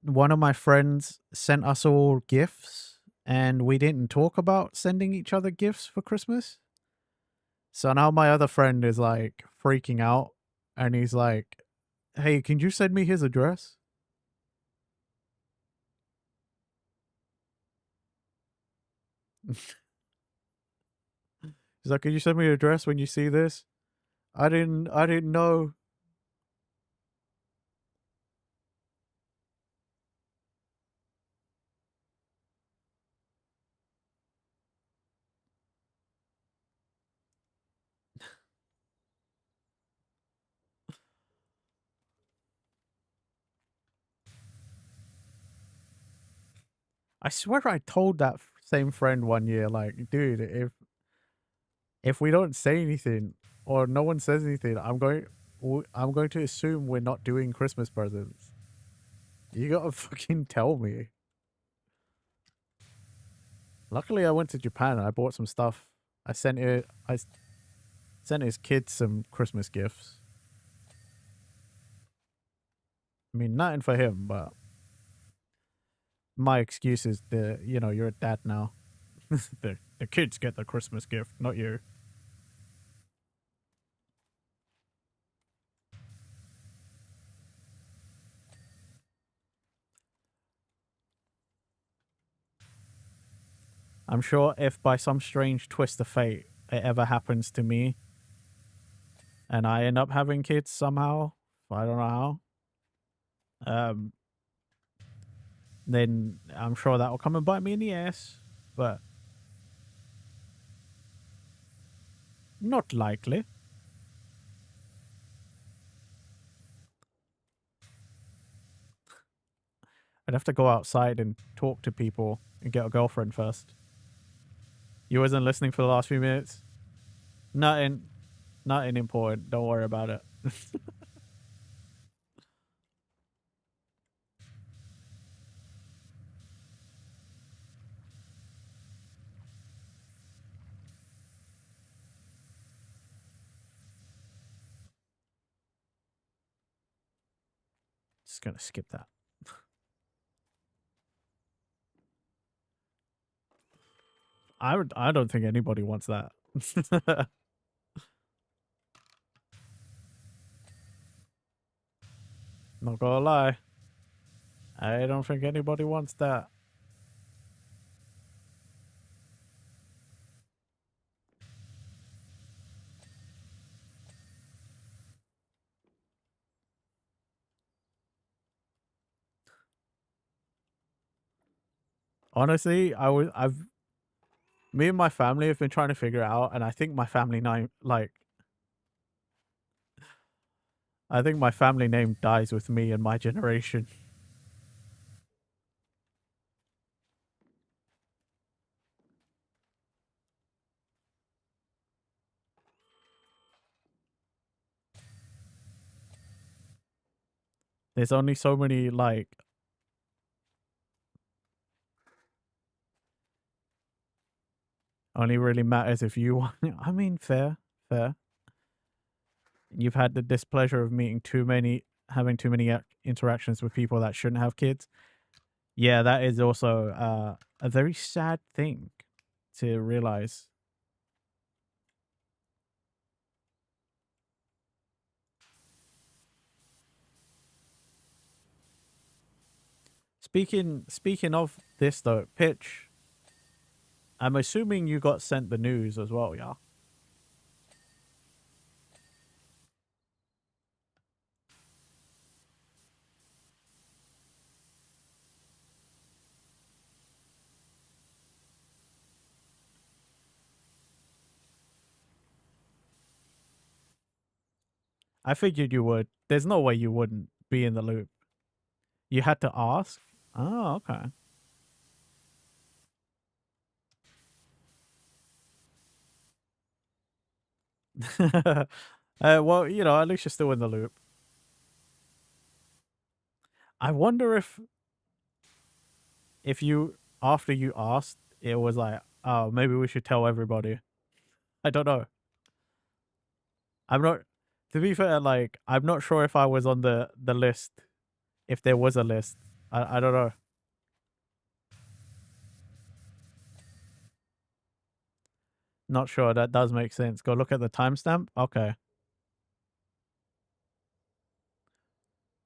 one of my friends sent us all gifts and we didn't talk about sending each other gifts for Christmas. So now my other friend is like freaking out and he's like, "Hey, can you send me his address?" He's like, "Can you send me your address when you see this?" I didn't know. I swear I told that same friend one year, like, dude, if we don't say anything or no one says anything, I'm going to assume we're not doing Christmas presents. You gotta fucking tell me. Luckily, I went to Japan and I bought some stuff. I sent his kids some Christmas gifts. I mean, nothing for him, but my excuse is you're a dad now. The kids get the Christmas gift, not you. I'm sure if by some strange twist of fate it ever happens to me and I end up having kids somehow, I don't know how, then I'm sure that will come and bite me in the ass, but not likely. I'd have to go outside and talk to people and get a girlfriend first. You wasn't listening for the last few minutes? Nothing, nothing important. Don't worry about it. Just gonna skip that. I don't think anybody wants that. Not gonna lie. I don't think anybody wants that. Honestly, me and my family have been trying to figure it out, and I think my family name, I think my family name dies with me and my generation. There's only so many, only really matters if you want. I mean, fair, fair. You've had the displeasure of having too many interactions with people that shouldn't have kids. Yeah, that is also a very sad thing to realize. Speaking of this though, Pitch, I'm assuming you got sent the news as well, yeah? I figured you would. There's no way you wouldn't be in the loop. You had to ask? Oh, okay. Well, at least you're still in the loop. I wonder if you after you asked, it was like, oh, maybe we should tell everybody. I don't know. I'm not. To be fair, I'm not sure if I was on the list. If there was a list, I don't know. Not sure. That does make sense. Go look at the timestamp. Okay.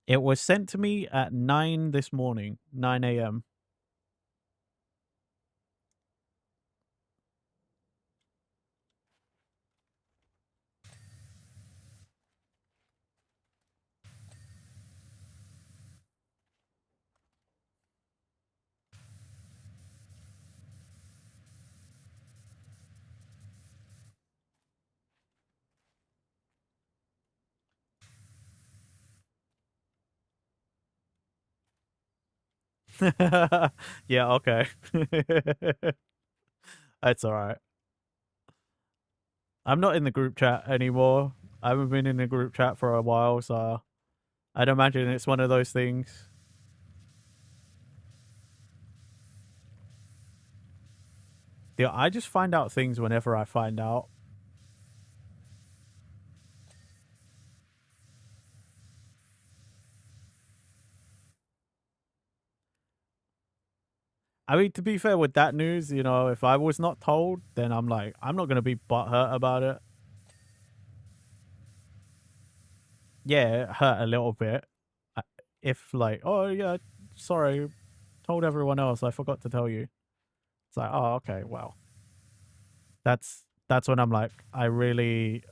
It was sent to me at 9 this morning, 9 a.m. Yeah, okay. That's alright. I'm not in the group chat anymore. I haven't been in the group chat for a while, so I'd imagine it's one of those things. Yeah, I just find out things whenever I find out. I mean, to be fair with that news, you know, if I was not told, then I'm like, I'm not gonna be butthurt about it. Yeah, it hurt a little bit. If like, oh yeah, sorry, told everyone else, I forgot to tell you. It's like, oh okay, well, that's when I'm like, I really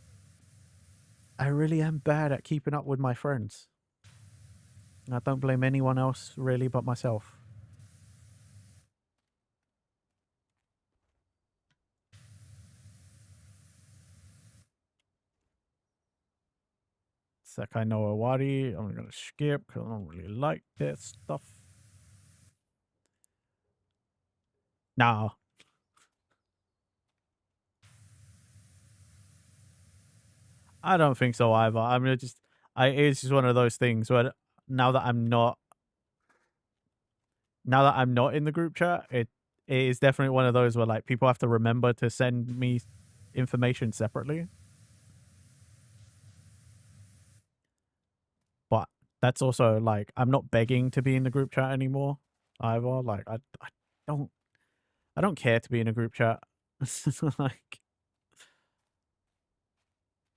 am bad at keeping up with my friends. I don't blame anyone else really but myself. Sekai no Owari, I'm gonna skip because I don't really like this stuff. Nah. I don't think so either. I mean, it's just one of those things where now that I'm not, in the group chat, it is definitely one of those where like people have to remember to send me information separately. But that's also like I'm not begging to be in the group chat anymore either. Like don't I don't care to be in a group chat. Like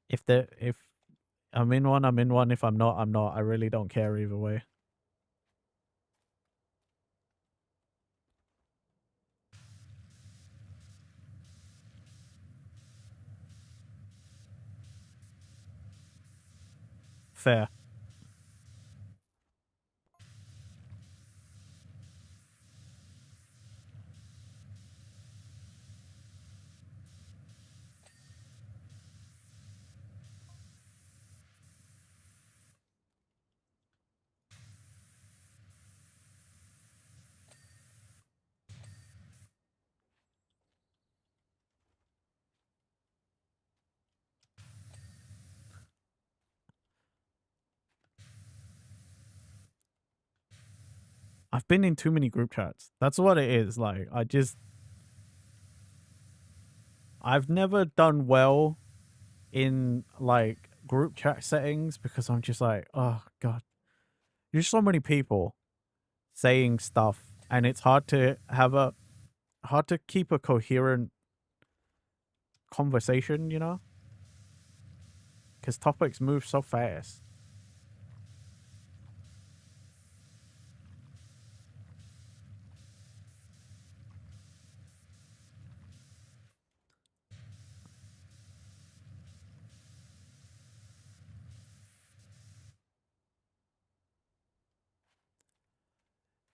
if I'm in one, I'm in one. If I'm not, I'm not. I really don't care either way. Fair. I've been in too many group chats. That's what it is. Like I've never done well in like group chat settings because I'm just like, oh god, there's so many people saying stuff, and it's hard to keep a coherent conversation, you know, because topics move so fast.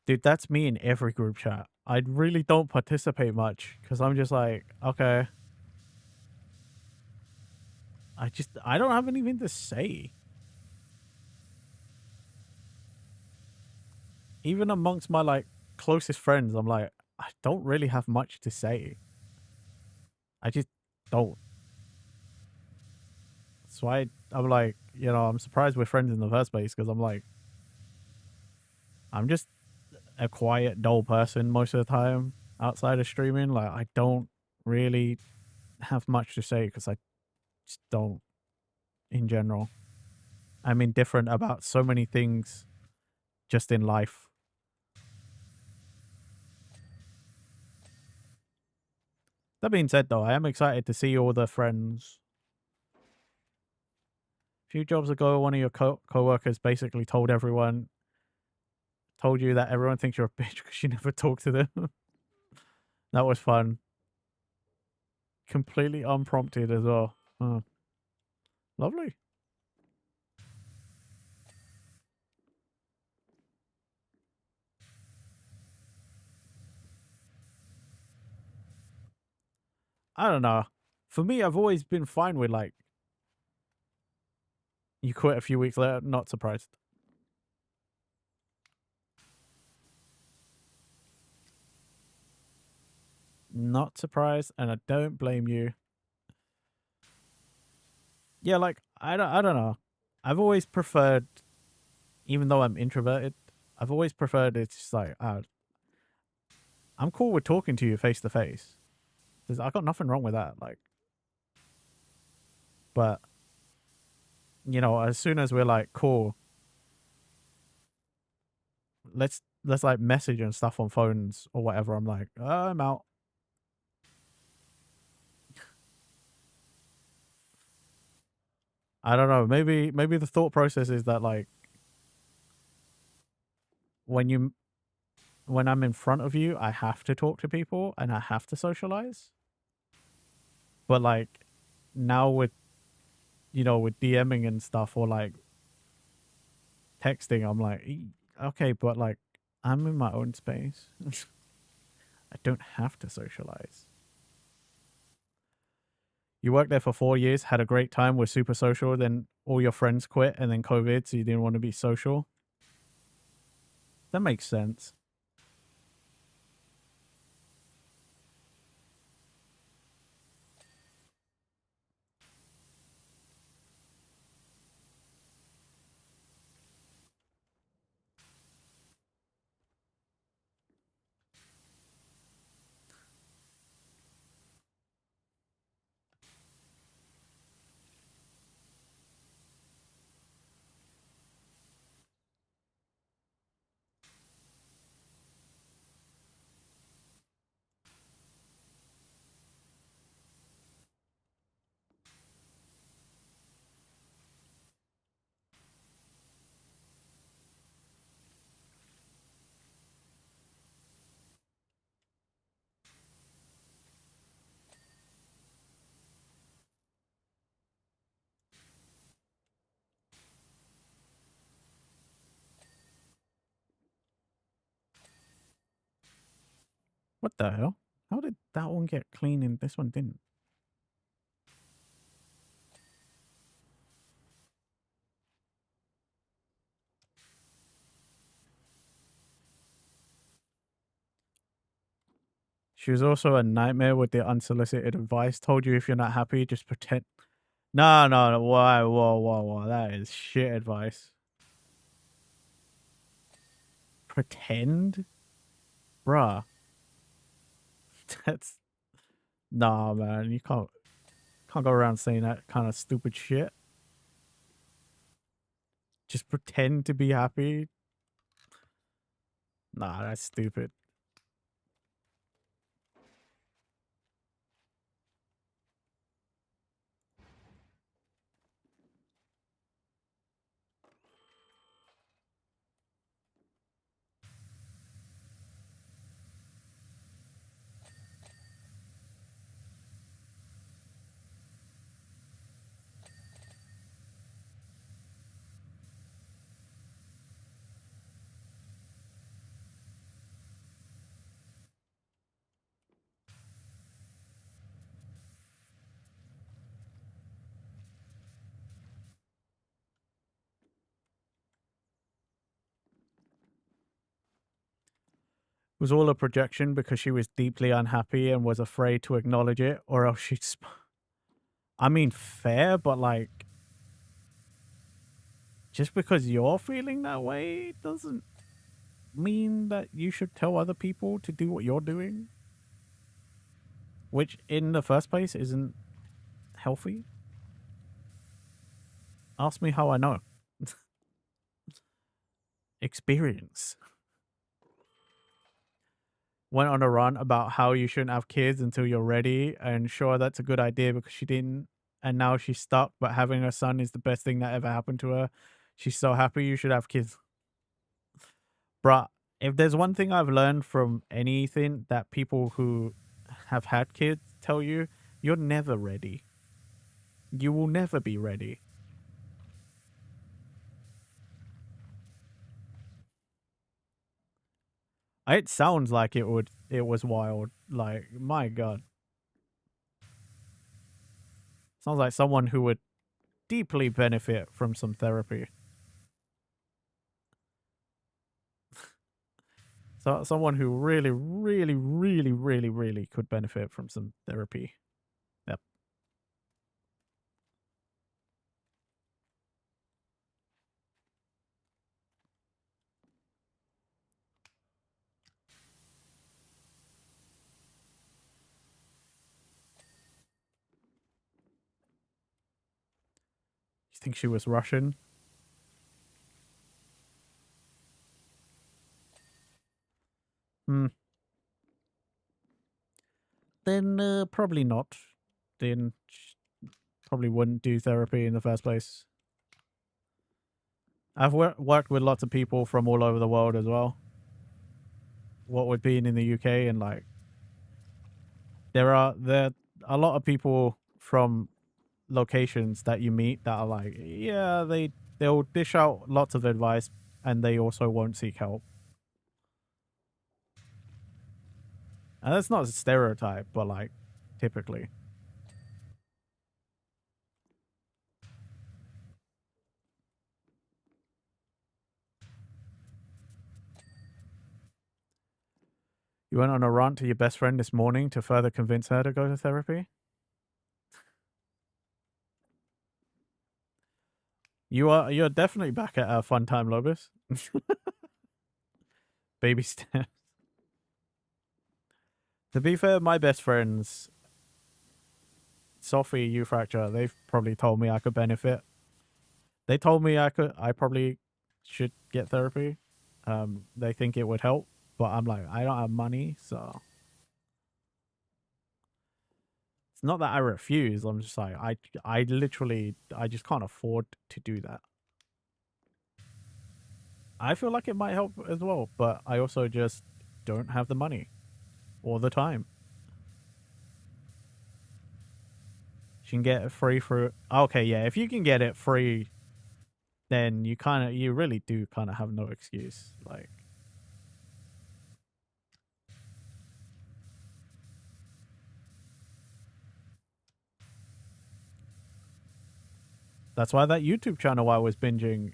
Dude, that's me in every group chat. I really don't participate much because I'm just like, okay, I don't have anything to say. Even amongst my like closest friends, I'm like, I don't really have much to say. I just don't. That's why I'm like, you know, I'm surprised we're friends in the first place because I'm like, I'm just a quiet, dull person most of the time outside of streaming. Like, I don't really have much to say because I just don't in general. I'm indifferent about so many things just in life. That being said, though, I am excited to see all the friends. A few jobs ago, one of your co-workers basically told you that everyone thinks you're a bitch because you never talk to them. That was fun. Completely unprompted as well. Lovely. I don't know. For me, I've always been fine with like you quit a few weeks later. Not surprised. Not surprised, and I don't blame you. Yeah, like I don't know. I've always preferred, even though I'm introverted, I've always preferred it's just like I'm cool with talking to you face to face. I got nothing wrong with that. Like, but you know, as soon as we're like cool, let's like message and stuff on phones or whatever. I'm like, I'm out. I don't know. Maybe the thought process is that like when you when I'm in front of you, I have to talk to people and I have to socialize. But like now with with DMing and stuff or like texting, I'm like, okay, but like I'm in my own space. I don't have to socialize. You worked there for 4 years, had a great time, were super social, then all your friends quit and then COVID, so you didn't want to be social. That makes sense. What the hell? How did that one get clean and this one didn't? She was also a nightmare with the unsolicited advice. Told you if you're not happy, just pretend. No, no, no. Whoa, whoa, whoa, whoa. That is shit advice. Pretend? Bruh. That's. Nah, man. You can't go around saying that kind of stupid shit. Just pretend to be happy. Nah, that's stupid. It was all a projection because she was deeply unhappy and was afraid to acknowledge it, or else she'd. I mean, fair, but like, just because you're feeling that way doesn't mean that you should tell other people to do what you're doing, which in the first place isn't healthy. Ask me how I know. Experience. Went on a rant about how you shouldn't have kids until you're ready, and sure, that's a good idea because she didn't, and now she's stuck, but having a son is the best thing that ever happened to her. She's so happy you should have kids. Bruh, if there's one thing I've learned from anything that people who have had kids tell you, you're never ready. You will never be ready. It sounds like it was wild. Like, my God. Sounds like someone who would deeply benefit from some therapy. So someone who really, really, really, really, really could benefit from some therapy. Yep. You think she was Russian? Hmm. Then probably not. Then probably wouldn't do therapy in the first place. I've worked with lots of people from all over the world as well. What with being in the UK and like there are a lot of people from locations that you meet that are like, yeah, they'll dish out lots of advice and they also won't seek help. And that's not a stereotype, but like typically. You went on a rant to your best friend this morning to further convince her to go to therapy? You're definitely back at a fun time, Lobus. Baby steps. To be fair, my best friends, Sophie, you fracture, they've probably told me I could benefit. They told me I probably should get therapy. They think it would help, but I'm like, I don't have money, so it's not that I refuse. I'm just like, I literally, I just can't afford to do that. I feel like it might help as well, but I also just don't have the money or the time. You can get it free for okay, yeah. If you can get it free, then you really do kind of have no excuse. Like that's why that YouTube channel I was binging,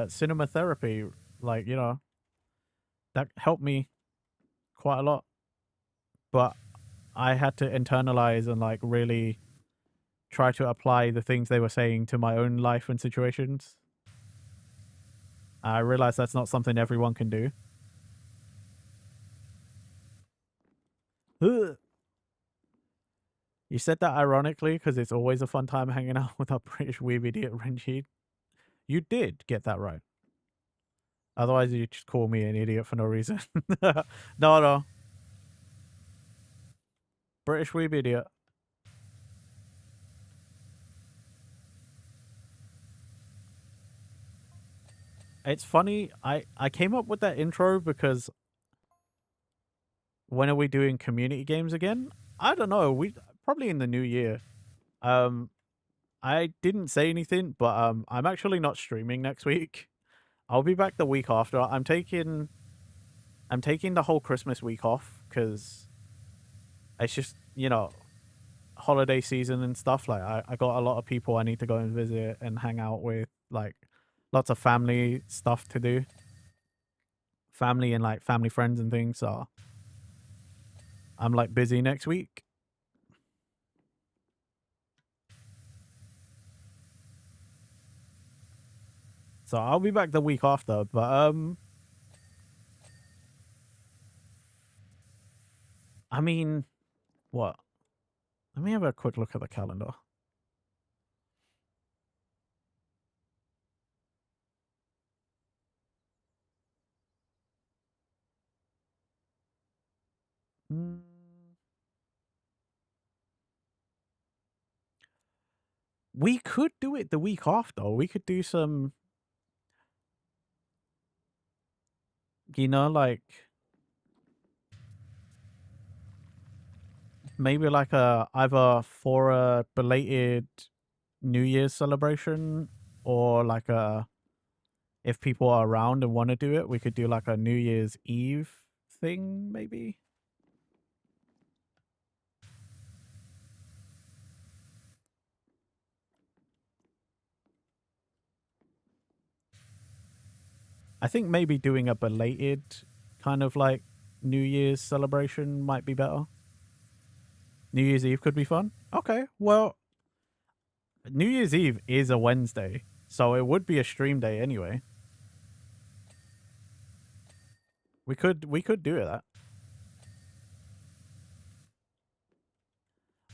cinema therapy, like that helped me quite a lot. But I had to internalize and like really try to apply the things they were saying to my own life and situations. I realized that's not something everyone can do. Ugh. You said that ironically because it's always a fun time hanging out with our British weeb idiot Renji. You did get that right. Otherwise, you just call me an idiot for no reason. No, no. British weeb idiot. It's funny. I came up with that intro because when are we doing community games again? I don't know. We probably in the new year. Um, I didn't say anything, but I'm actually not streaming next week. I'll be back the week after. I'm taking the whole Christmas week off because it's just holiday season and stuff. Like I got a lot of people I need to go and visit and hang out with. Like lots of family stuff to do. Family and like family friends and things. So I'm like busy next week. So I'll be back the week after. But I mean, what? Let me have a quick look at the calendar. Hmm. We could do it the week after. We could do some, like maybe like a either for a belated New Year's celebration or like a if people are around and want to do it, we could do like a New Year's Eve thing, maybe. I think maybe doing a belated kind of like New Year's celebration might be better. New Year's Eve could be fun. Okay, well, New Year's Eve is a Wednesday, so it would be a stream day anyway. We could do that.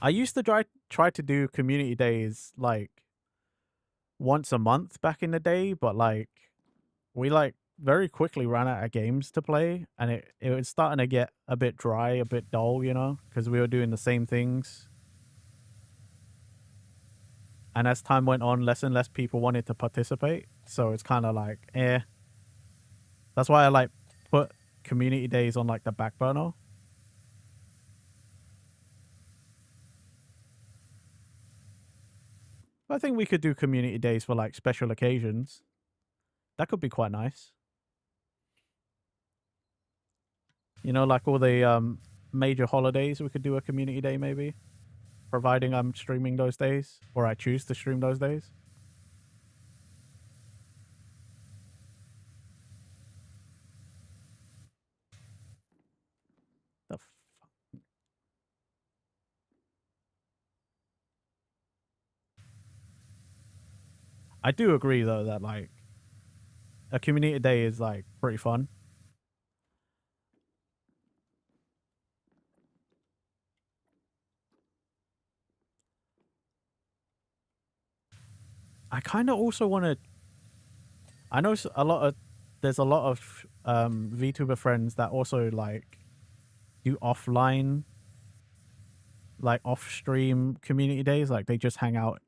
I used to try to do community days like once a month back in the day, but like we like very quickly ran out of games to play, and it was starting to get a bit dry, a bit dull, you know, because we were doing the same things. And as time went on, less and less people wanted to participate, so it's kind of like, eh. That's why I like put community days on like the back burner. I think we could do community days for like special occasions. That could be quite nice. You know, like all the major holidays, we could do a community day maybe, providing I'm streaming those days or I choose to stream those days. The fuck? I do agree though that like a community day is like pretty fun. I kind of also want to. I know there's a lot of VTuber friends that also like do offline, like off stream community days. Like they just hang out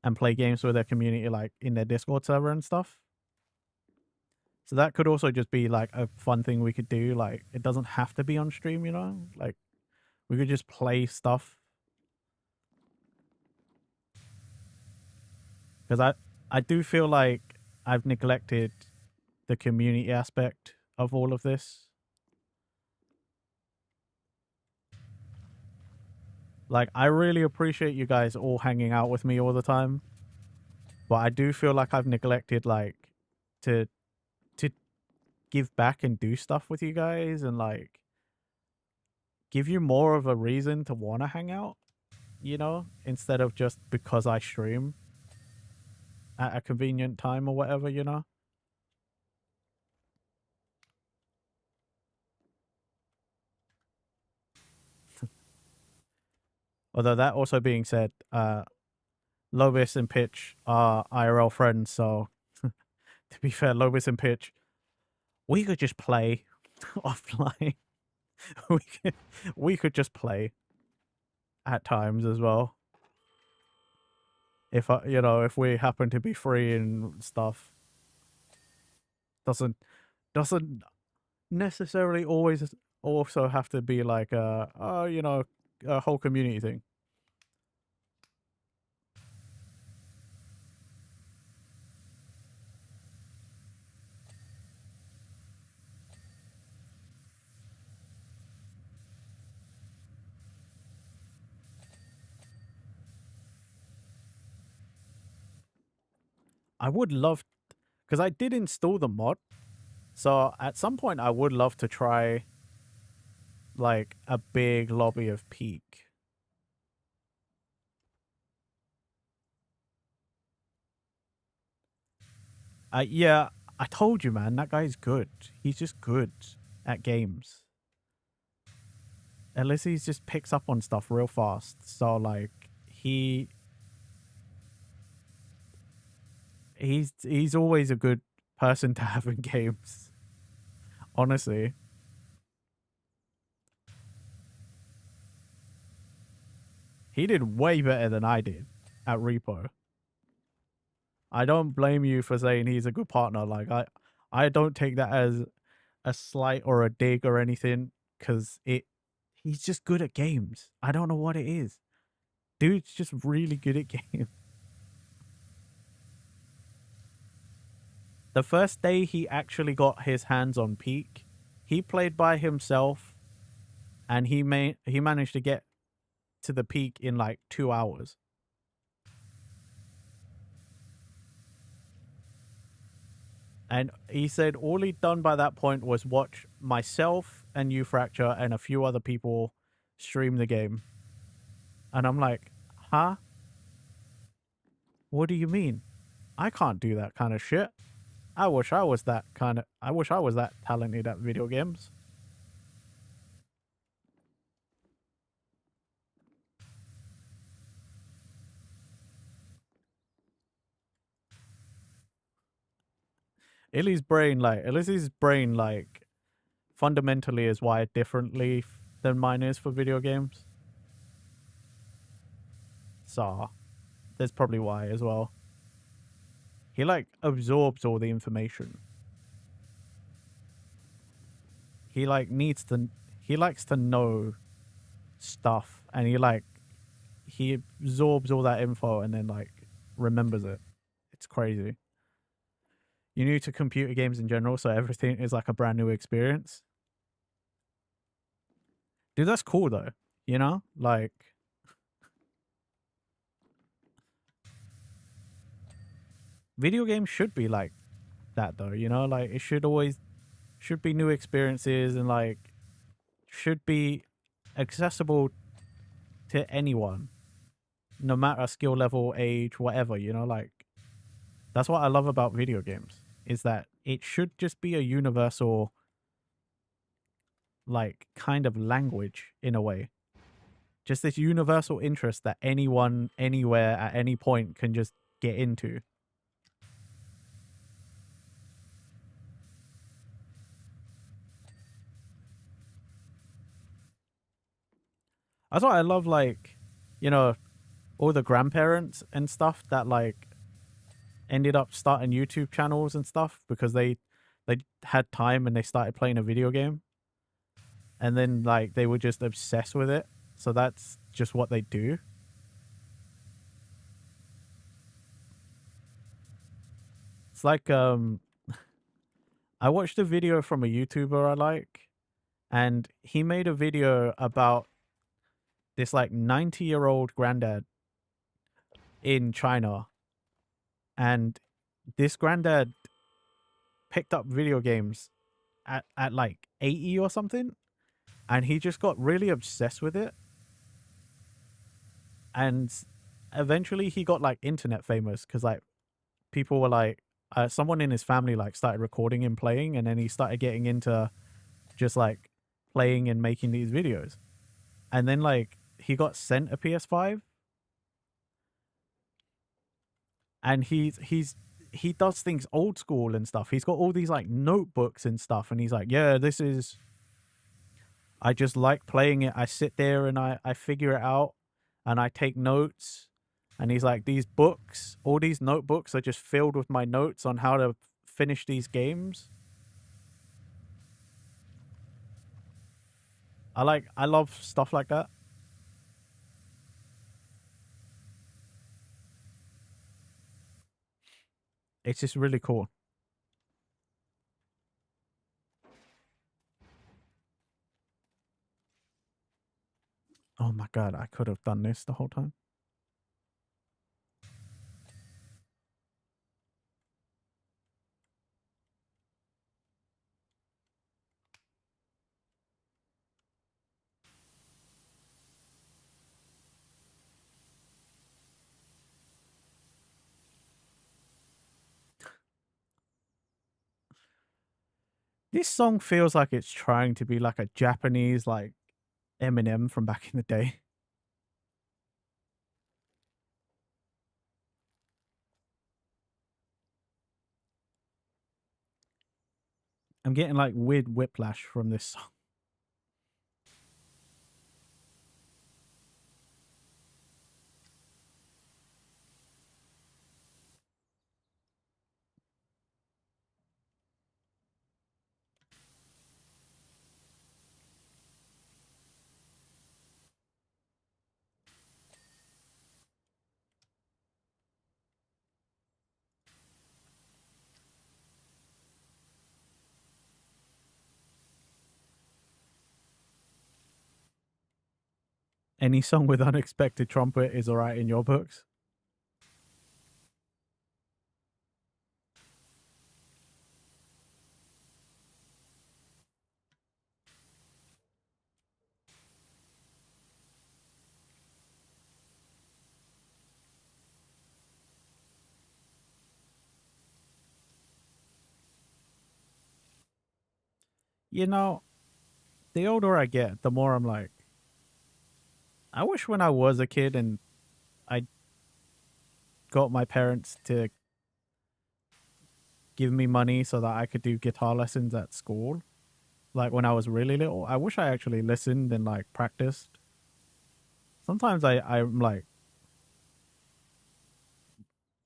and play games with their community, like in their Discord server and stuff. So that could also just be like a fun thing we could do. Like it doesn't have to be on stream, you know? Like we could just play stuff. Because I do feel like I've neglected the community aspect of all of this. Like I really appreciate you guys all hanging out with me all the time. But I do feel like I've neglected like to give back and do stuff with you guys and like give you more of a reason to want to hang out, you know, instead of just because I stream at a convenient time or whatever, you know. Although that also being said, Lobis and Pitch are IRL friends, so to be fair, Lobis and Pitch, we could just play offline. we could just play at times as well. If you know, if we happen to be free and stuff, doesn't necessarily always also have to be like you know, a whole community thing. I would love, because I did install the mod, so at some point I would love to try like a big lobby of Peak. Yeah, I told you, man, that guy's good. He's just good at games. At least he just picks up on stuff real fast. So like he's always a good person to have in games. Honestly. He did way better than I did at Repo. I don't blame you for saying he's a good partner. Like I don't take that as a slight or a dig or anything, because he's just good at games. I don't know what it is. Dude's just really good at games. The first day he actually got his hands on Peak, he played by himself, and he managed to get to the Peak in like 2 hours. And he said all he'd done by that point was watch myself and you, Fracture, and a few other people stream the game. And I'm like, huh? What do you mean? I can't do that kind of shit. I wish I was that talented at video games. Illy's brain, like, fundamentally is wired differently than mine is for video games. So, that's probably why as well. He, like, absorbs all the information. He, like, he likes to know stuff, and he absorbs all that info and then, like, remembers it. It's crazy. You're new to computer games in general, so everything is like a brand new experience. Dude, that's cool though. You know? Like, video games should be like that though, you know? Like, it should be new experiences and, like, should be accessible to anyone, no matter skill level, age, whatever, you know? Like, that's what I love about video games, is that it should just be a universal, like, kind of language in a way. Just this universal interest that anyone, anywhere, at any point can just get into. That's why I love, like, you know, all the grandparents and stuff that, like, ended up starting YouTube channels and stuff because they had time and they started playing a video game. And then, like, they were just obsessed with it. So that's just what they do. It's like, I watched a video from a YouTuber I like, and he made a video about this, like, 90-year-old granddad in China. And this granddad picked up video games at like 80 or something, and he just got really obsessed with it. And eventually he got, like, internet famous because, like, people were like, someone in his family, like, started recording him playing, and then he started getting into just, like, playing and making these videos. And then, like, he got sent a PS5, and he does things old school and stuff. He's got all these, like, notebooks and stuff, and he's like, yeah, I just like playing it. I sit there and I figure it out, and I take notes. And he's like, these books, all these notebooks are just filled with my notes on how to finish these games. I love stuff like that. It's just really cool. Oh my god, I could have done this the whole time. This song feels like it's trying to be like a Japanese, like, Eminem from back in the day. I'm getting, like, weird whiplash from this song. Any song with unexpected trumpet is alright in your books? You know, the older I get, the more I'm like, I wish when I was a kid and I got my parents to give me money so that I could do guitar lessons at school. Like when I was really little, I wish I actually listened and like practiced. Sometimes I'm like,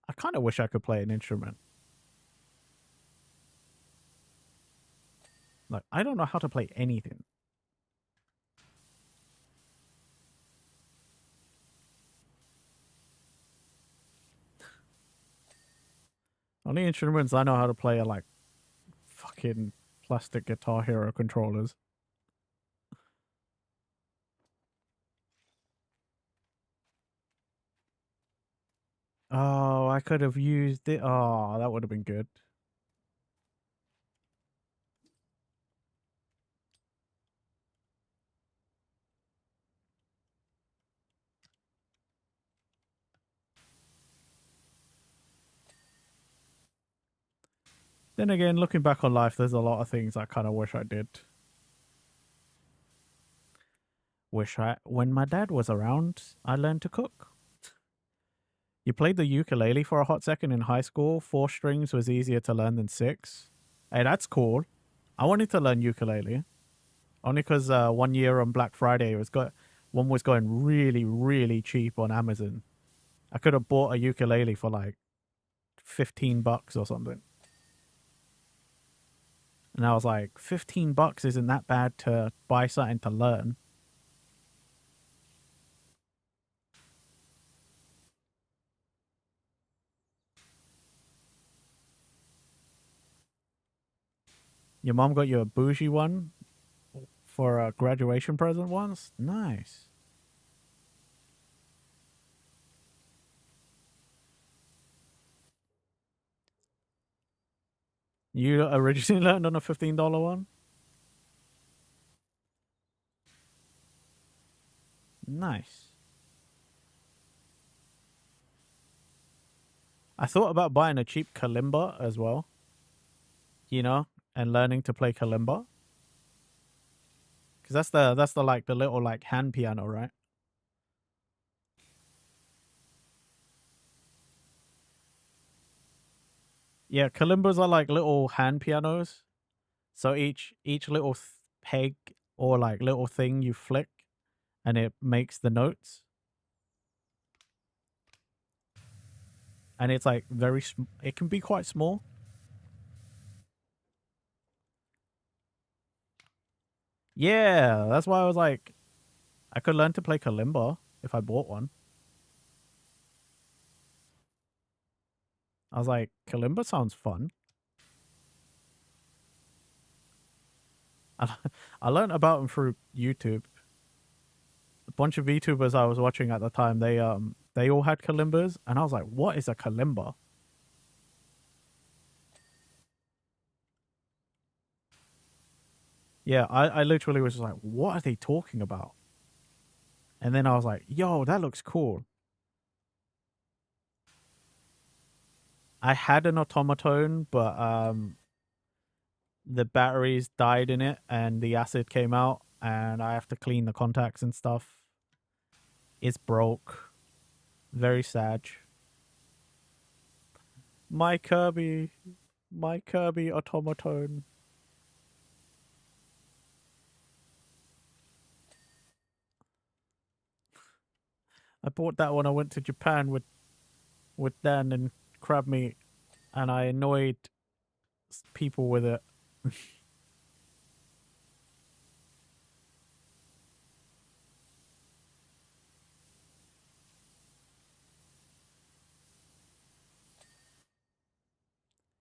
I kind of wish I could play an instrument. Like I don't know how to play anything. Only instruments I know how to play are like fucking plastic Guitar Hero controllers. Oh, I could have used it. Oh, that would have been good. Then again, looking back on life, there's a lot of things I kind of wish I did. When my dad was around, I learned to cook. You played the ukulele for a hot second in high school. 4 strings was easier to learn than 6. Hey, that's cool. I wanted to learn ukulele only because 1 year on Black Friday one was going really really cheap on Amazon. I could have bought a ukulele for like $15 or something, and I was like, $15 isn't that bad to buy something to learn. Your mom got you a bougie one for a graduation present once. Nice. You originally learned on a $15 one. Nice. I thought about buying a cheap kalimba as well, you know, and learning to play kalimba because that's the like the little like hand piano, right? Yeah, kalimbas are like little hand pianos. So each little peg or like little thing you flick, and it makes the notes, and it's like it can be quite small. Yeah, that's why I was like, I could learn to play kalimba if I bought one. I was like, kalimba sounds fun. I, I learned about them through YouTube. A bunch of VTubers I was watching at the time, they all had kalimbas, and I was like, what is a kalimba? Yeah, I literally was just like, what are they talking about? And then I was like, yo, that looks cool. I had an automaton, but the batteries died in it and the acid came out, and I have to clean the contacts and stuff. It's broke. Very sad. My Kirby, my Kirby automaton. I bought that when I went to Japan with Dan and crab meat, and I annoyed people with it.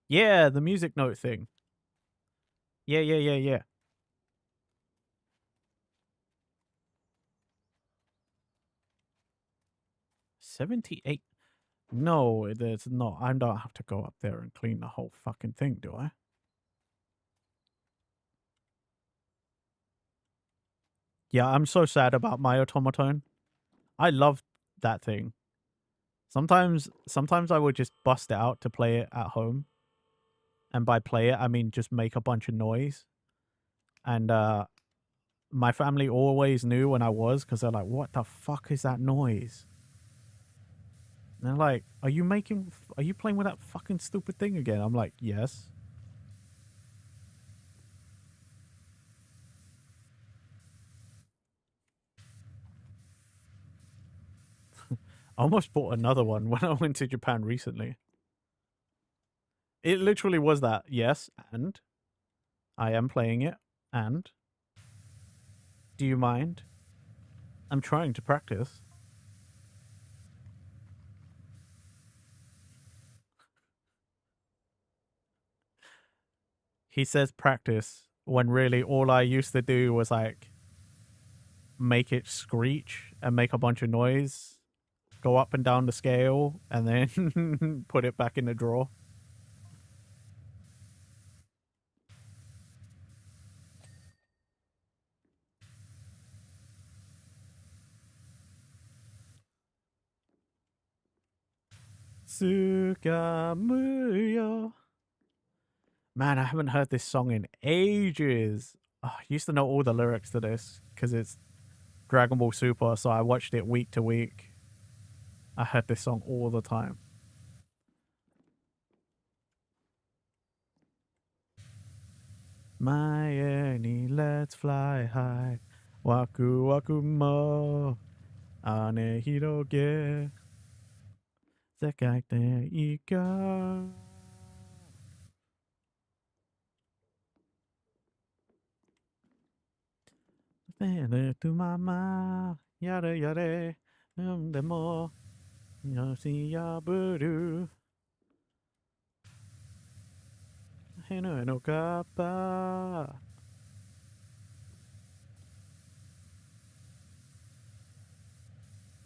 Yeah, the music note thing. Yeah, yeah, yeah, yeah. 78. No, there's not. I don't have to go up there and clean the whole fucking thing, do I? Yeah, I'm so sad about my automaton. I love that thing. Sometimes I would just bust it out to play it at home. And by play it, I mean just make a bunch of noise. And my family always knew when I was, because they're like, "What the fuck is that noise?" And they're like, "Are you playing with that fucking stupid thing again?" I'm like, "Yes." I almost bought another one when I went to Japan recently. It literally was that. Yes, and I am playing it. And do you mind? I'm trying to practice. He says practice when really all I used to do was like make it screech and make a bunch of noise, go up and down the scale, and then put it back in the drawer. Tsukamuyo. Man, I haven't heard this song in ages. Oh, I used to know all the lyrics to this because it's Dragon Ball Super, so I watched it week to week. I heard this song all the time. Mae ni let's fly high. Waku waku mo. Ane hiroge. Sekai de ika. Fele tu mama. Yare yare. Demo. Yoshi yaburu. Heno no kappa.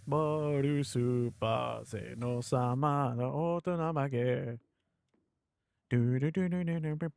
Boru super se no sama no otonamage. Do do do do do do.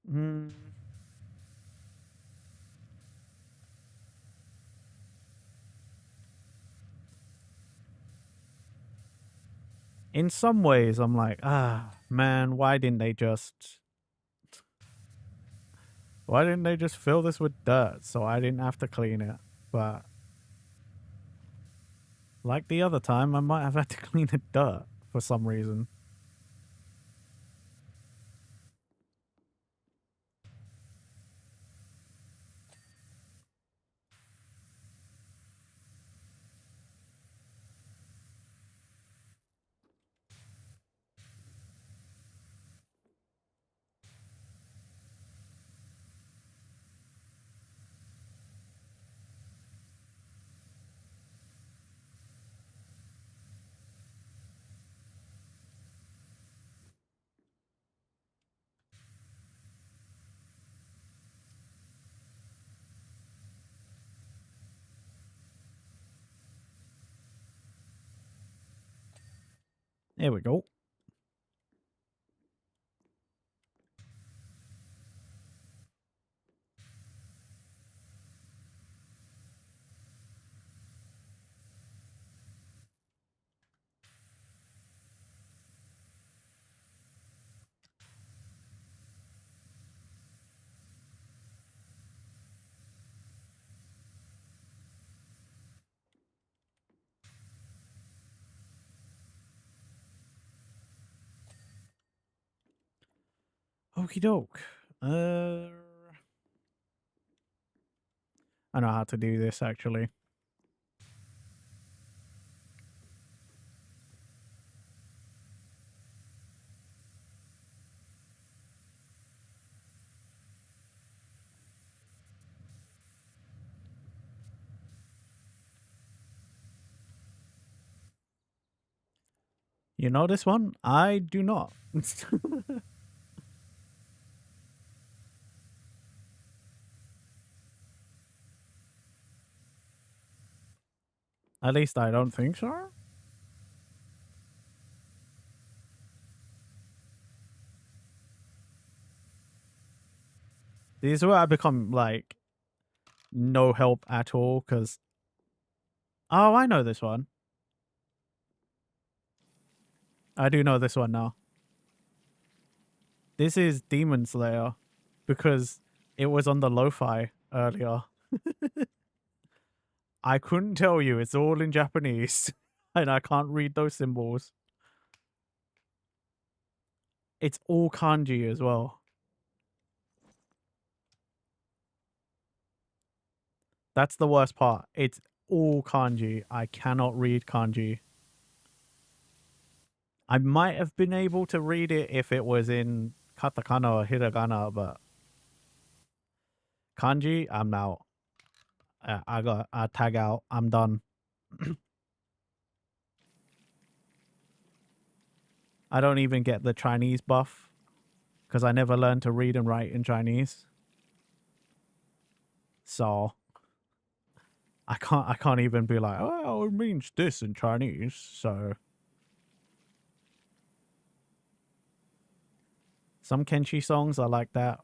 Mm. In some ways, I'm like, man, why didn't they just fill this with dirt so I didn't have to clean it? But like the other time, I might have had to clean the dirt for some reason. There we go. Okie doke. I know how to do this actually. You know this one? I do not. At least I don't think so. This is where I become like no help at all because oh, I know this one. I do know this one now. This is Demon Slayer because it was on the lo-fi earlier. I couldn't tell you. It's all in Japanese and I can't read those symbols. It's all kanji as well. That's the worst part. It's all kanji. I cannot read kanji. I might have been able to read it if it was in katakana or hiragana, but kanji, I'm out. I tag out. I'm done. I don't even get the Chinese buff because I never learned to read and write in Chinese. So I can't even be like, oh, it means this in Chinese. So some Kenshi songs are like that,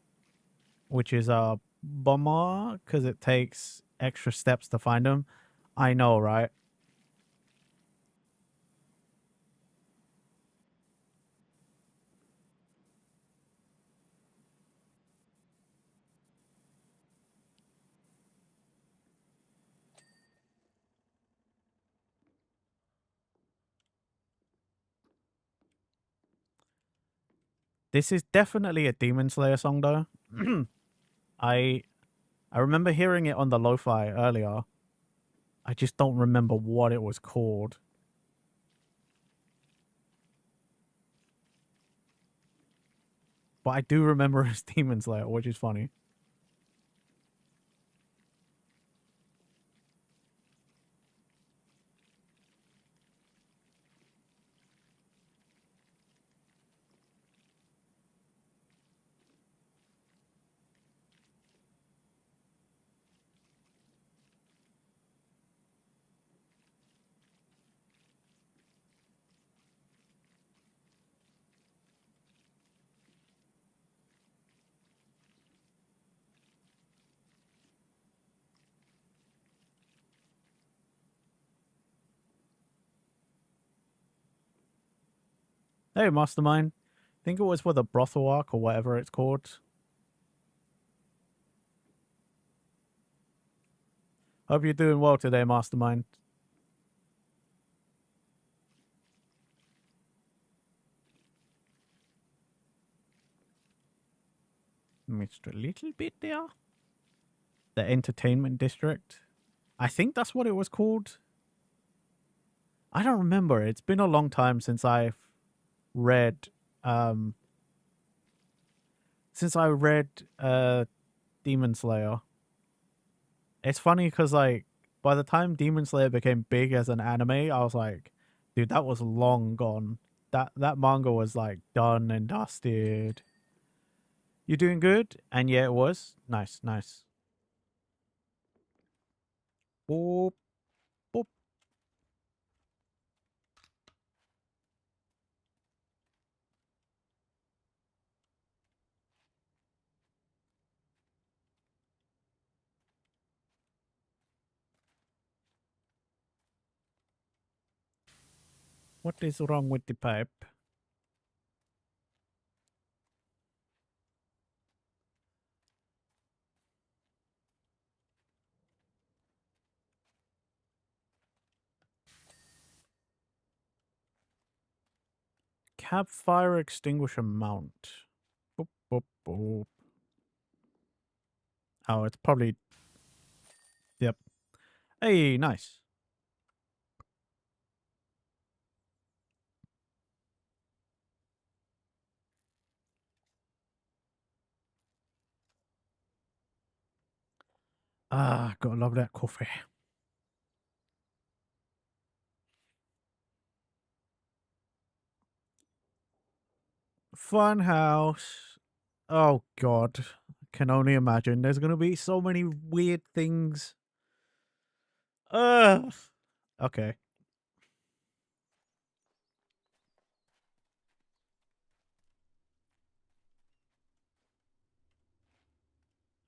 which is a bummer because it takes extra steps to find them. I know, right? This is definitely a Demon Slayer song, though. I I remember hearing it on the lo-fi earlier. I just don't remember what it was called. But I do remember it's Demon Slayer, which is funny. Hey, Mastermind. I think it was for the brothel arc or whatever it's called. Hope you're doing well today, Mastermind. Missed a little bit there. The Entertainment District. I think that's what it was called. I don't remember. It's been a long time since I've read um Demon Slayer. It's funny because like by the time Demon Slayer became big as an anime, I was like, dude, that was long gone. That manga was like done and dusted. You doing good? And yeah, it was. Nice, nice. Boop, boop. What is wrong with the pipe? Cap fire extinguisher mount. Boop, boop, boop. Oh, it's probably. Yep. Hey, nice. Ah, gotta love that coffee. fun house. Oh god. Can only imagine. There's gonna be so many weird things. Ugh. Okay.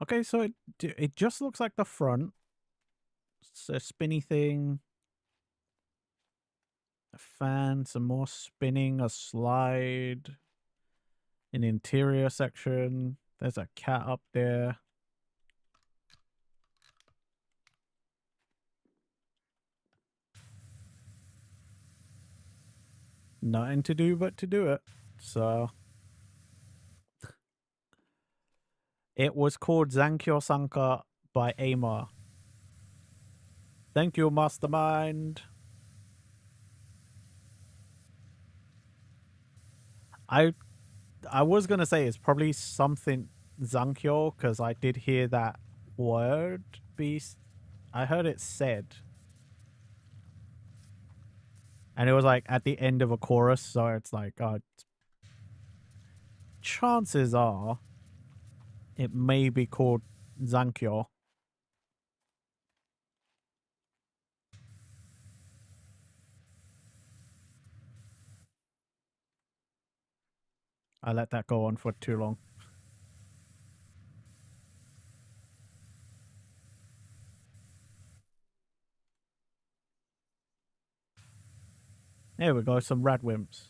Okay, so it just looks like the front. It's a spinny thing. A fan, some more spinning, a slide. An interior section. There's a cat up there. Nothing to do but to do it. So it was called Zankyo Sanka by Amar. Thank you, Mastermind. I I was gonna say it's probably something Zankyo because I did hear that word beast. I heard it said, and it was like at the end of a chorus, so it's like, chances are it may be called Zankyo. I let that go on for too long. There we go, some radwimps.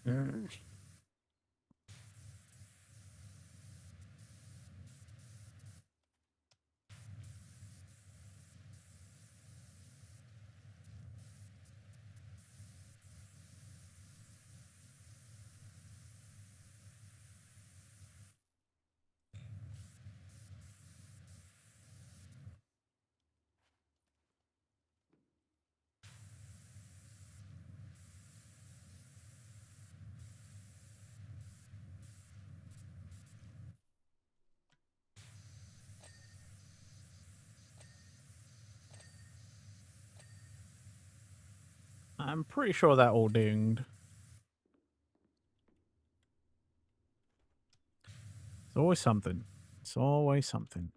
Mm. I'm pretty sure that all dinged. It's always something. It's always something.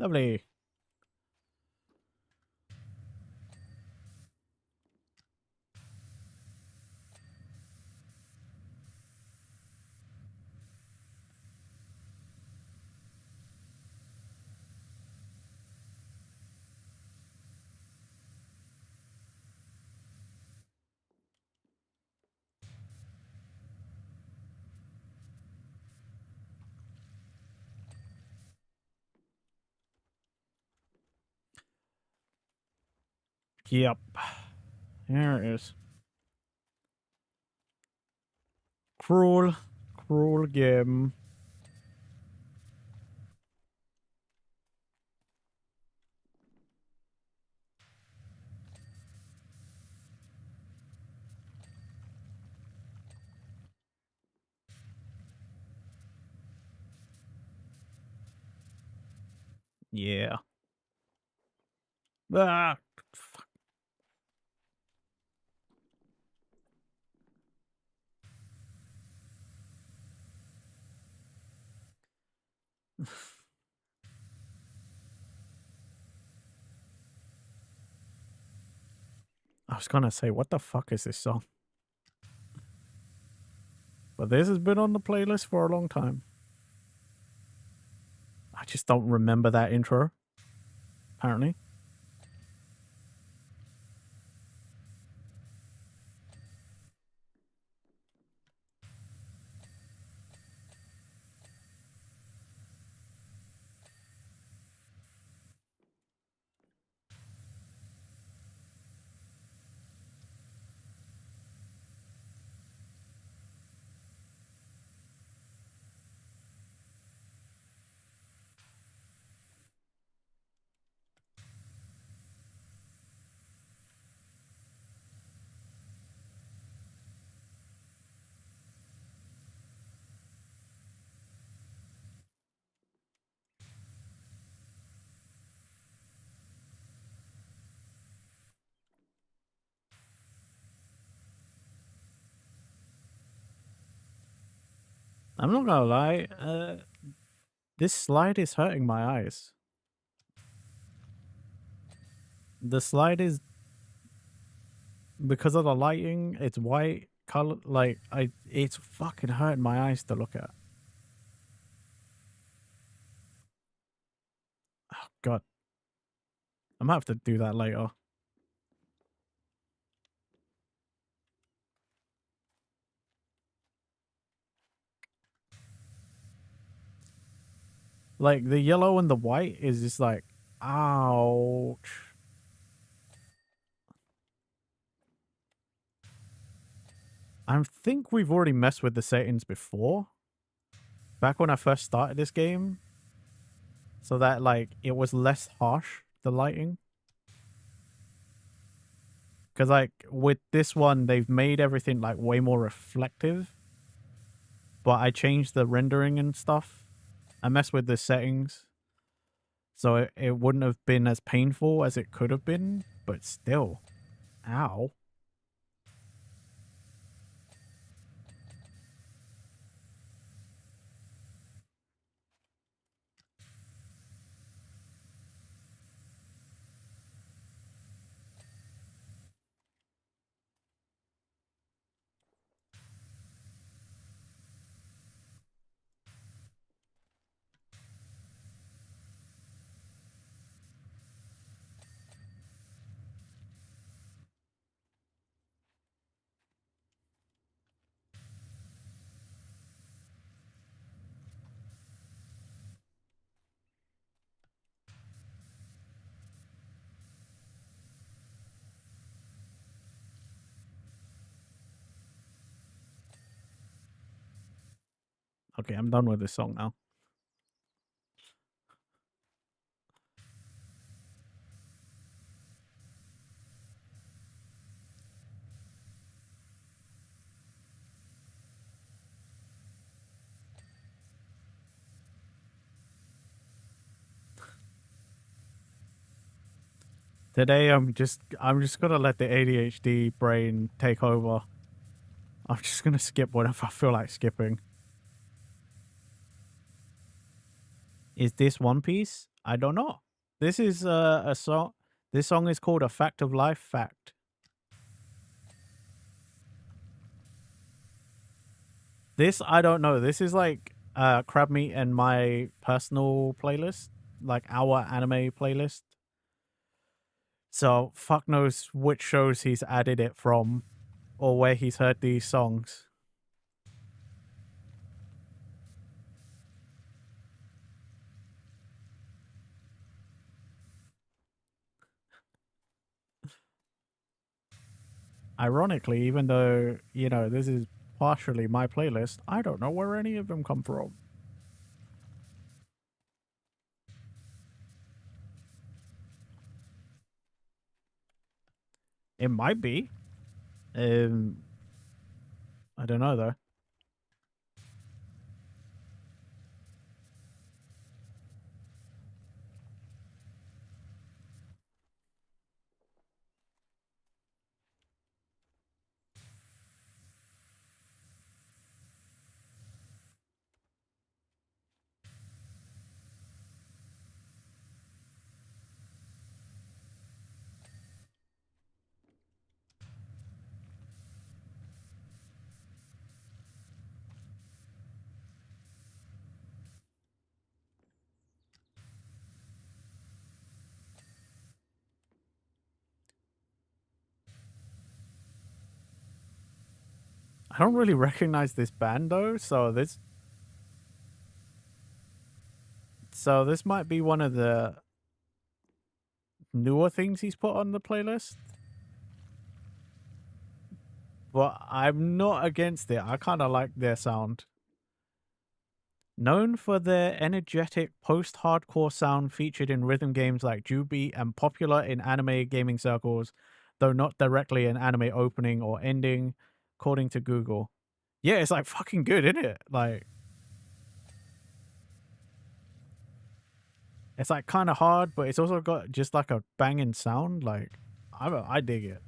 Lovely. Yep. Here it is. Cruel. Cruel game. Yeah. Ah. Fuck. I was gonna say, what the fuck is this song? But this has been on the playlist for a long time. I just don't remember that intro, apparently. I'm not gonna lie, this slide is hurting my eyes. The slide is, because of the lighting, it's white color. Like, it's fucking hurting my eyes to look at. Oh, God. I'm gonna have to do that later. Like, the yellow and the white is just like, ouch. I think we've already messed with the settings before. Back when I first started this game. So that, like, it was less harsh, the lighting. Because, like, with this one, they've made everything, like, way more reflective. But I changed the rendering and stuff. I messed with the settings. So it wouldn't have been as painful as it could have been. But still. Ow. Okay, I'm done with this song now. Today I'm just gonna let the ADHD brain take over. I'm just gonna skip whatever I feel like skipping. Is this One Piece? I don't know. This is a song. This song is called "A Fact of Life." Fact. This I don't know. This is like crab meat and my personal playlist, like our anime playlist. So fuck knows which shows he's added it from, or where he's heard these songs. Ironically, even though, you know, this is partially my playlist, I don't know where any of them come from. It might be. I don't know though. I don't really recognize this band though, so this might be one of the newer things he's put on the playlist. But I'm not against it. I kind of like their sound. Known for their energetic post-hardcore sound featured in rhythm games like Jubi and popular in anime gaming circles, though not directly an anime opening or ending, according to Google. Yeah, it's like fucking good, isn't it? Like, it's like kind of hard, but it's also got just like a banging sound. Like, I dig it.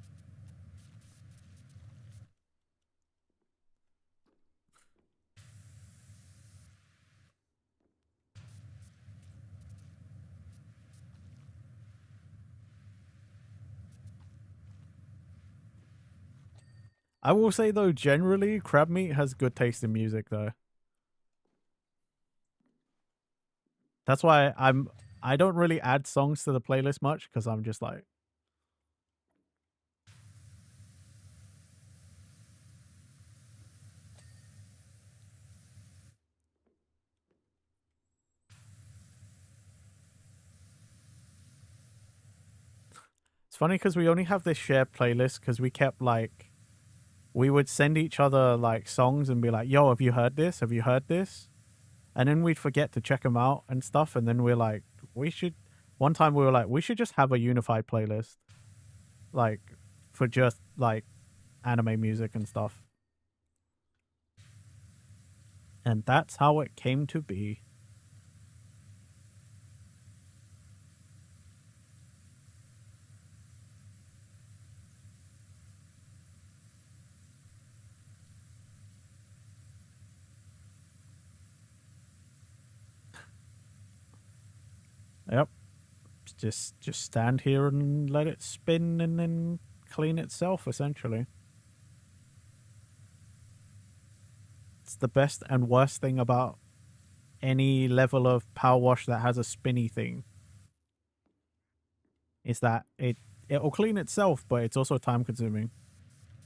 I will say though, generally, crab meat has good taste in music though. That's why I don't really add songs to the playlist much because I'm just like, it's funny because we only have this shared playlist because we kept like, we would send each other like songs and be like, yo, have you heard this? Have you heard this? And then we'd forget to check them out and stuff. And then we're like, one time we were like, we should just have a unified playlist, like for just like anime music and stuff. And that's how it came to be. Yep. Just stand here and let it spin and then clean itself, essentially. It's the best and worst thing about any level of power wash that has a spinny thing. Is that it'll clean itself, but it's also time consuming.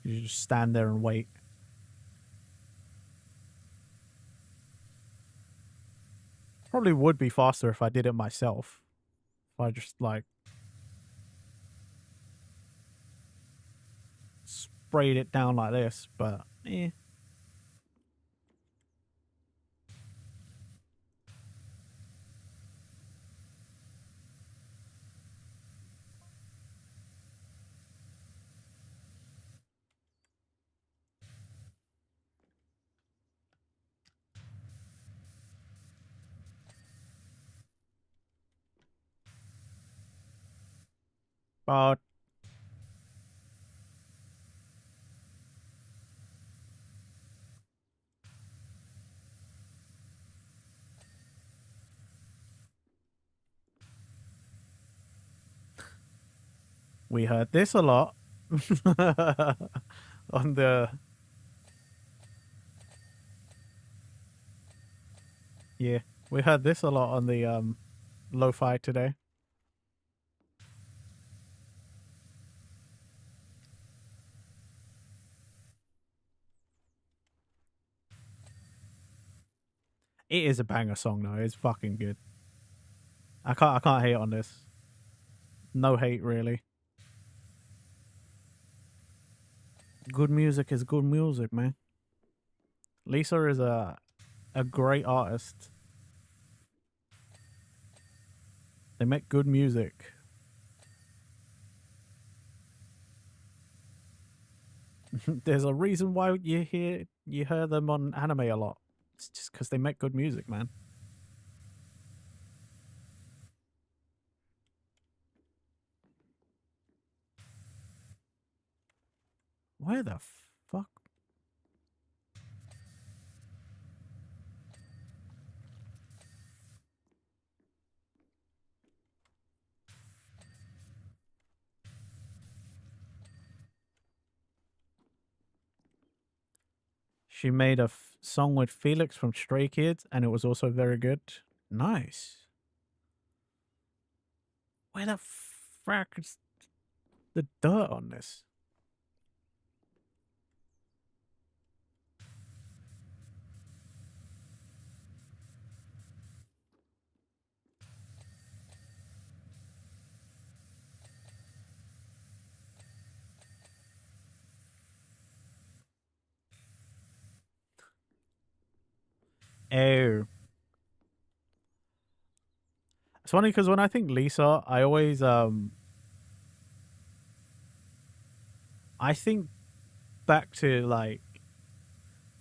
You just stand there and wait. Probably would be faster if I did it myself. If I just like sprayed it down like this, but eh. But we heard this a lot on the yeah, we heard this a lot on the lo-fi today. It is a banger song though. It's fucking good. I can't hate on this. No hate really. Good music is good music, man. Lisa is a great artist. They make good music. There's a reason why you hear them on anime a lot. It's just because they make good music, man. Where the fuck? She made a song with Felix from Stray Kids, and it was also very good. Nice. Where the fuck is the dirt on this? Oh. It's funny because when I think Lisa, I always I think back to like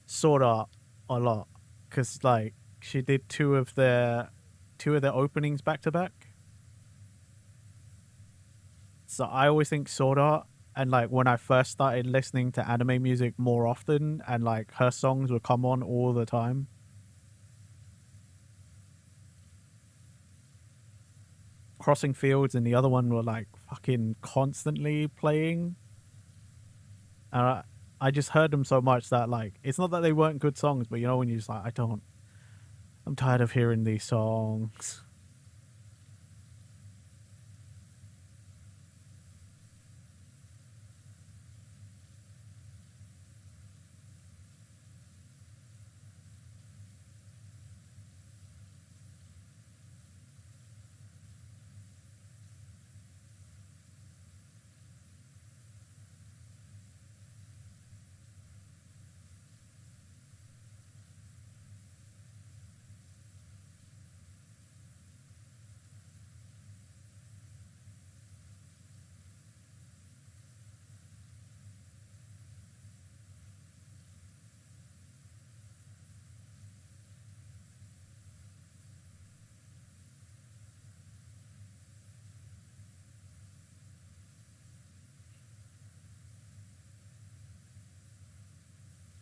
Sword Art a lot because like she did two of their openings back to back. So I always think Sword Art, and like when I first started listening to anime music more often, and like her songs would come on all the time. Crossing Fields and the other one were like fucking constantly playing. And I just heard them so much that like it's not that they weren't good songs, but you know when you're just like I'm tired of hearing these songs.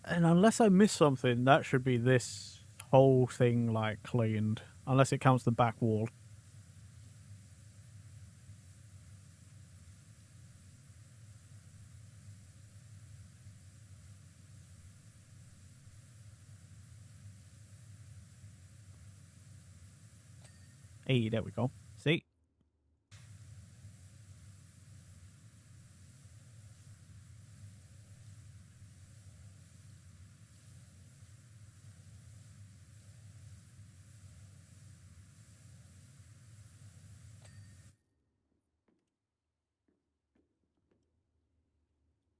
And unless I miss something, that should be this whole thing like cleaned. Unless it counts the back wall. Hey, there we go. See?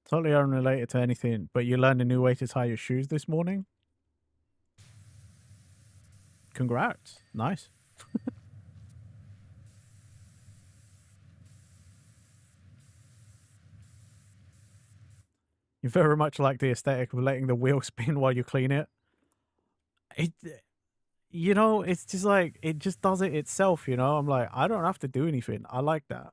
Totally unrelated to anything, but you learned a new way to tie your shoes this morning? Congrats. Nice. You very much like the aesthetic of letting the wheel spin while you clean it. It, you know, it's just like, it just does it itself, you know? I'm like, I don't have to do anything. I like that.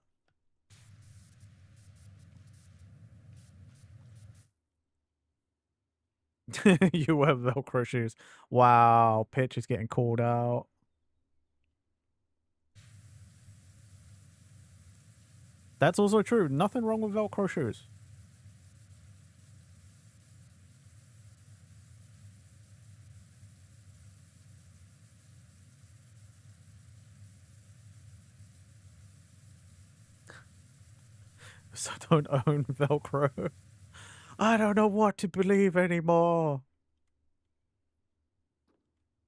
You wear Velcro shoes. Wow, Pitch is getting called out. That's also true. Nothing wrong with Velcro shoes. So don't own Velcro. I don't know what to believe anymore.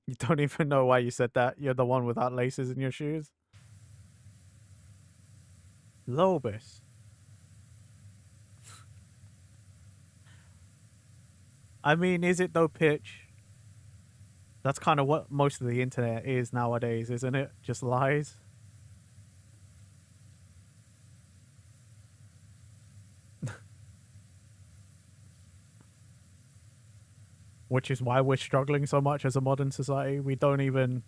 You don't even know why you said that. You're the one without laces in your shoes. Lobus. I mean, is it though, Pitch? That's kind of what most of the internet is nowadays, isn't it? Just lies. Which is why we're struggling so much as a modern society. We don't even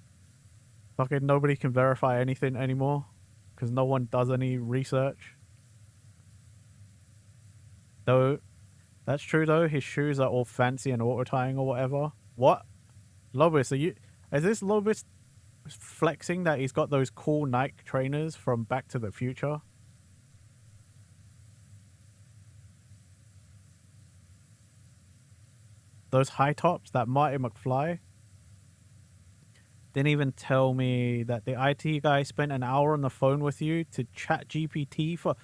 fucking nobody can verify anything anymore because no one does any research. Though that's true though, his shoes are all fancy and auto tying or whatever. What? Lobis, is this Lobis flexing that he's got those cool Nike trainers from Back to the Future? Those high tops that Marty McFly didn't even tell me that the IT guy spent an hour on the phone with you to chat GPT for.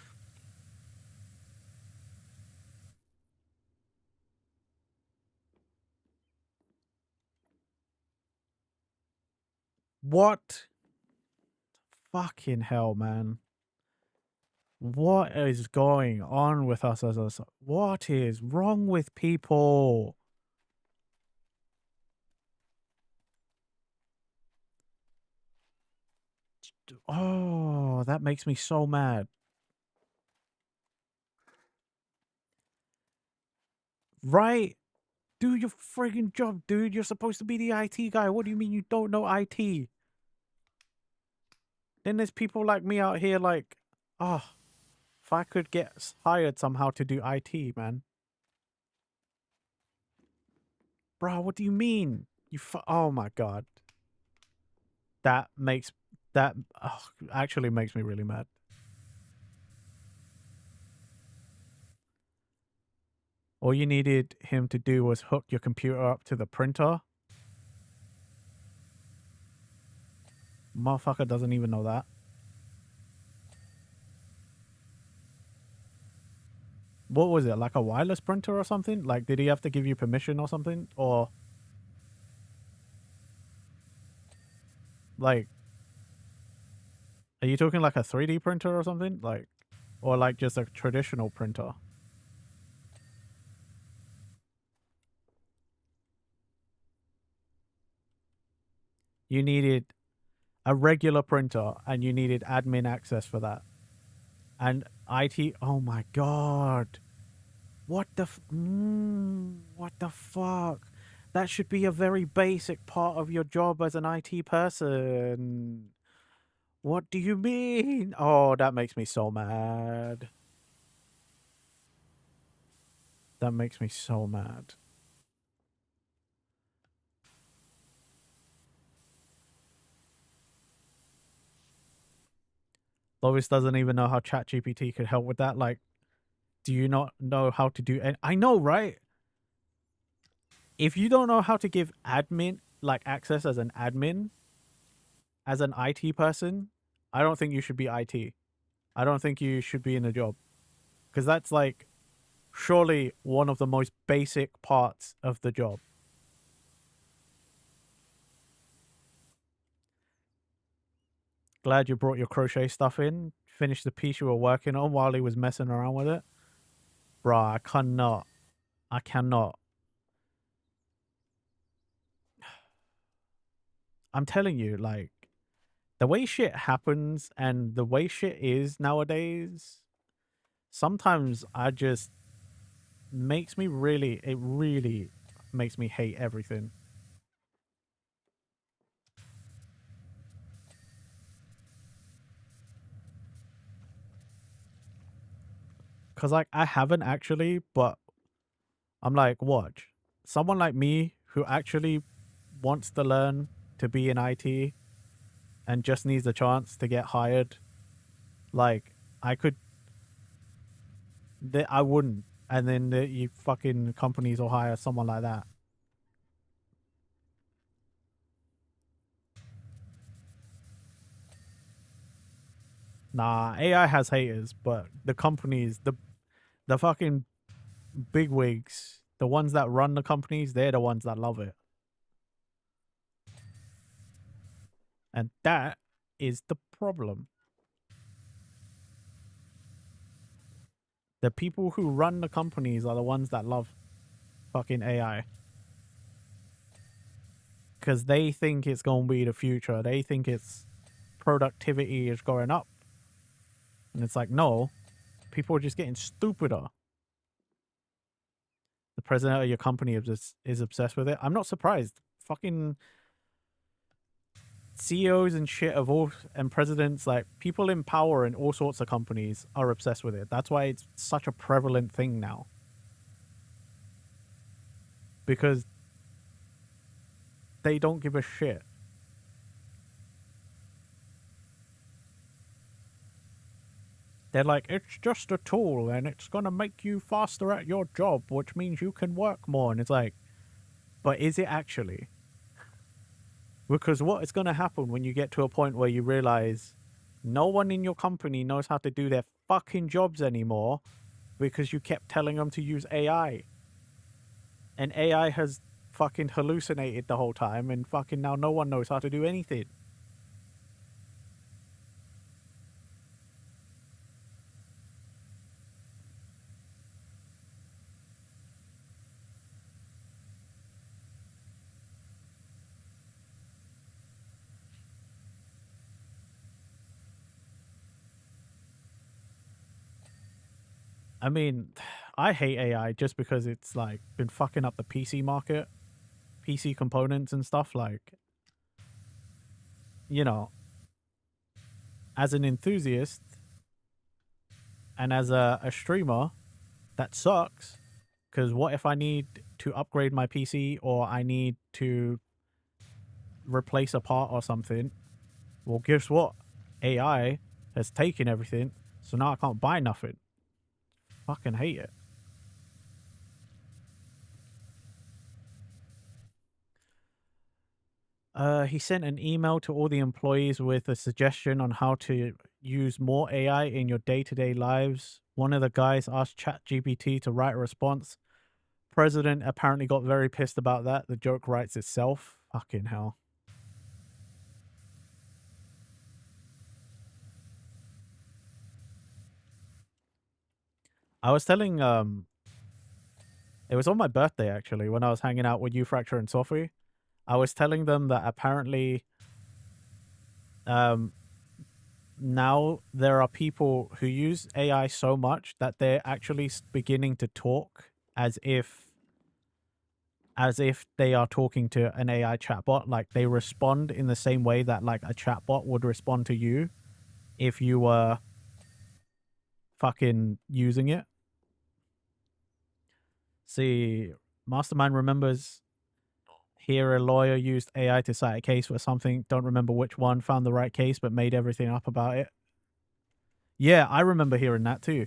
What? Fucking hell, man. What is going on with us as a. What is wrong with people? Oh, that makes me so mad. Right? Do your friggin' job, dude. You're supposed to be the IT guy. What do you mean you don't know IT? Then there's people like me out here like, oh, if I could get hired somehow to do IT, man. Bro, what do you mean? Oh my god. That actually makes me really mad. All you needed him to do was hook your computer up to the printer. Motherfucker doesn't even know that. What was it? Like a wireless printer or something? Like, did he have to give you permission or something? Or like, are you talking like a 3D printer or something? Like, or like just a traditional printer? You needed a regular printer and you needed admin access for that. And IT, oh my god. What the what the fuck? That should be a very basic part of your job as an IT person. What do you mean? Oh, that makes me so mad. That makes me so mad. Lois doesn't even know how ChatGPT could help with that. Like, do you not know how to do it? I know, right? If you don't know how to give admin, like access as an admin, as an IT person, I don't think you should be IT. I don't think you should be in a job. Because that's like surely one of the most basic parts of the job. Glad you brought your crochet stuff in. Finished the piece you were working on while he was messing around with it. Bruh, I cannot. I cannot. I'm telling you, like, the way shit happens and the way shit is nowadays, sometimes I just makes me really, it really makes me hate everything. Cause like I haven't actually, but I'm like, watch. Someone like me who actually wants to learn to be in IT and just needs a chance to get hired, like I could, I wouldn't. And then you fucking companies will hire someone like that. Nah, AI has haters, but the companies, the fucking bigwigs, the ones that run the companies, they're the ones that love it. And that is the problem. The people who run the companies are the ones that love. fucking AI. Because they think it's going to be the future. They think its productivity is going up. And it's like, no, people are just getting stupider. The president of your company is obsessed with it. I'm not surprised. Fucking CEOs and shit of all, and presidents, like people in power in all sorts of companies are obsessed with it. That's why it's such a prevalent thing now. Because they don't give a shit. They're like, it's just a tool and it's going to make you faster at your job, which means you can work more. And it's like, but is it actually? Because what is going to happen when you get to a point where you realize no one in your company knows how to do their fucking jobs anymore because you kept telling them to use AI. And AI has fucking hallucinated the whole time and fucking now no one knows how to do anything. I mean, I hate AI just because it's like been fucking up the PC market, PC components and stuff. Like, you know, as an enthusiast and as a streamer, that sucks. Because what if I need to upgrade my PC or I need to replace a part or something? Well, guess what? AI has taken everything, so now I can't buy nothing. Fucking hate it. He sent an email to all the employees with a suggestion on how to use more AI in your day-to-day lives. One of the guys asked ChatGPT to write a response. President apparently got very pissed about that. The joke writes itself. Fucking hell. I was telling it was on my birthday actually when I was hanging out with you, Fracture and Sophie. I was telling them that apparently now there are people who use AI so much that they're actually beginning to talk as if they are talking to an AI chatbot. Like they respond in the same way that like a chatbot would respond to you if you were fucking using it. See, Mastermind remembers here a lawyer used AI to cite a case for something, don't remember which one, found the right case but made everything up about it. Yeah, I remember hearing that too.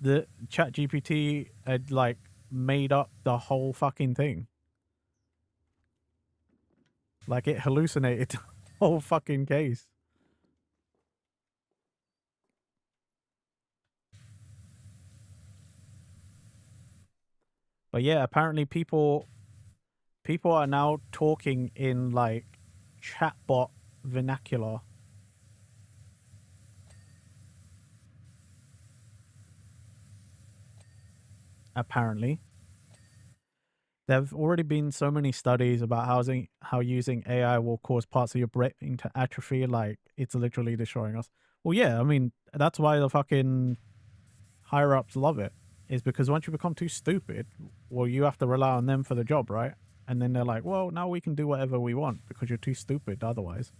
The ChatGPT had like made up the whole fucking thing. Like it hallucinated the whole fucking case. But yeah, apparently people are now talking in like chatbot vernacular. Apparently. There have already been so many studies about how using AI will cause parts of your brain to atrophy, like it's literally destroying us. Well, yeah, I mean, that's why the fucking higher ups love it, is because once you become too stupid, well, you have to rely on them for the job, right? And then they're like, well, now we can do whatever we want because you're too stupid otherwise.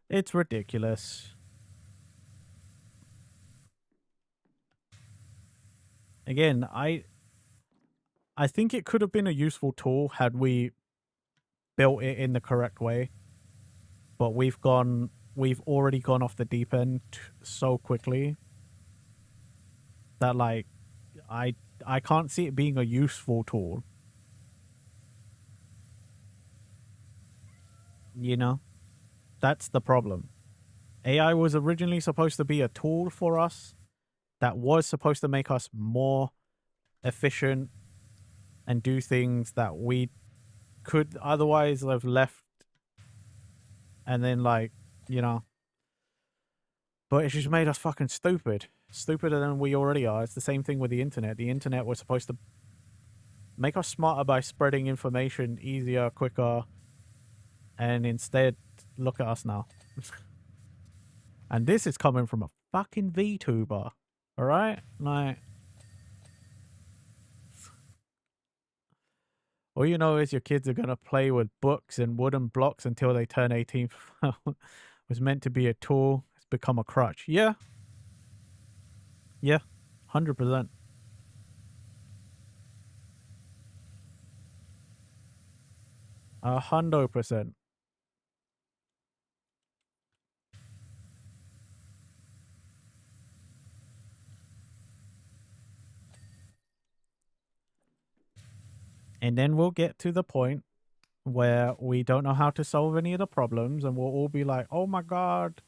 It's ridiculous. Again, I think it could have been a useful tool had we built it in the correct way. But we've gone we've already gone off the deep end so quickly that like I can't see it being a useful tool. You know? That's the problem. AI was originally supposed to be a tool for us that was supposed to make us more efficient and do things that we could otherwise have left, and then like, you know, but it's just made us fucking stupid. Stupider than we already are. It's the same thing with the internet. The internet was supposed to make us smarter by spreading information easier, quicker, and instead, look at us now. And this is coming from a fucking VTuber. Alright? Like, all you know is your kids are gonna play with books and wooden blocks until they turn 18. Was meant to be a tool. It's become a crutch. Yeah. Yeah. 100%. A 100%. And then we'll get to the point where we don't know how to solve any of the problems, and we'll all be like, oh my god,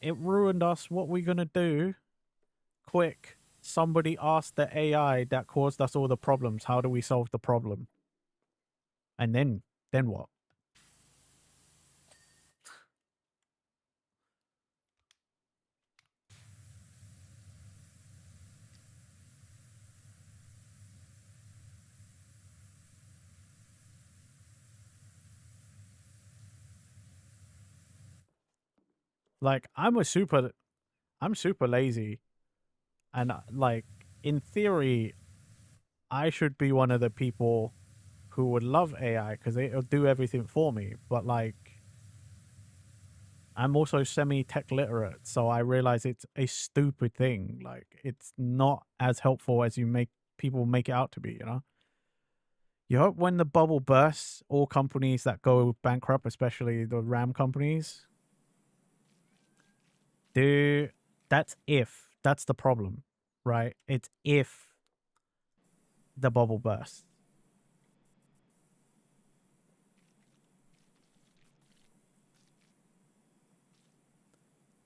it ruined us. What we gonna do? Quick, somebody asked the AI that caused us all the problems. How do we solve the problem? And then what? Like, I'm super lazy, and like, in theory, I should be one of the people who would love AI because it'll do everything for me. But like, I'm also semi-tech literate, so I realize it's a stupid thing. Like, it's not as helpful as people make it out to be, you know? You hope when the bubble bursts, all companies that go bankrupt, especially the RAM companies, that's the problem, right? It's if the bubble bursts.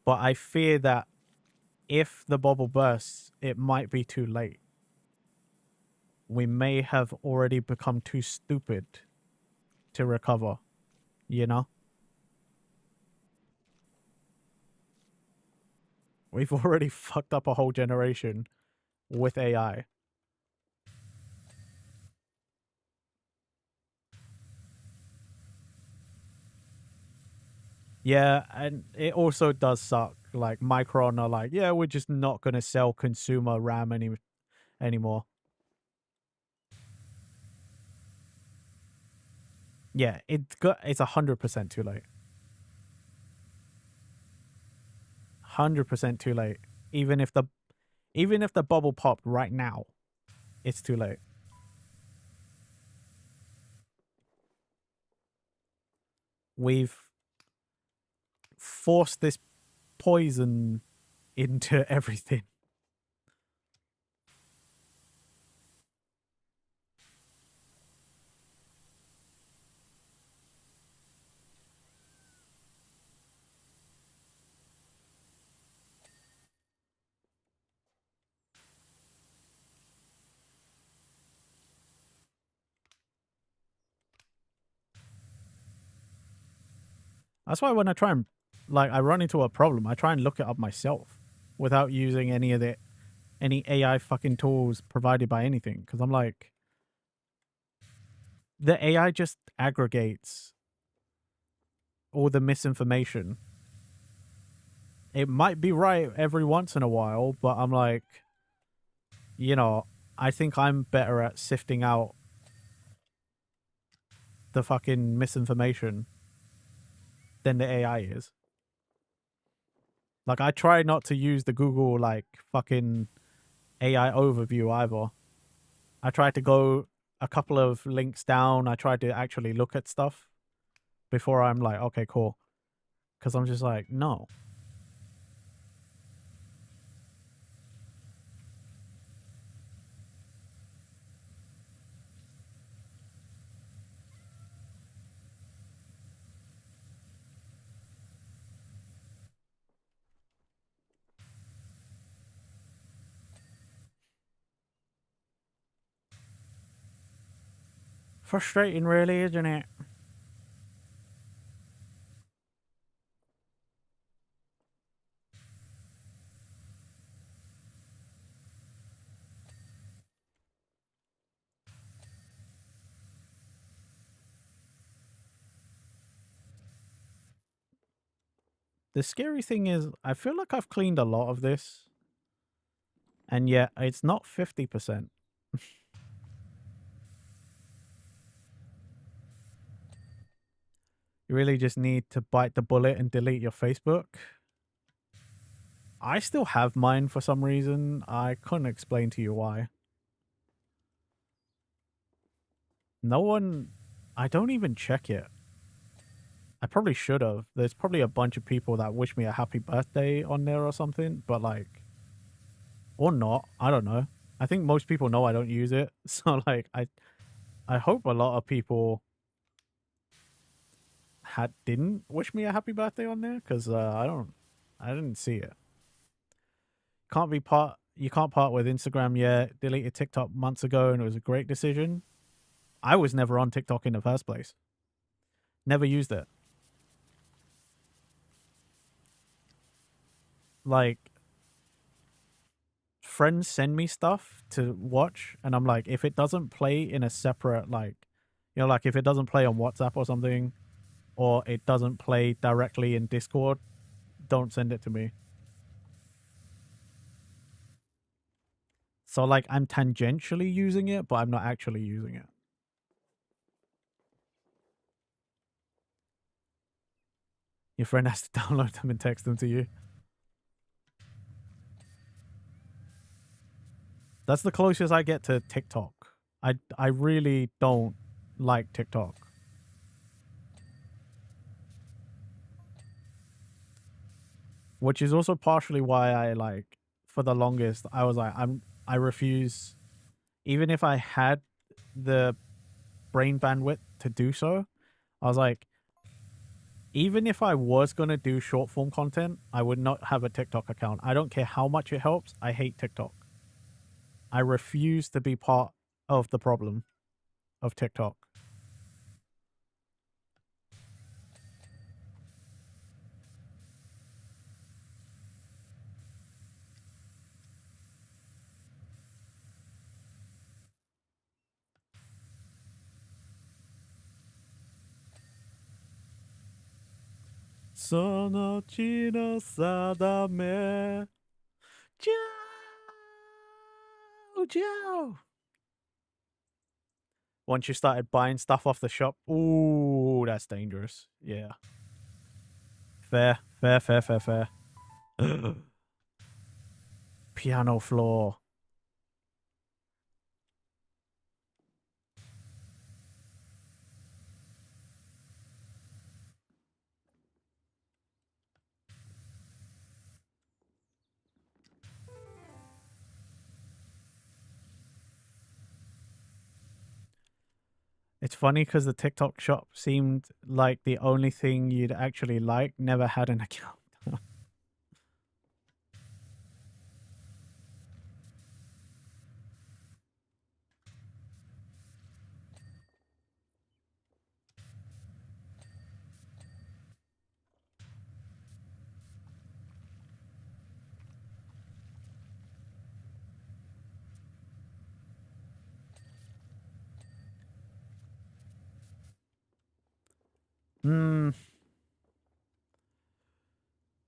But I fear that if the bubble bursts, it might be too late. We may have already become too stupid to recover, you know? We've already fucked up a whole generation with AI. Yeah, and it also does suck. Like, Micron are like, yeah, we're just not going to sell consumer RAM anymore. Yeah, it's 100% too late. 100% too late. Even if the bubble popped right now, it's too late. We've forced this poison into everything. That's why when I try and, like, I run into a problem, I try and look it up myself without using any AI fucking tools provided by anything. Because I'm like, the AI just aggregates all the misinformation. It might be right every once in a while, but I'm like, you know, I think I'm better at sifting out the fucking misinformation than the AI is. Like, I try not to use the Google, like, fucking AI overview either. I try to go a couple of links down. I try to actually look at stuff before I'm like, okay, cool. Because I'm just like, no. Frustrating, really, isn't it? The scary thing is, I feel like I've cleaned a lot of this, and yet it's not 50%. You really just need to bite the bullet and delete your Facebook. I still have mine for some reason. I couldn't explain to you why. No one... I don't even check it. I probably should have. There's probably a bunch of people that wish me a happy birthday on there or something, but like... Or not. I don't know. I think most people know I don't use it. So like, I hope a lot of people didn't wish me a happy birthday on there, because I didn't see it. You can't part with Instagram yet. Deleted TikTok months ago, and it was a great decision. I was never on TikTok in the first place. Never used it. Like, friends send me stuff to watch, and I'm like, if it doesn't play in a separate, like, you know, like if it doesn't play on WhatsApp or something, or it doesn't play directly in Discord, don't send it to me. So like, I'm tangentially using it, but I'm not actually using it. Your friend has to download them and text them to you. That's the closest I get to TikTok. I really don't like TikTok. Which is also partially why I like, for the longest, I was like, I refuse, even if I had the brain bandwidth to do so, I was like, even if I was going to do short form content, I would not have a TikTok account. I don't care how much it helps. I hate TikTok. I refuse to be part of the problem of TikTok. Sonochi no sadame. Joe. Once you started buying stuff off the shop, ooh, that's dangerous. Yeah. Fair. Piano floor. It's funny because the TikTok shop seemed like the only thing you'd actually like never had an account.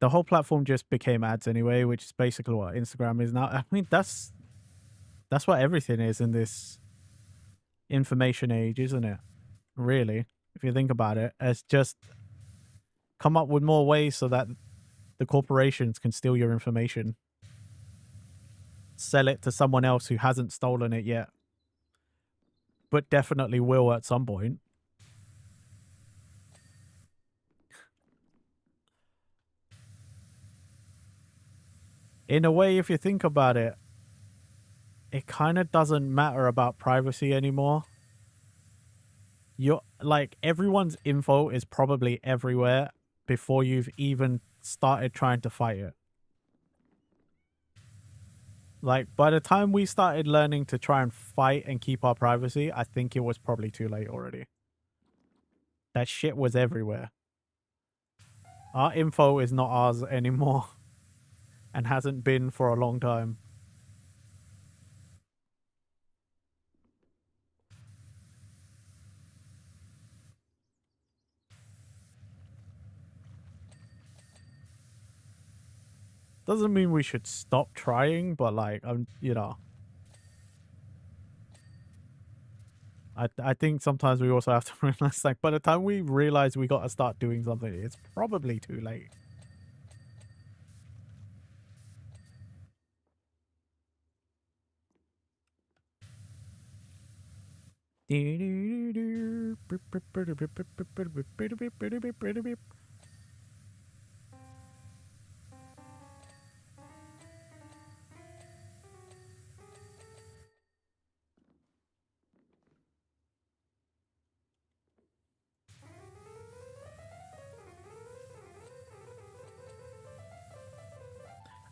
The whole platform just became ads anyway, which is basically what Instagram is now. I mean, that's what everything is in this information age, isn't it? Really, if you think about it, it's just come up with more ways so that the corporations can steal your information, sell it to someone else who hasn't stolen it yet, but definitely will at some point. In a way, if you think about it, it kind of doesn't matter about privacy anymore. You're like, everyone's info is probably everywhere before you've even started trying to fight it. Like, by the time we started learning to try and fight and keep our privacy, I think it was probably too late already. That shit was everywhere. Our info is not ours anymore and hasn't been for a long time. Doesn't mean we should stop trying, but like, you know, I think sometimes we also have to realize, like, by the time we realize we got to start doing something, it's probably too late.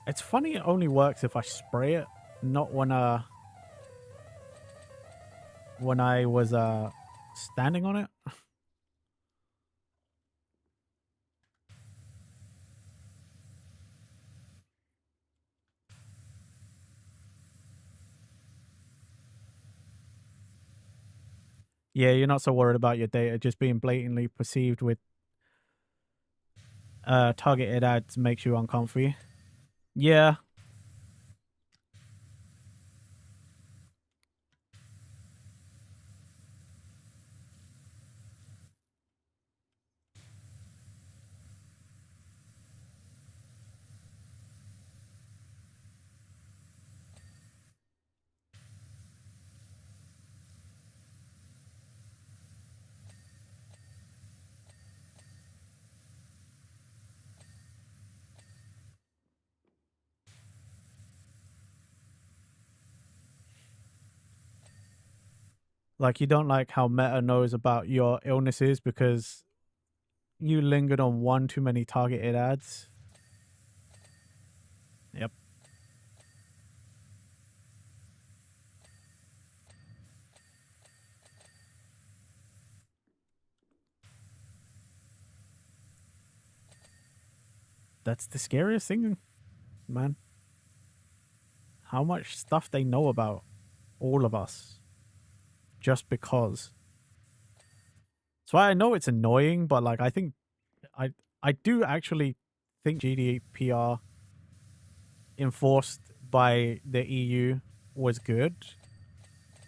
It's funny it only works if I spray it, not when I was standing on it. Yeah, you're not so worried about your data just being blatantly perceived with targeted ads makes you uncomfy. Yeah. Like, you don't like how Meta knows about your illnesses because you lingered on one too many targeted ads. Yep. That's the scariest thing, man. How much stuff they know about all of us just because. That's why I know it's annoying, but like, I think I do actually think GDPR enforced by the EU was good.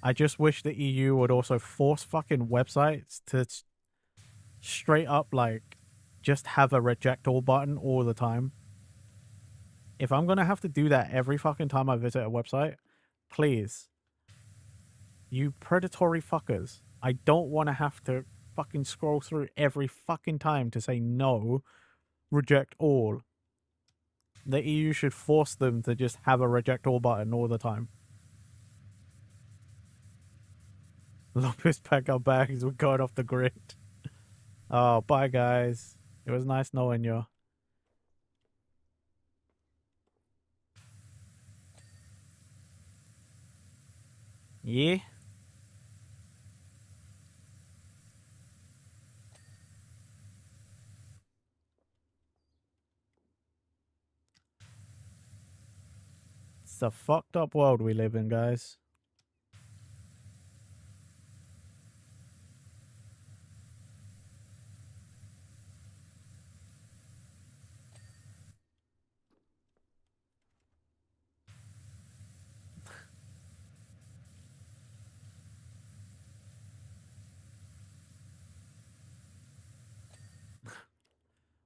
I just wish the EU would also force fucking websites to straight up like just have a reject all button all the time. If I'm gonna have to do that every fucking time I visit a website, please, you predatory fuckers, I don't want to have to fucking scroll through every fucking time to say no, reject all. The EU should force them to just have a reject all button all the time. Lopez, pack our bags, we're going off the grid. Oh, bye guys. It was nice knowing you. Yeah? It's a fucked up world we live in, guys.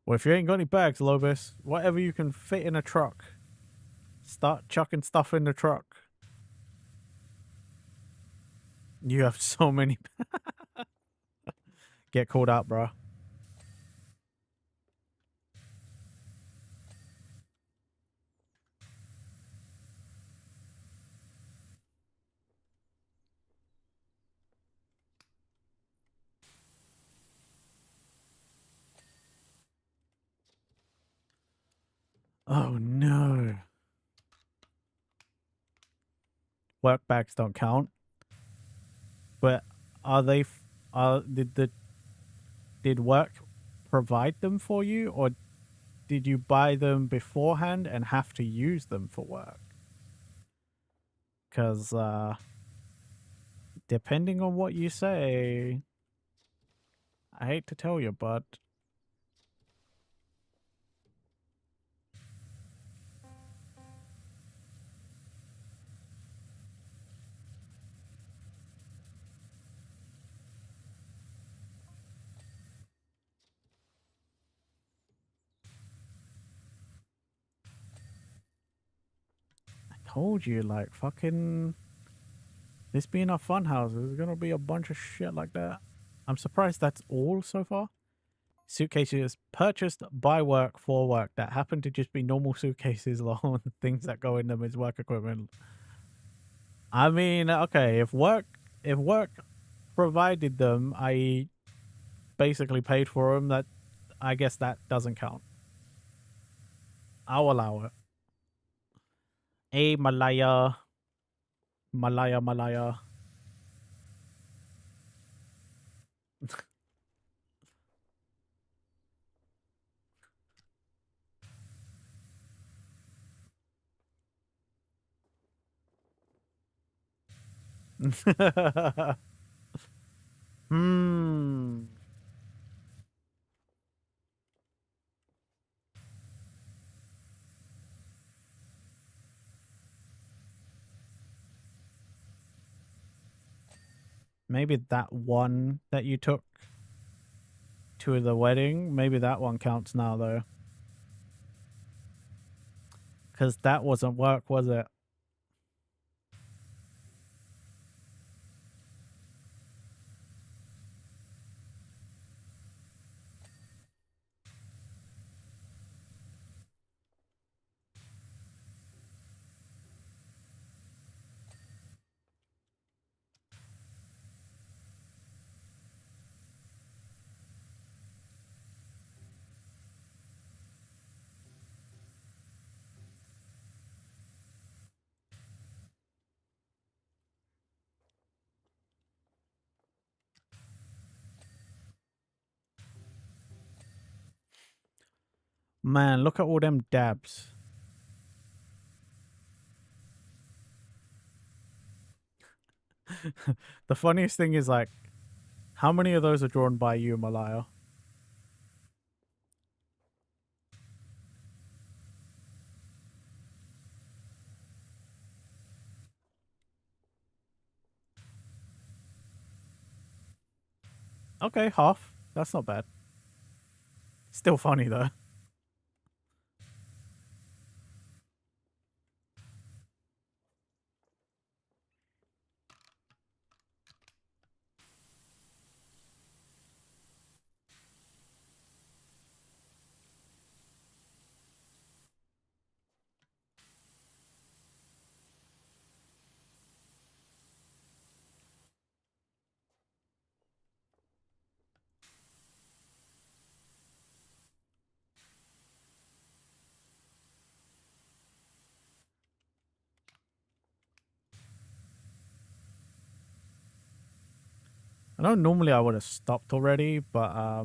Well, if you ain't got any bags, Lobis, whatever you can fit in a truck, start chucking stuff in the truck. You have so many. Get called out, bro. Oh no. Work bags don't count. But are they? Did work provide them for you, or did you buy them beforehand and have to use them for work? Because depending on what you say, I hate to tell you, but I told you, like, fucking this being a fun house, there's gonna be a bunch of shit like that. I'm surprised that's all so far. Suitcases purchased by work for work that happen to just be normal suitcases along with the things that go in them is work equipment. I mean, okay, if work provided them, I basically paid for them, that I guess that doesn't count. I'll allow it. Hey, Malaya. Malaya, Malaya. Hmm. Maybe that one that you took to the wedding, maybe that one counts now, though. Because that wasn't work, was it? Man, look at all them dabs. The funniest thing is, like, how many of those are drawn by you, Malaya? Okay, half. That's not bad. Still funny, though. I know normally I would have stopped already, but I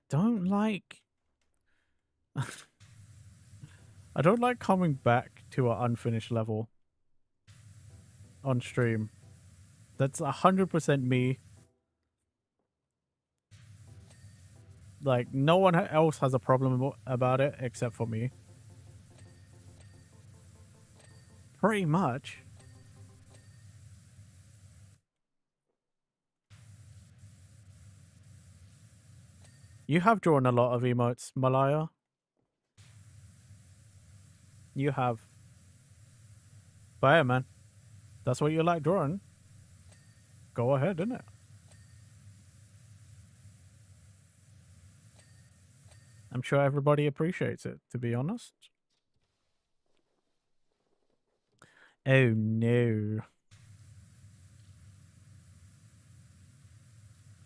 don't like I don't like coming back to an unfinished level on stream. That's 100% me. Like, no one else has a problem about it except for me. Pretty much. You have drawn a lot of emotes, Malaya. You have. But yeah, man. That's what you like drawing. Go ahead, innit? I'm sure everybody appreciates it, to be honest. Oh no.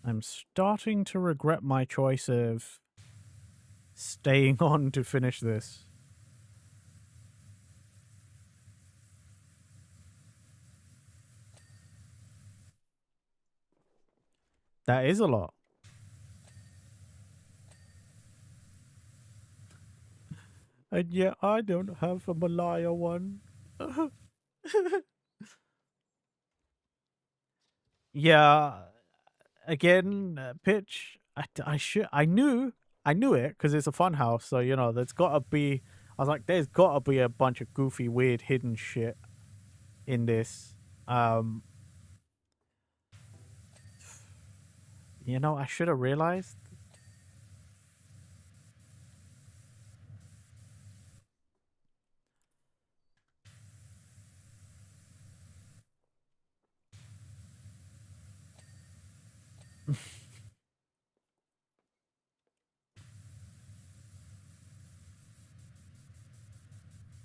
I'm starting to regret my choice of staying on to finish this. That is a lot. And yet I don't have a Malaya one. Yeah. Again, pitch. I knew it because it's a fun house. So you know, there's gotta be. I was like, there's gotta be a bunch of goofy, weird, hidden shit in this. You know, I should have realized.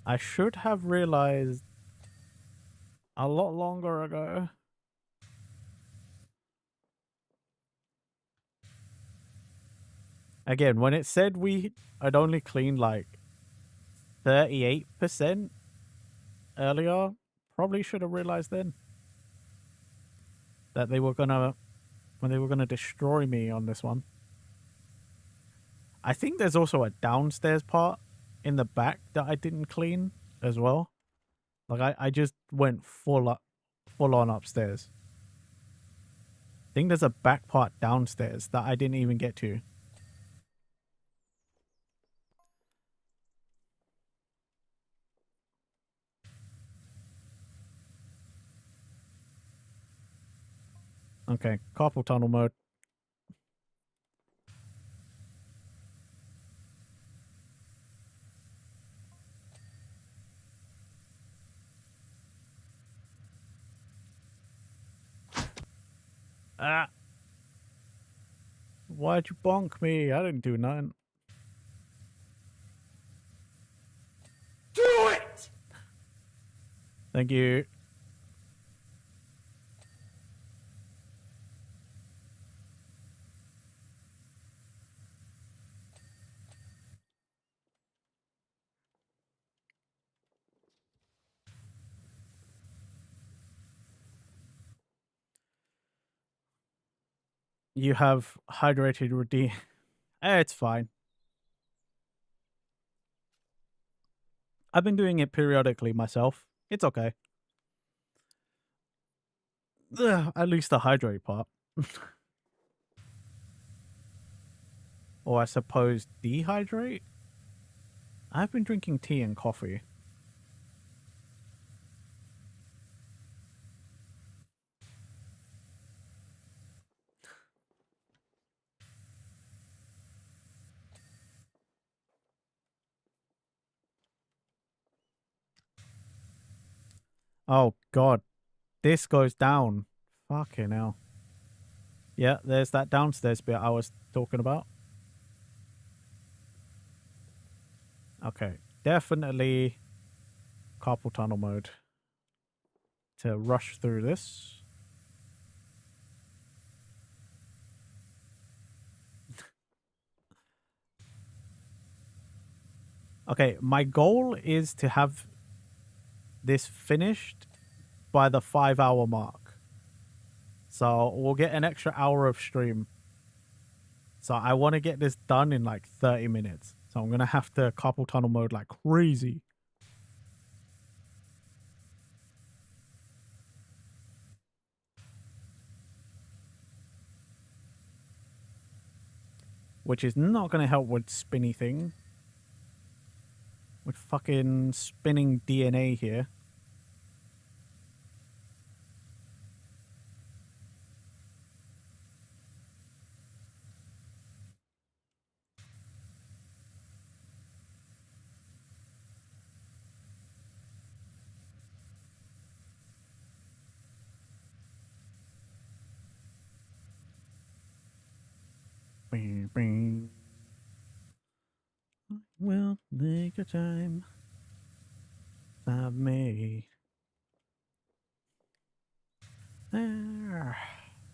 I should have realized a lot longer ago. Again, when it said I'd only cleaned like 38% earlier, probably should have realized then that they were gonna destroy me on this one. I think there's also a downstairs part in the back that I didn't clean as well. Like I just went full on upstairs. I think there's a back part downstairs that I didn't even get to. Okay, carpal tunnel mode. Ah! Why'd you bonk me? I didn't do nothing. Do it! Thank you. You have hydrated redeem. It's fine. I've been doing it periodically myself. It's okay. Ugh, at least the hydrate part. Or I suppose dehydrate? I've been drinking tea and coffee. Oh god. This goes down. Fucking hell. Yeah, there's that downstairs bit I was talking about. Okay. Definitely carpal tunnel mode to rush through this. Okay, my goal is to have this finished by the 5-hour mark. So we'll get an extra hour of stream. So I want to get this done in like 30 minutes. So I'm going to have to carpal tunnel mode like crazy. Which is not going to help with spinny thing. With fucking spinning DNA here. Bing, bing. Well, take your time. I've made.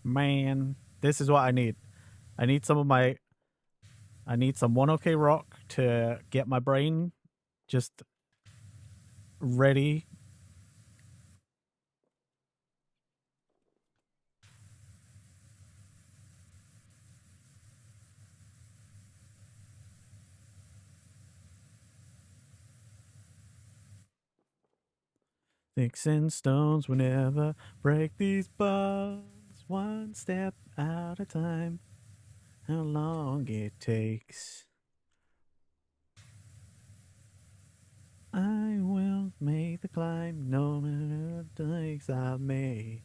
Man, this is what I need. I need some 1OK rock to get my brain just ready. Sticks and stones will never break these bones. One step at a time. How long it takes. I will make the climb, no matter the mistakes I've made.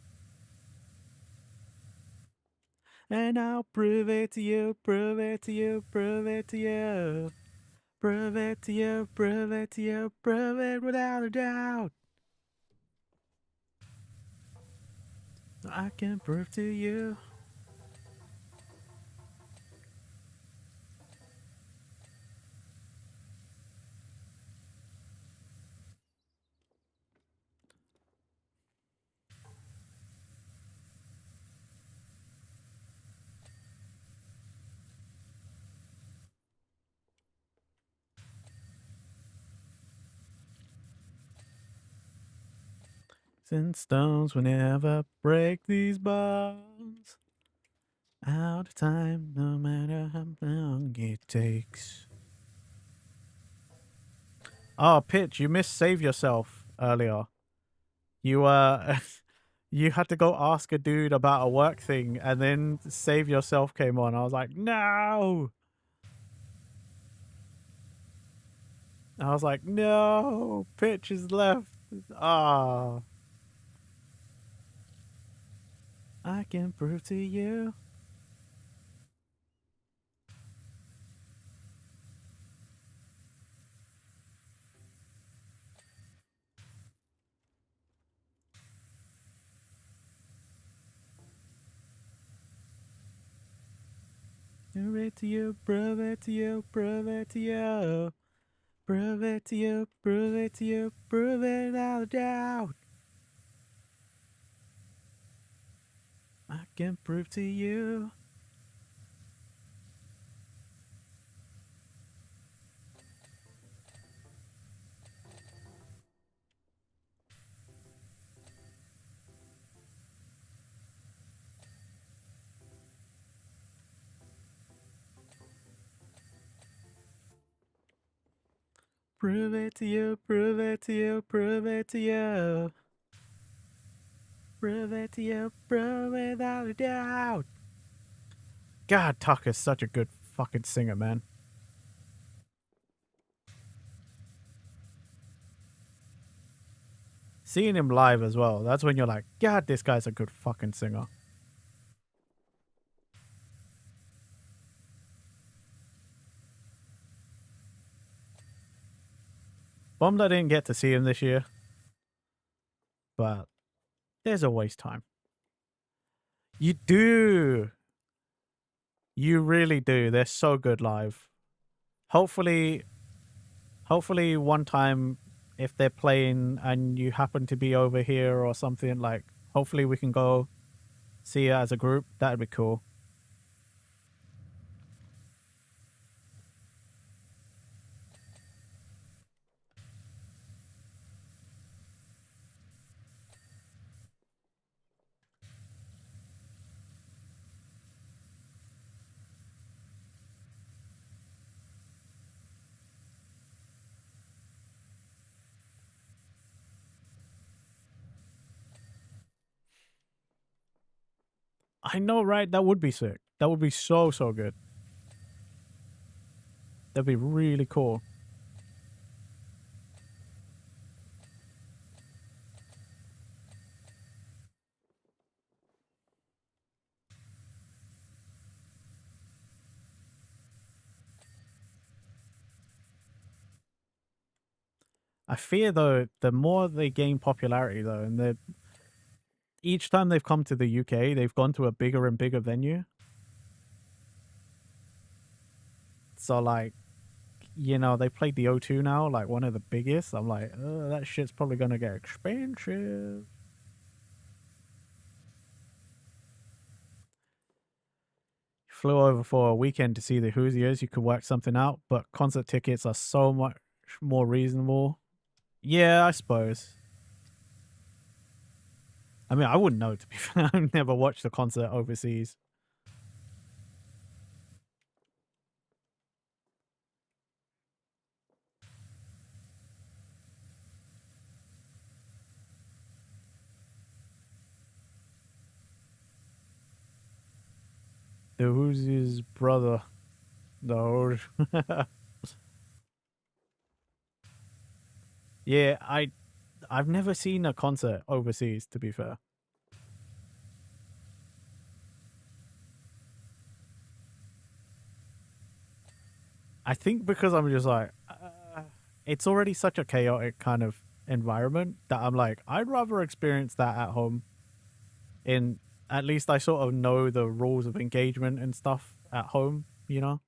And I'll prove it to you, prove it to you, prove it to you. Prove it to you, prove it to you, prove it without a doubt. I can prove to you. Since stones will never break these bones. Out of time, no matter how long it takes. Oh, Pitch, you missaved yourself earlier. You you had to go ask a dude about a work thing, and then Save Yourself came on. I was like, no. I was like, no, Pitch is left. Ah. I can prove to you. Prove it to you, prove it to you, prove it to you. Prove it to you, prove it to you, prove it without a doubt. I can prove to you. Prove it to you, prove it to you, prove it to you. Prove it to you, prove it without a doubt. God, Tucker's such a good fucking singer, man. Seeing him live as well, that's when you're like, God, this guy's a good fucking singer. Bummed I didn't get to see him this year. But there's always time. You do. You really do. They're so good live. Hopefully one time if they're playing and you happen to be over here or something, like hopefully we can go see it as a group. That'd be cool. I know, right? That would be sick. That would be so good. That'd be really cool. I fear though, the more they gain popularity though, and each time they've come to the UK, they've gone to a bigger and bigger venue. So like, you know, they played the O2 now, like one of the biggest. I'm like, that shit's probably gonna get expensive. Flew over for a weekend to see the Hoosiers. You could work something out, but concert tickets are so much more reasonable. Yeah, I suppose. I mean, I wouldn't know, to be fair. I've never watched a concert overseas. who's his brother? No. Yeah, I've never seen a concert overseas, to be fair. I think because I'm just like, it's already such a chaotic kind of environment that I'm like, I'd rather experience that at home. In at least I sort of know the rules of engagement and stuff at home, you know?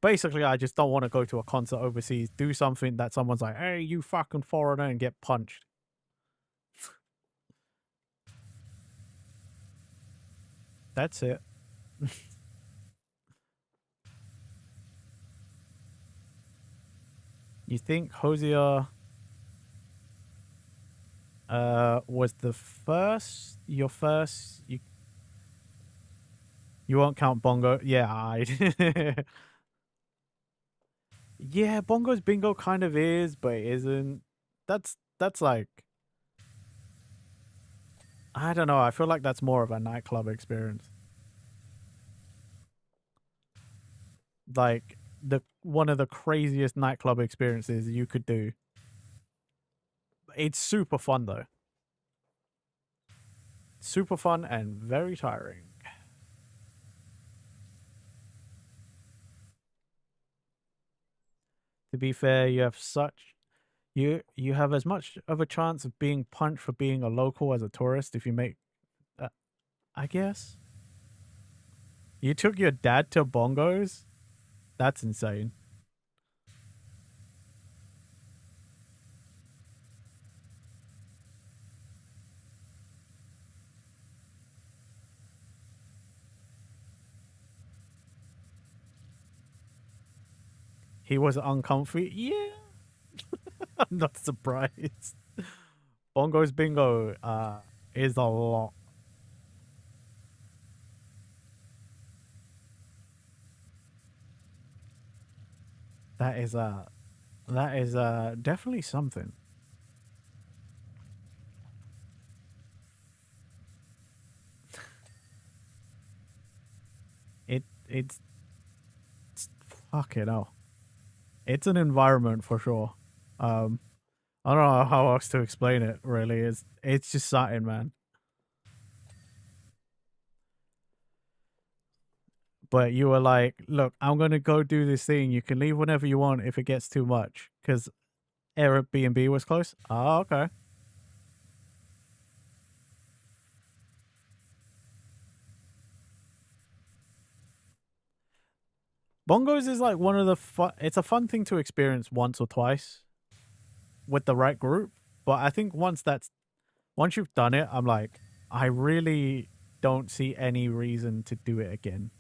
Basically, I just don't want to go to a concert overseas, do something that someone's like, hey, you fucking foreigner, and get punched. That's it. You think Hosier was the first? Your first? You won't count Bongo? Yeah, I. Yeah, Bongo's Bingo kind of is, but it isn't. That's like, I don't know. I feel like that's more of a nightclub experience. Like the one of the craziest nightclub experiences you could do. It's super fun though. Super fun and very tiring. To be fair, you have as much of a chance of being punched for being a local as a tourist if you make I guess. You took your dad to bongos? That's insane. He was uncomfy. Yeah. I'm not surprised. Bongos Bingo is a lot. That is definitely something. It's fuck it hell. It's an environment for sure. I don't know how else to explain it. Really, it's just something, man. But you were like, look, I'm gonna go do this thing. You can leave whenever you want if it gets too much, because Airbnb was close. Oh, okay. Bongos is like one of the fun. It's a fun thing to experience once or twice with the right group. But I think once you've done it, I'm like, I really don't see any reason to do it again.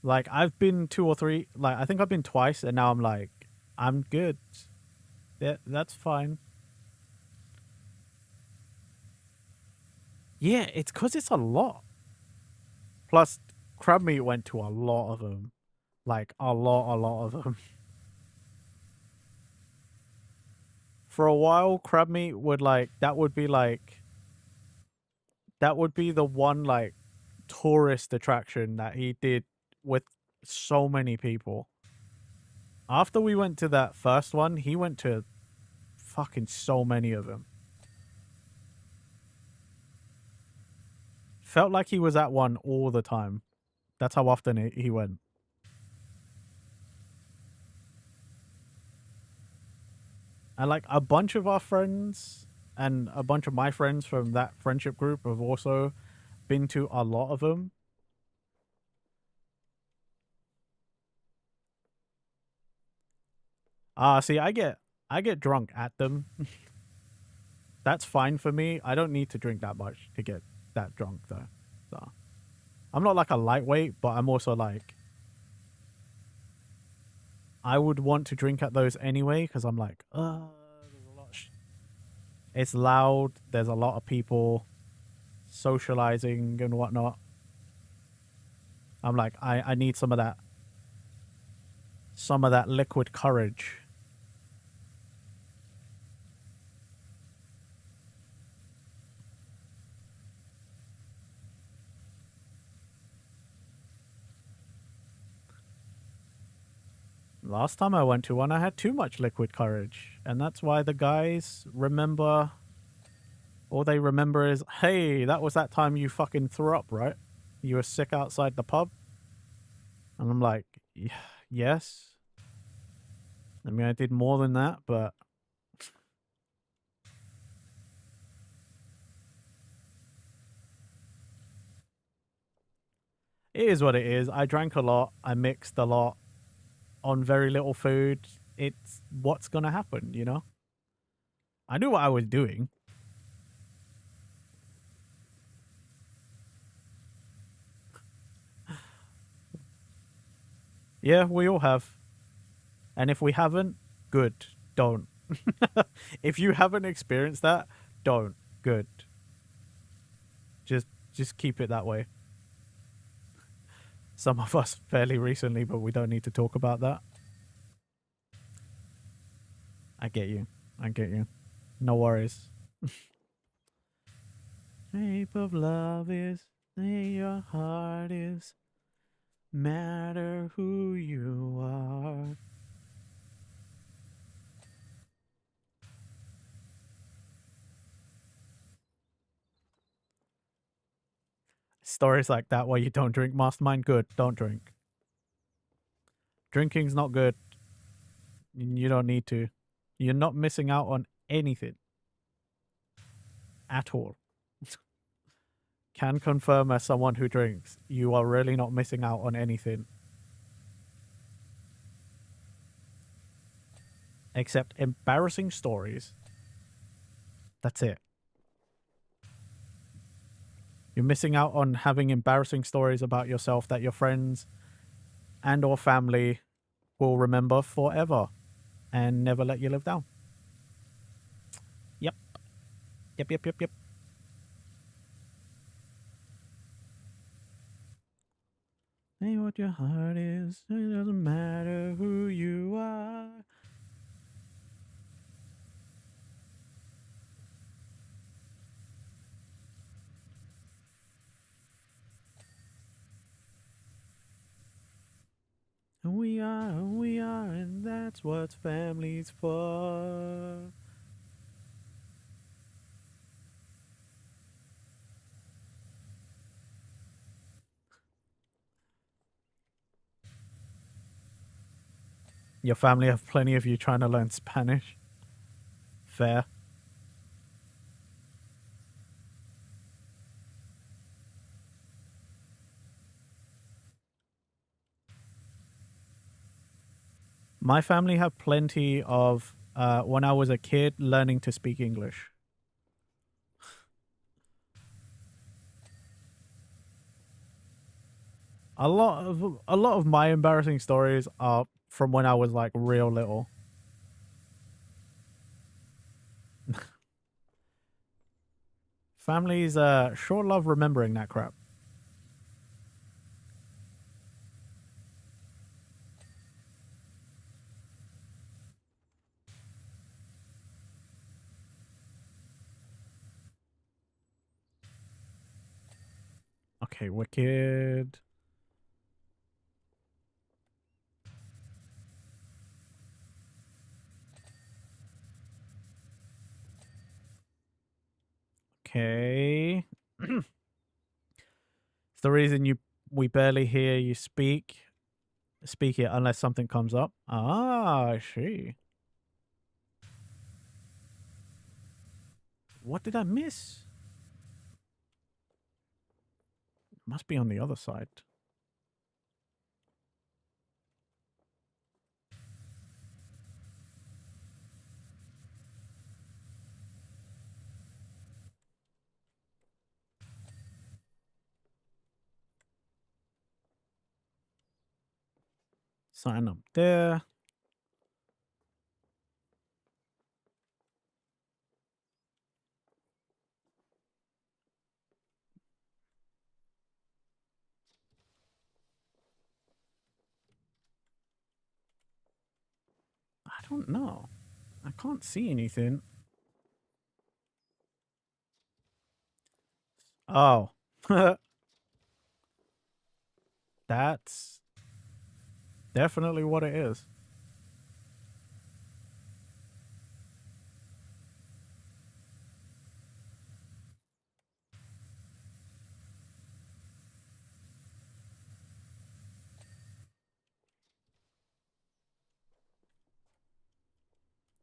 Like I've been 2 or 3. Like I think I've been twice, and now I'm like, I'm good. That's fine. Yeah, it's because it's a lot. Plus, crab meat went to a lot of them. Like a lot of them. For a while, crab meat would that would be the one like tourist attraction that he did with so many people. After we went to that first one, he went to fucking so many of them. Felt like he was at one all the time. That's how often he went. And like a bunch of our friends and a bunch of my friends from that friendship group have also been to a lot of them. See, I get drunk at them. That's fine for me. I don't need to drink that much to get that drunk though. So I'm not like a lightweight, but I'm also like I would want to drink at those anyway because I'm like, there's a lot. It's loud. There's a lot of people socializing and whatnot. I'm like, I need some of that some of that liquid courage. Last time I went to one, I had too much liquid courage. And that's why the guys remember... All they remember is, hey, that was that time you fucking threw up, right? You were sick outside the pub? And I'm like, yes. I mean, I did more than that, but... It is what it is. I drank a lot. I mixed a lot on very little food. It's what's going to happen, you know? I knew what I was doing. Yeah, we all have. And if we haven't, good. Don't. If you haven't experienced that, don't. Good. Just keep it that way. Some of us fairly recently, but we don't need to talk about that. I get you. I get you. No worries. Shape of love is where your heart is. Matter who you are. Stories like that where you don't drink, mastermind, good. Don't drink. Drinking's not good. You don't need to. You're not missing out on anything. At all. Can confirm as someone who drinks, you are really not missing out on anything. Except embarrassing stories. That's it. You're missing out on having embarrassing stories about yourself that your friends and or family will remember forever and never let you live down. Yep. Yep. Say what your heart is. It doesn't matter who you are. We are, and that's what family's for. Your family have plenty of you trying to learn Spanish. Fair. My family have plenty of, when I was a kid, learning to speak English. A lot of my embarrassing stories are from when I was like real little. Families sure love remembering that crap. Okay, wicked. Okay. It's the reason we barely hear you speak it unless something comes up. Ah, I see. What did I miss? Must be on the other side. Sign up there. don't know. I can't see anything. Oh. That's definitely what it is.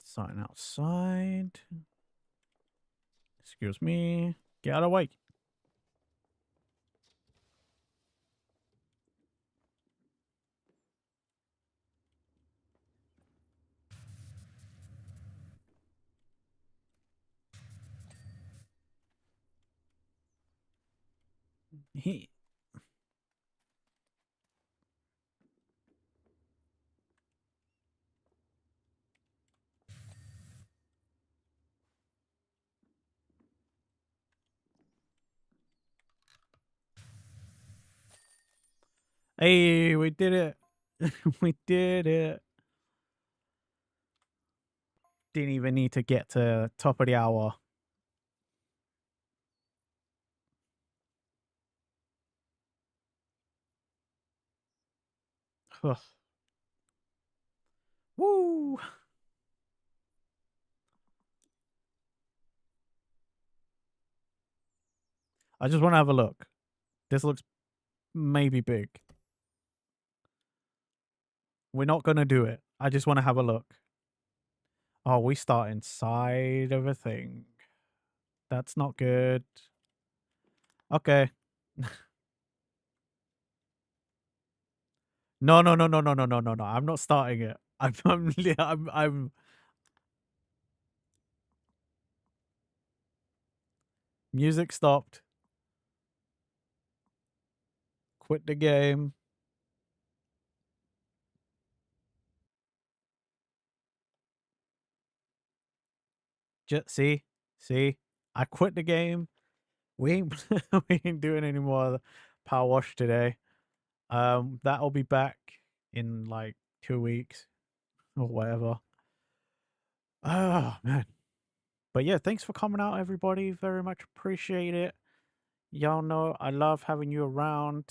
Sign outside. Excuse me. Get out of the way. He. Hey, we did it. We did it. Didn't even need to get to top of the hour. Woo! I just want to have a look. This looks maybe big. We're not going to do it. I just want to have a look. Oh, we start inside of a thing. That's not good. Okay. No, no, no, no, no, no, no, no, no. I'm not starting it. I'm music stopped. Quit the game. Just see, I quit the game. We ain't we ain't doing any more power wash today. That'll be back in like 2 weeks or whatever. Oh man. But yeah, thanks for coming out, everybody. Very much appreciate it. Y'all know I love having you around.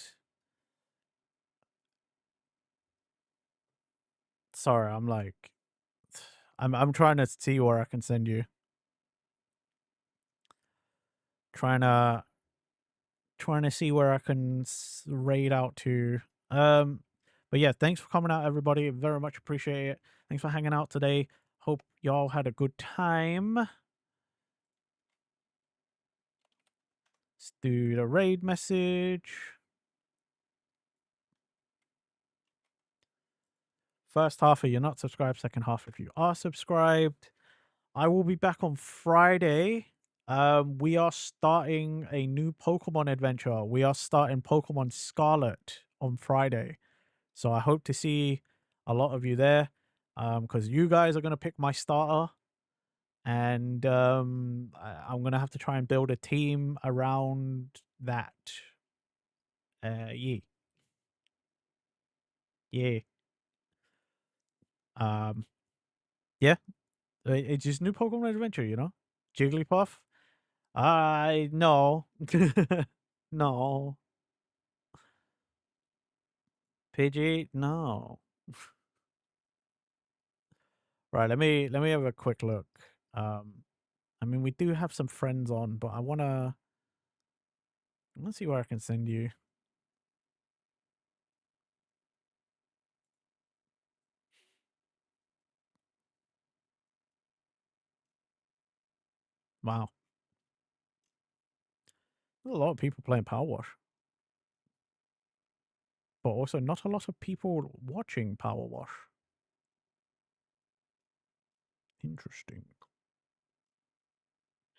Sorry, I'm like I'm trying to see where I can send you. Trying to see where I can raid out to. But yeah, thanks for coming out, everybody. Very much appreciate it. Thanks for hanging out today. Hope y'all had a good time. Let's do the raid message. First half if you're not subscribed, second half if you are subscribed. I will be back on Friday. We are starting a new Pokemon adventure. We are starting Pokemon Scarlet on Friday. So I hope to see a lot of you there. Because you guys are gonna pick my starter. And I'm gonna have to try and build a team around that. Yeah. Yeah. Yeah. It's just new Pokemon adventure, you know? Jigglypuff. I no. No. Pidgey, no. Right, let me have a quick look. I mean we do have some friends on, but let's see where I can send you. Wow. There's a lot of people playing Power Wash. But also not a lot of people watching Power Wash. Interesting.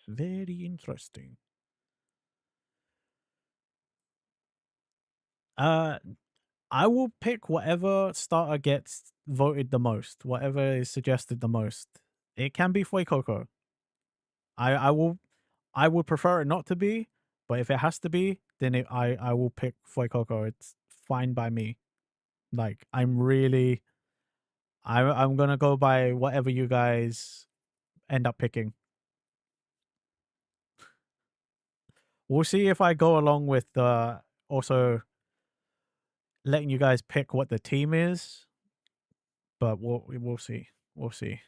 Very interesting. I will pick whatever starter gets voted the most, whatever is suggested the most. It can be Fuecoco. I would prefer it not to be, but if it has to be, then I will pick Fuecoco. It's fine by me. Like I'm really I'm gonna go by whatever you guys end up picking. We'll see if I go along with also letting you guys pick what the team is, but we'll see. We'll see.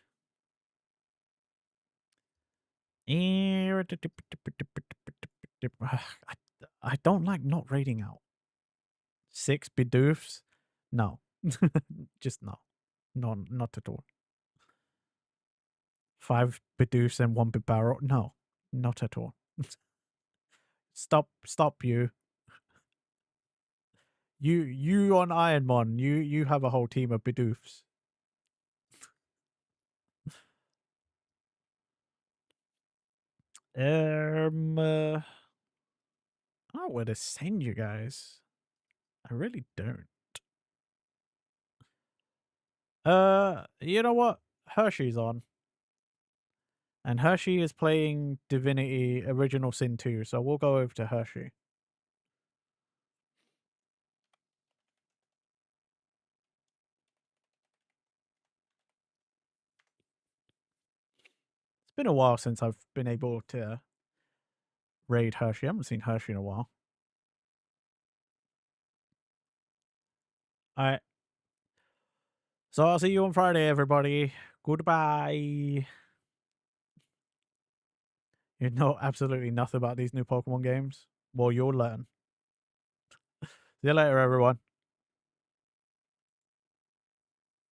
I don't like not rating out. 6 Bidoofs? No. Just no. No, not at all. 5 Bidoofs and 1 Bibaro? No, not at all. Stop you. You on Ironmon, you have a whole team of Bidoofs. I don't know where to send you guys. I really don't. You know what? Hershey's on. And Hershey is playing Divinity Original Sin 2, so we'll go over to Hershey. It's been a while since I've been able to raid Hershey. I haven't seen Hershey in a while. Alright. So I'll see you on Friday, everybody. Goodbye. You know absolutely nothing about these new Pokemon games? Well, you'll learn. See you later, everyone.